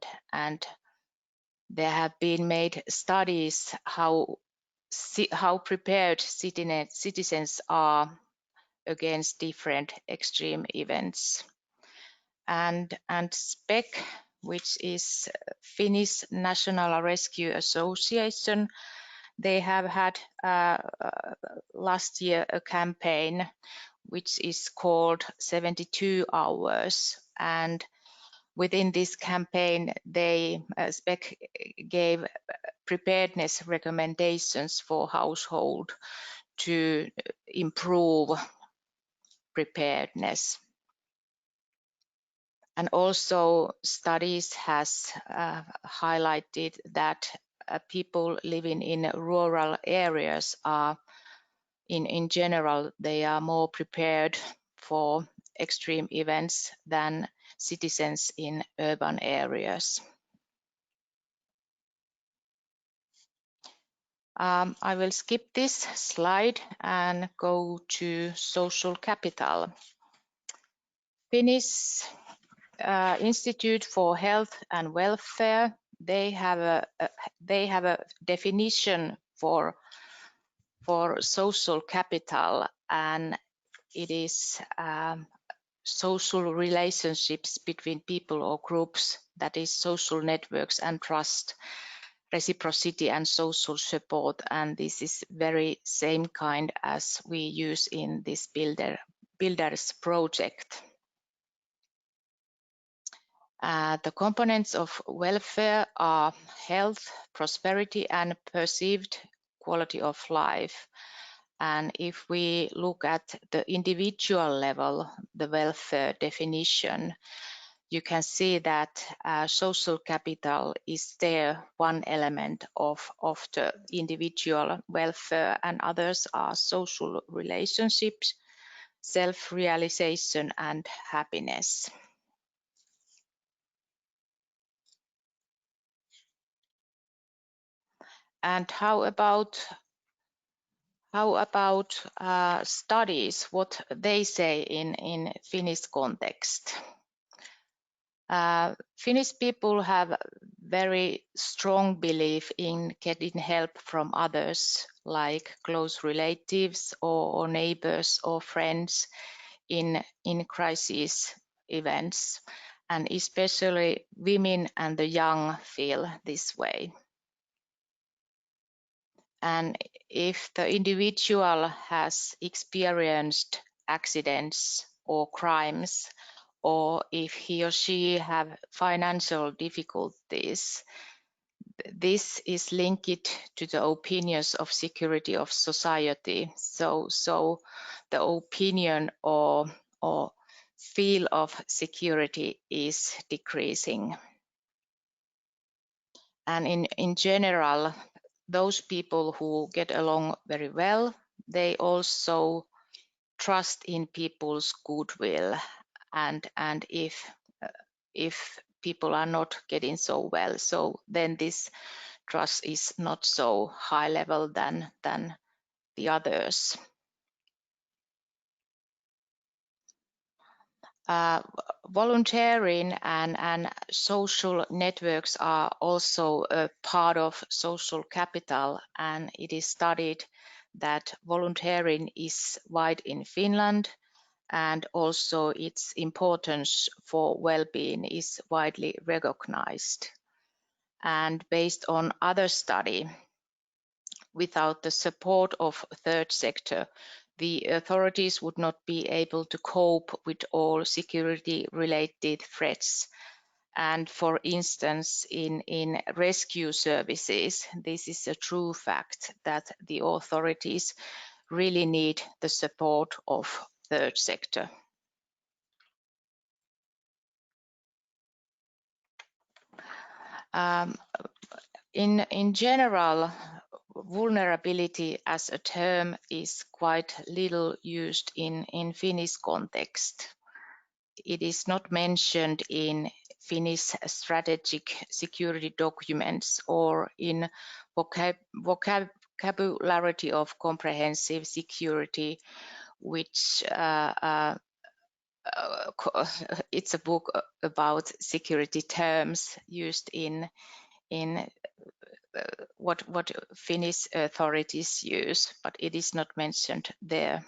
there have been made studies how prepared citizens are against different extreme events. And SPEC, which is Finnish National Rescue Association, they have had last year a campaign which is called 72 Hours. And within this campaign, they SPEC gave preparedness recommendations for household to improve preparedness. And also studies has highlighted that people living in rural areas are, in general, they are more prepared for extreme events than citizens in urban areas. I will skip this slide and go to social capital. Finnish Institute for Health and Welfare, they have a definition for social capital, and it is social relationships between people or groups, that is social networks and trust, reciprocity and social support. And this is very same kind as we use in this BuildERS project. The components of welfare are health, prosperity, and perceived quality of life. And if we look at the individual level, the welfare definition, you can see that social capital is there one element of the individual welfare, and others are social relationships, self-realization, and happiness. And how about studies, what they say in Finnish context? Finnish people have very strong belief in getting help from others, like close relatives or neighbors or friends in crisis events, and especially women and the young feel this way. And if the individual has experienced accidents or crimes, or if he or she have financial difficulties, this is linked to the opinions of security of society. So the opinion or feel of security is decreasing. And in general, those people who get along very well, they also trust in people's goodwill. And if people are not getting so well. So then this trust is not so high level than the others. Volunteering and social networks are also a part of social capital, and it is studied that volunteering is wide in Finland, and also its importance for well-being is widely recognized. And based on other study, without the support of third sector, the authorities would not be able to cope with all security-related threats. And for instance, in rescue services, this is a true fact that the authorities really need the support of third sector. In general, vulnerability as a term is quite little used in Finnish context. It is not mentioned in Finnish strategic security documents or in vocabulary of comprehensive security, which it's a book about security terms used in what Finnish authorities use, but it is not mentioned there.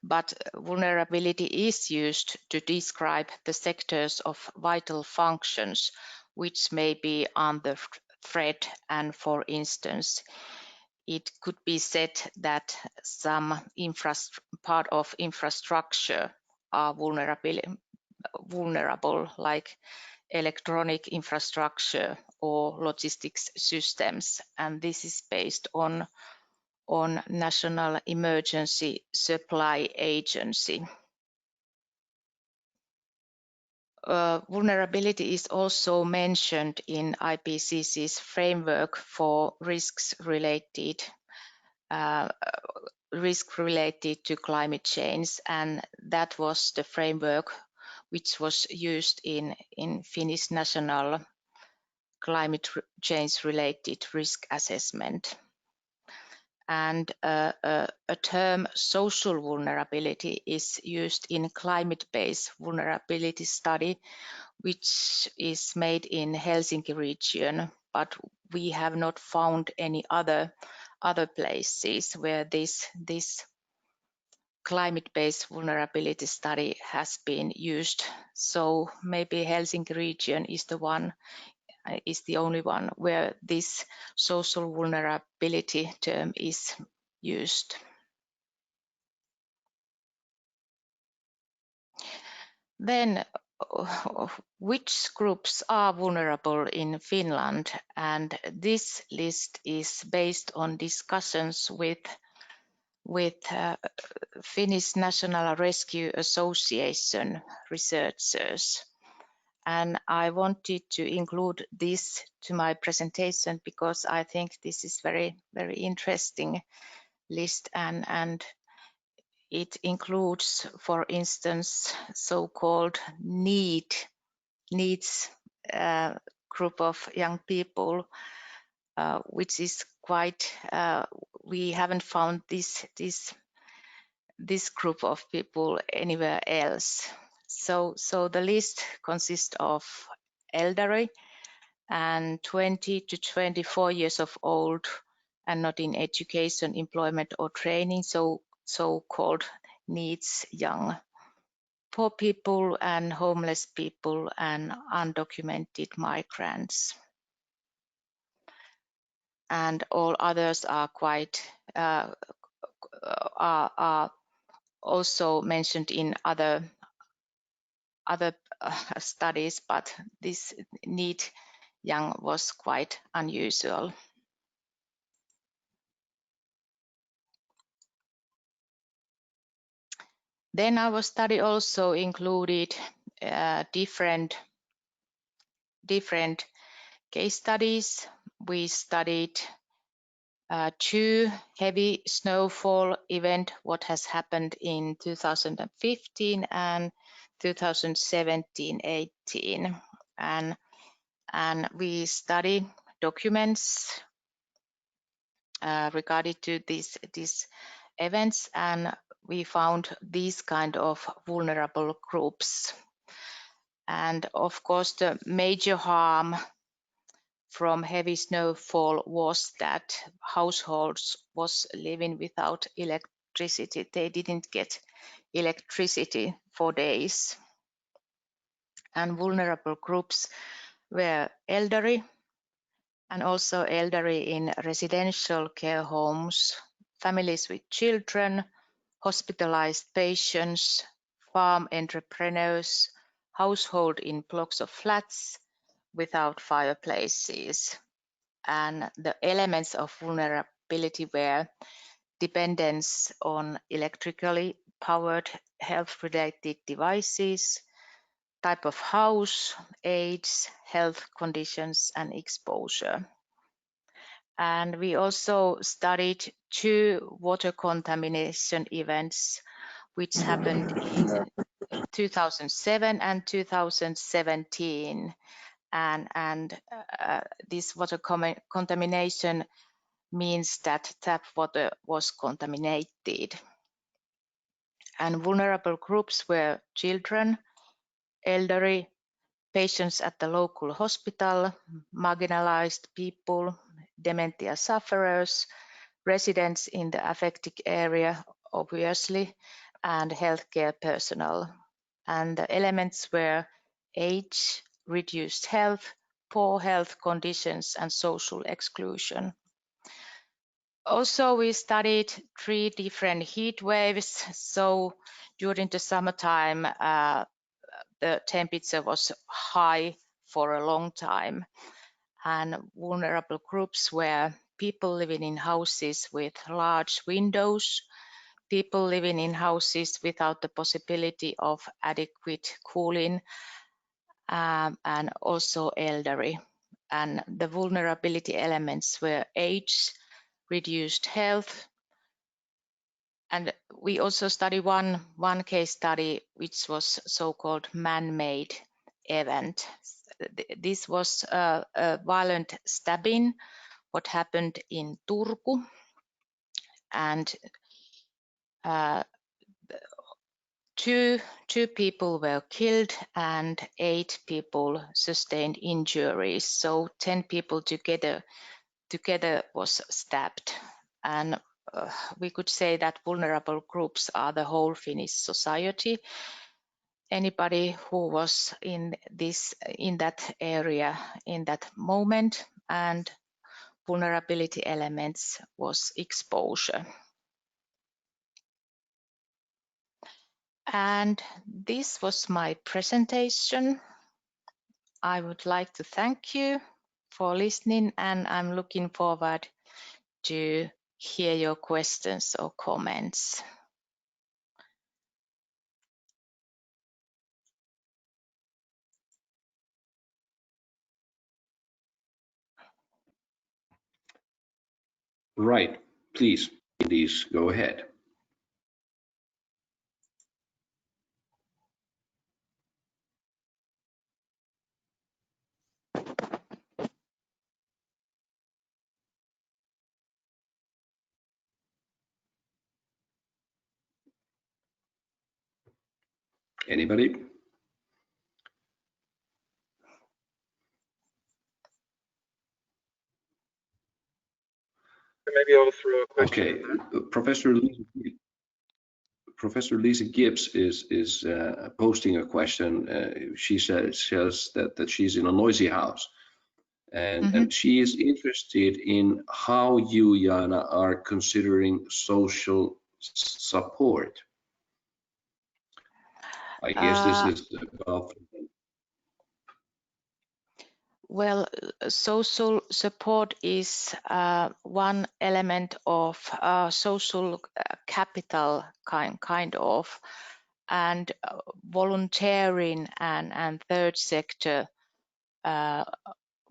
But vulnerability is used to describe the sectors of vital functions which may be under threat, and for instance, it could be said that some part of infrastructure are vulnerable, like electronic infrastructure or logistics systems, and this is based on National Emergency Supply Agency. Vulnerability is also mentioned in IPCC's framework for risks related to climate change, and that was the framework which was used in Finnish national climate change related risk assessment. And a term social vulnerability is used in climate-based vulnerability study, which is made in Helsinki region, but we have not found any other places where this climate-based vulnerability study has been used. So maybe Helsinki region is the only one where this social vulnerability term is used. Then, which groups are vulnerable in Finland? And this list is based on discussions with Finnish National Rescue Association researchers. And I wanted to include this to my presentation because I think this is very, very interesting list, and it includes, for instance, so-called needs group of young people, which is quite, we haven't found this group of people anywhere else. So the list consists of elderly and 20 to 24 years of old and not in education, employment or training, so-called needs young. Poor people and homeless people and undocumented migrants. And all others are quite are also mentioned in other studies, but this need young was quite unusual. Then our study also included different case studies. We studied 2 heavy snowfall event, what has happened in 2015 and 2017-18, and we study documents regarding to these events, and we found these kind of vulnerable groups. And of course, the major harm from heavy snowfall was that households was living without electricity. They didn't get electricity for days. And vulnerable groups were elderly, and also elderly in residential care homes, families with children, hospitalized patients, farm entrepreneurs, household in blocks of flats without fireplaces. And the elements of vulnerability were dependence on electrically powered health-related devices, type of house, age, health conditions, and exposure. And we also studied 2 water contamination events which happened in 2007 and 2017. And this water contamination means that tap water was contaminated. And vulnerable groups were children, elderly, patients at the local hospital, marginalized people, dementia sufferers, residents in the affected area, obviously, and healthcare personnel. And the elements were age, reduced health, poor health conditions, and social exclusion. Also, we studied 3 different heat waves. So during the summertime, the temperature was high for a long time, and vulnerable groups were people living in houses with large windows, people living in houses without the possibility of adequate cooling, and also elderly. And the vulnerability elements were age, reduced health, and we also studied one case study which was so-called man-made event. This was a violent stabbing what happened in Turku, and two people were killed and 8 people sustained injuries. So 10 people together was stabbed. And we could say that vulnerable groups are the whole Finnish society. Anybody who was in that area in that moment, and vulnerability elements was exposure. And this was my presentation. I would like to thank you for listening, and I'm looking forward to hear your questions or comments. Right, please go ahead. Anybody? Maybe I'll throw a question. Okay, Professor Lisa Gibbs is posting a question. She says that she's in a noisy house, and she is interested in how you, Jana, are considering social support. I guess this is about. Well, social support is one element of social capital kind of, and volunteering and third sector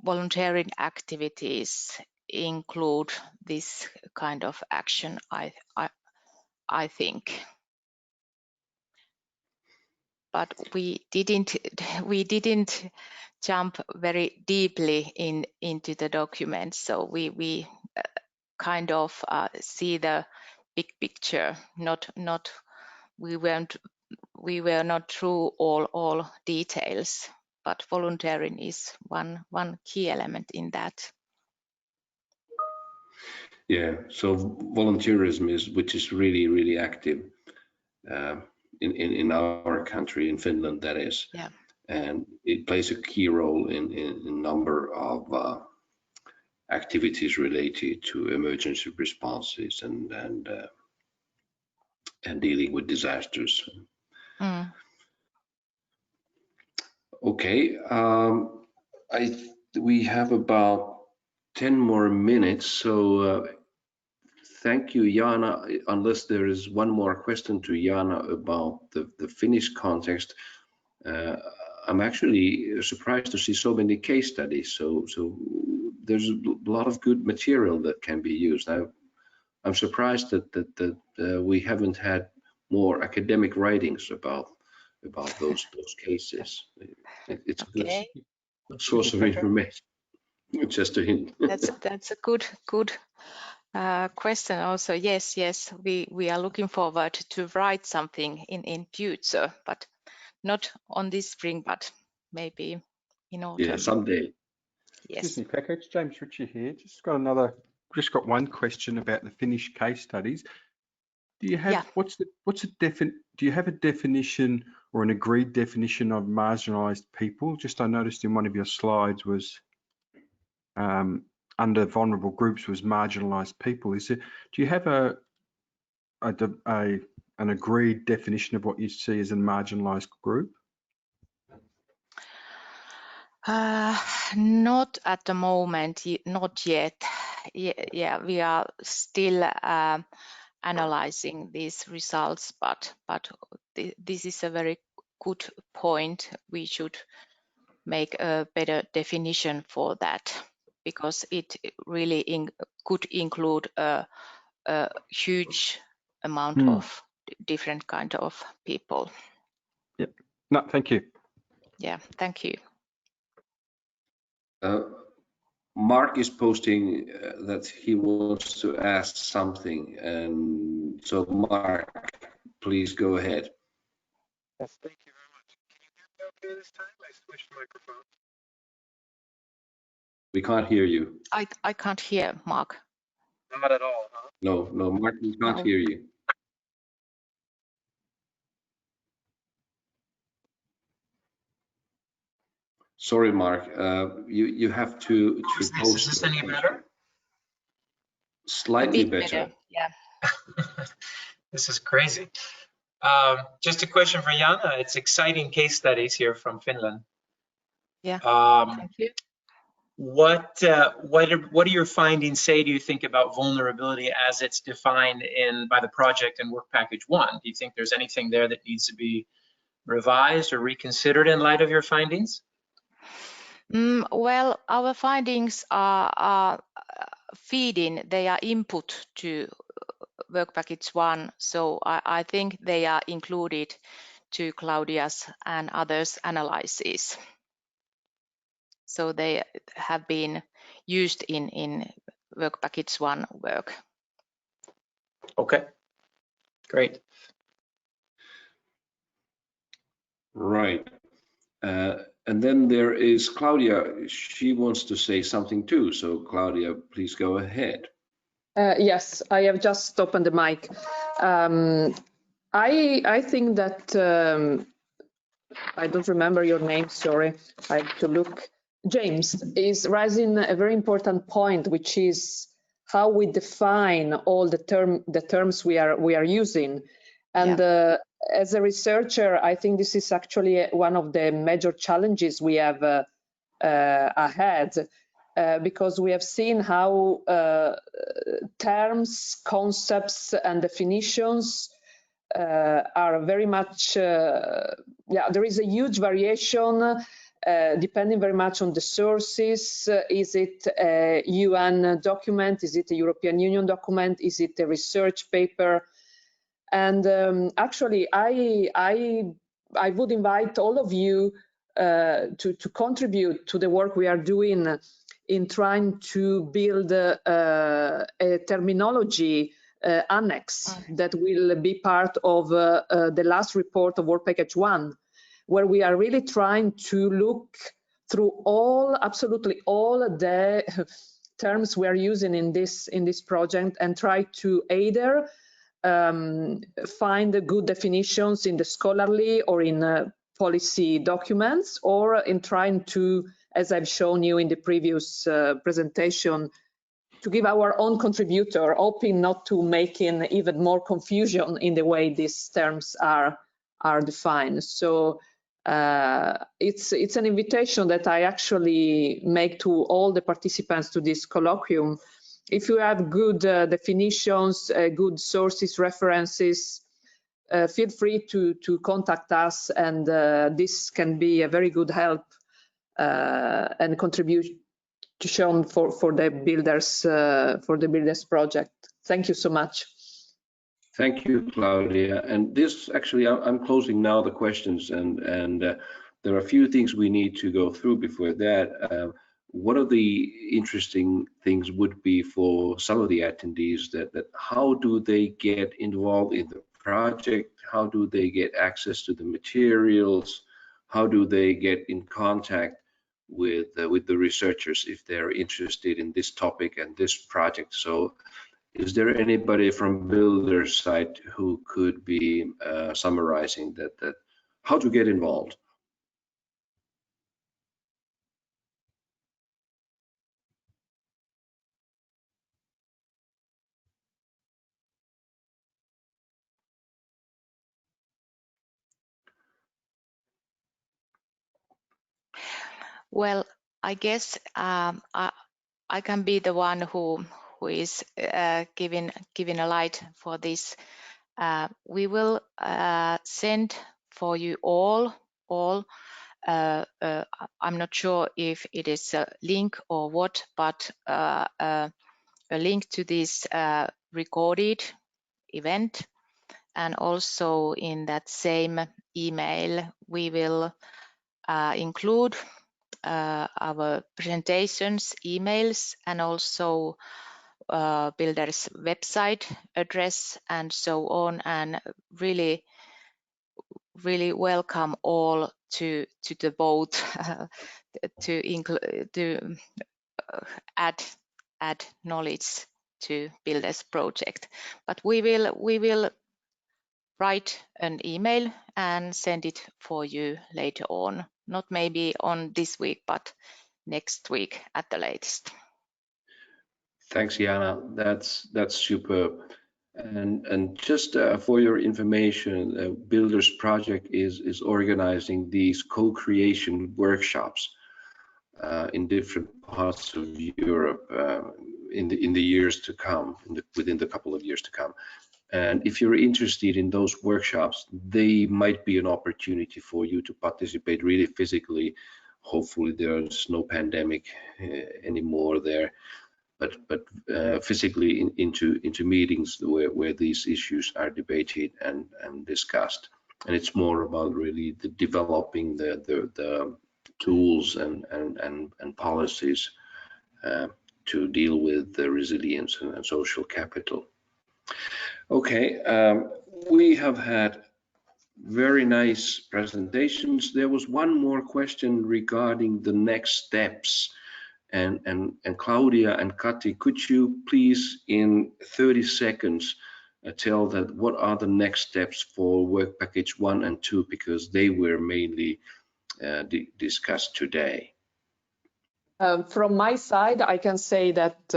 volunteering activities include this kind of action, I think. But we didn't jump very deeply into the document, so we kind of see the big picture. We were not through all details, but volunteering is one key element in that. Yeah, so volunteerism which is really active in our country, in Finland, that is. Yeah. And it plays a key role in a number of activities related to emergency responses and dealing with disasters. Mm. Okay, we have about 10 more minutes, so thank you, Jana. Unless there is one more question to Jana about the Finnish context, I'm actually surprised to see so many case studies. So there's a lot of good material that can be used. I'm surprised that we haven't had more academic writings about those cases. It's Okay. a good source of information. Just a hint. That's a good question also. Yes, we are looking forward to write something in future, but not on this spring, but maybe in autumn. Yeah, someday. Yes. Excuse me, Pekka, it's James Ritchie here. Just got one question about the Finnish case studies. Do you have do you have a definition or an agreed definition of marginalised people? Just I noticed in one of your slides was under vulnerable groups was marginalised people. Do you have an agreed definition of what you see as a marginalised group? Not at the moment, not yet. Yeah, we are still analyzing these results, but this is a very good point. We should make a better definition for that, because it really could include a huge amount of different kind of people. Yep. No, thank you. Yeah, thank you. Mark is posting that he wants to ask something, and so Mark, please go ahead. Yes, thank you very much. Can you hear me okay this time? I switched microphones. We can't hear you. I can't hear Mark. Not at all, huh? No, Mark, we can't hear you. Sorry, Mark. You have to post. Is this any better? Slightly better. Yeah. This is crazy. Just a question for Jana. It's exciting case studies here from Finland. Yeah. Thank you. What do your findings say, do you think, about vulnerability as it's defined by the project in Work Package 1? Do you think there's anything there that needs to be revised or reconsidered in light of your findings? Well, our findings are feeding, they are input to Work Package 1, so I think they are included to Claudia's and others' analyses. So they have been used in Work Package 1 work. Okay, great. Right. And then there is Claudia. She wants to say something too. So Claudia, please go ahead. Yes, I have just opened the mic. I think that I don't remember your name, sorry, I have to look. James is raising a very important point, which is how we define all the terms we are using. And as a researcher, I think this is actually one of the major challenges we have ahead, because we have seen how terms, concepts, and definitions are very much, there is a huge variation depending very much on the sources. Is it a UN document? Is it a European Union document? Is it a research paper? And actually, I would invite all of you to contribute to the work we are doing in trying to build a terminology annex that will be part of the last report of Work Package 1, where we are really trying to look through absolutely all the terms we are using in this project and try to either find the good definitions in the scholarly or in policy documents, or in trying to, as I've shown you in the previous presentation, to give our own contributor, hoping not to making even more confusion in the way these terms are defined. So it's an invitation that I actually make to all the participants to this colloquium. If you have good definitions, good sources, references, feel free to contact us, and this can be a very good help and contribution for the BuildERS project. Thank you so much. Thank you, Claudia. And this actually, I'm closing now the questions, and there are a few things we need to go through before that. One of the interesting things would be for some of the attendees that how do they get involved in the project? How do they get access to the materials? How do they get in contact with the researchers if they're interested in this topic and this project? So is there anybody from BuildERS side who could be summarizing that how to get involved? Well, I guess I can be the one who is giving a light for this. We will send for you all. I'm not sure if it is a link or what, but a link to this recorded event. And also in that same email, we will include our presentations, emails, and also BuildERS website address and so on, and really welcome all to the boat to add knowledge to BuildERS project. But we will write an email and send it for you later on. Not maybe on this week, but next week at the latest. Thanks, Jana. That's superb. And just for your information, BuildERS project is organizing these co-creation workshops in different parts of Europe in the years to come, within the couple of years to come. And if you're interested in those workshops, they might be an opportunity for you to participate really physically. Hopefully there's no pandemic anymore there, but physically into meetings where these issues are debated and discussed. And it's more about really developing the tools and policies to deal with the resilience and social capital. Okay, we have had very nice presentations. There was one more question regarding the next steps. And Claudia and Kati, could you please in 30 seconds tell that what are the next steps for Work Package 1 and 2, because they were mainly discussed today. From my side, I can say that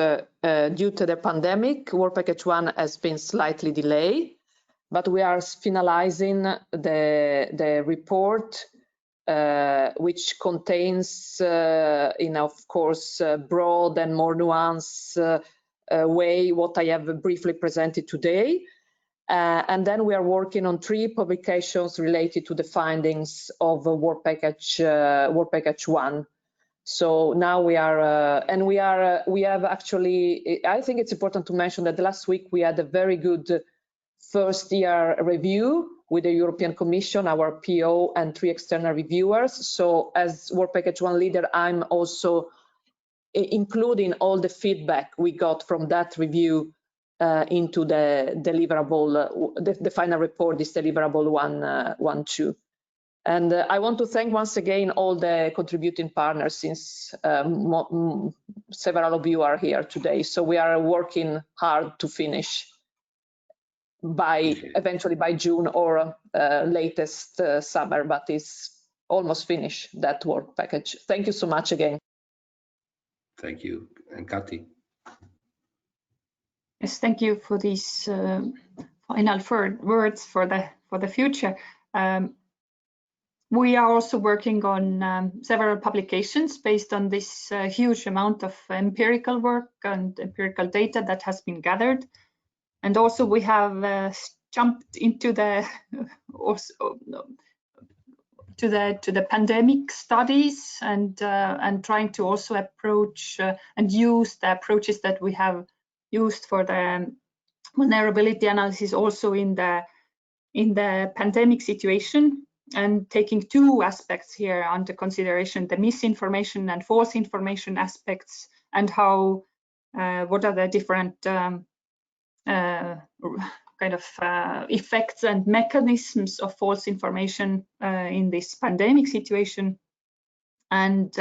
due to the pandemic, Work Package 1 has been slightly delayed, but we are finalizing the report, which contains, of course, broad and more nuanced way what I have briefly presented today. And then we are working on 3 publications related to the findings of Work Package 1. So now we are, and we have actually, I think it's important to mention that last week we had a very good first year review with the European Commission, our PO, and 3 external reviewers. So as Work Package 1 leader, I'm also including all the feedback we got from that review into the deliverable, the final report, this deliverable 1.2. And I want to thank once again all the contributing partners, since several of you are here today. So we are working hard to finish eventually by June or latest summer, but it's almost finished, that work package. Thank you so much again. Thank you. And Kati. Yes, thank you for these final words for the future. We are also working on several publications based on this huge amount of empirical work and empirical data that has been gathered. And also we have jumped into the to the pandemic studies and trying to also approach and use the approaches that we have used for the vulnerability analysis also in the pandemic situation, and taking 2 aspects here under consideration: the misinformation and false information aspects, and how what are the different kind of effects and mechanisms of false information in this pandemic situation, and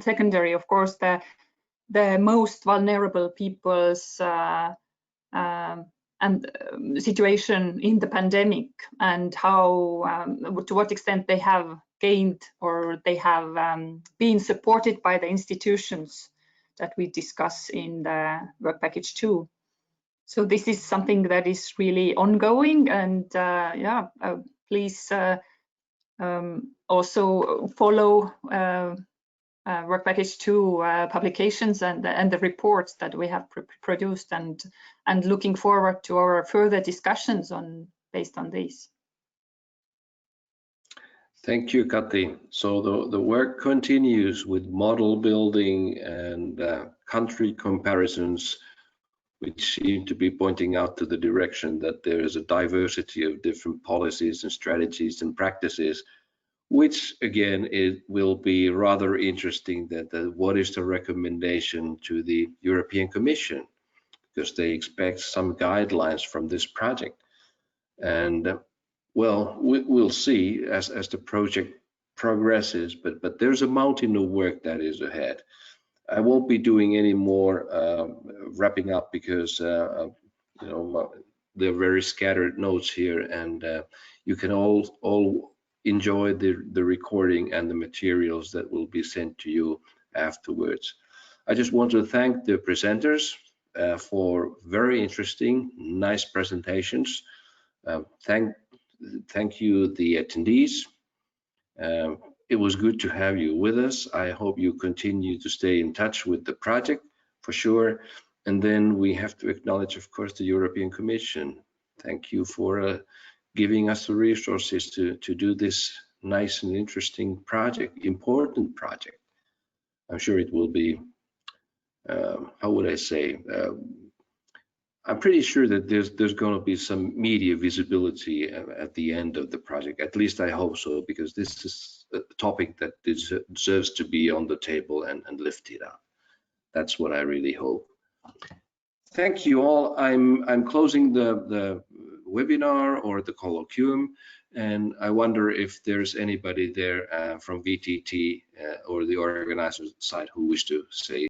secondary, of course, the most vulnerable people's situation in the pandemic, and how to what extent they have gained or they have been supported by the institutions that we discuss in the work package 2. So this is something that is really ongoing, and please also follow work package 2 publications and the reports that we have produced, and looking forward to our further discussions based on these. Thank you, Kati. So the work continues with model building and country comparisons, which seem to be pointing out to the direction that there is a diversity of different policies and strategies and practices, which again, it will be rather interesting that what is the recommendation to the European Commission, because they expect some guidelines from this project. And well, we'll see as the project progresses, but there's a mountain of work that is ahead. I won't be doing any more wrapping up, because you know, they're very scattered notes here, and you can all enjoy the recording and the materials that will be sent to you afterwards. I just want to thank the presenters for very interesting, nice presentations. Thank you, the attendees. It was good to have you with us. I hope you continue to stay in touch with the project for sure. And then we have to acknowledge, of course, the European Commission. Thank you for giving us the resources to do this nice and interesting project, important project. I'm sure it will be, how would I say, I'm pretty sure that there's going to be some media visibility at the end of the project. At least I hope so, because this is a topic that deserves to be on the table and lifted up. That's what I really hope. Thank you all. I'm closing the webinar or the colloquium, and I wonder if there's anybody there from VTT or the organizer side who wish to say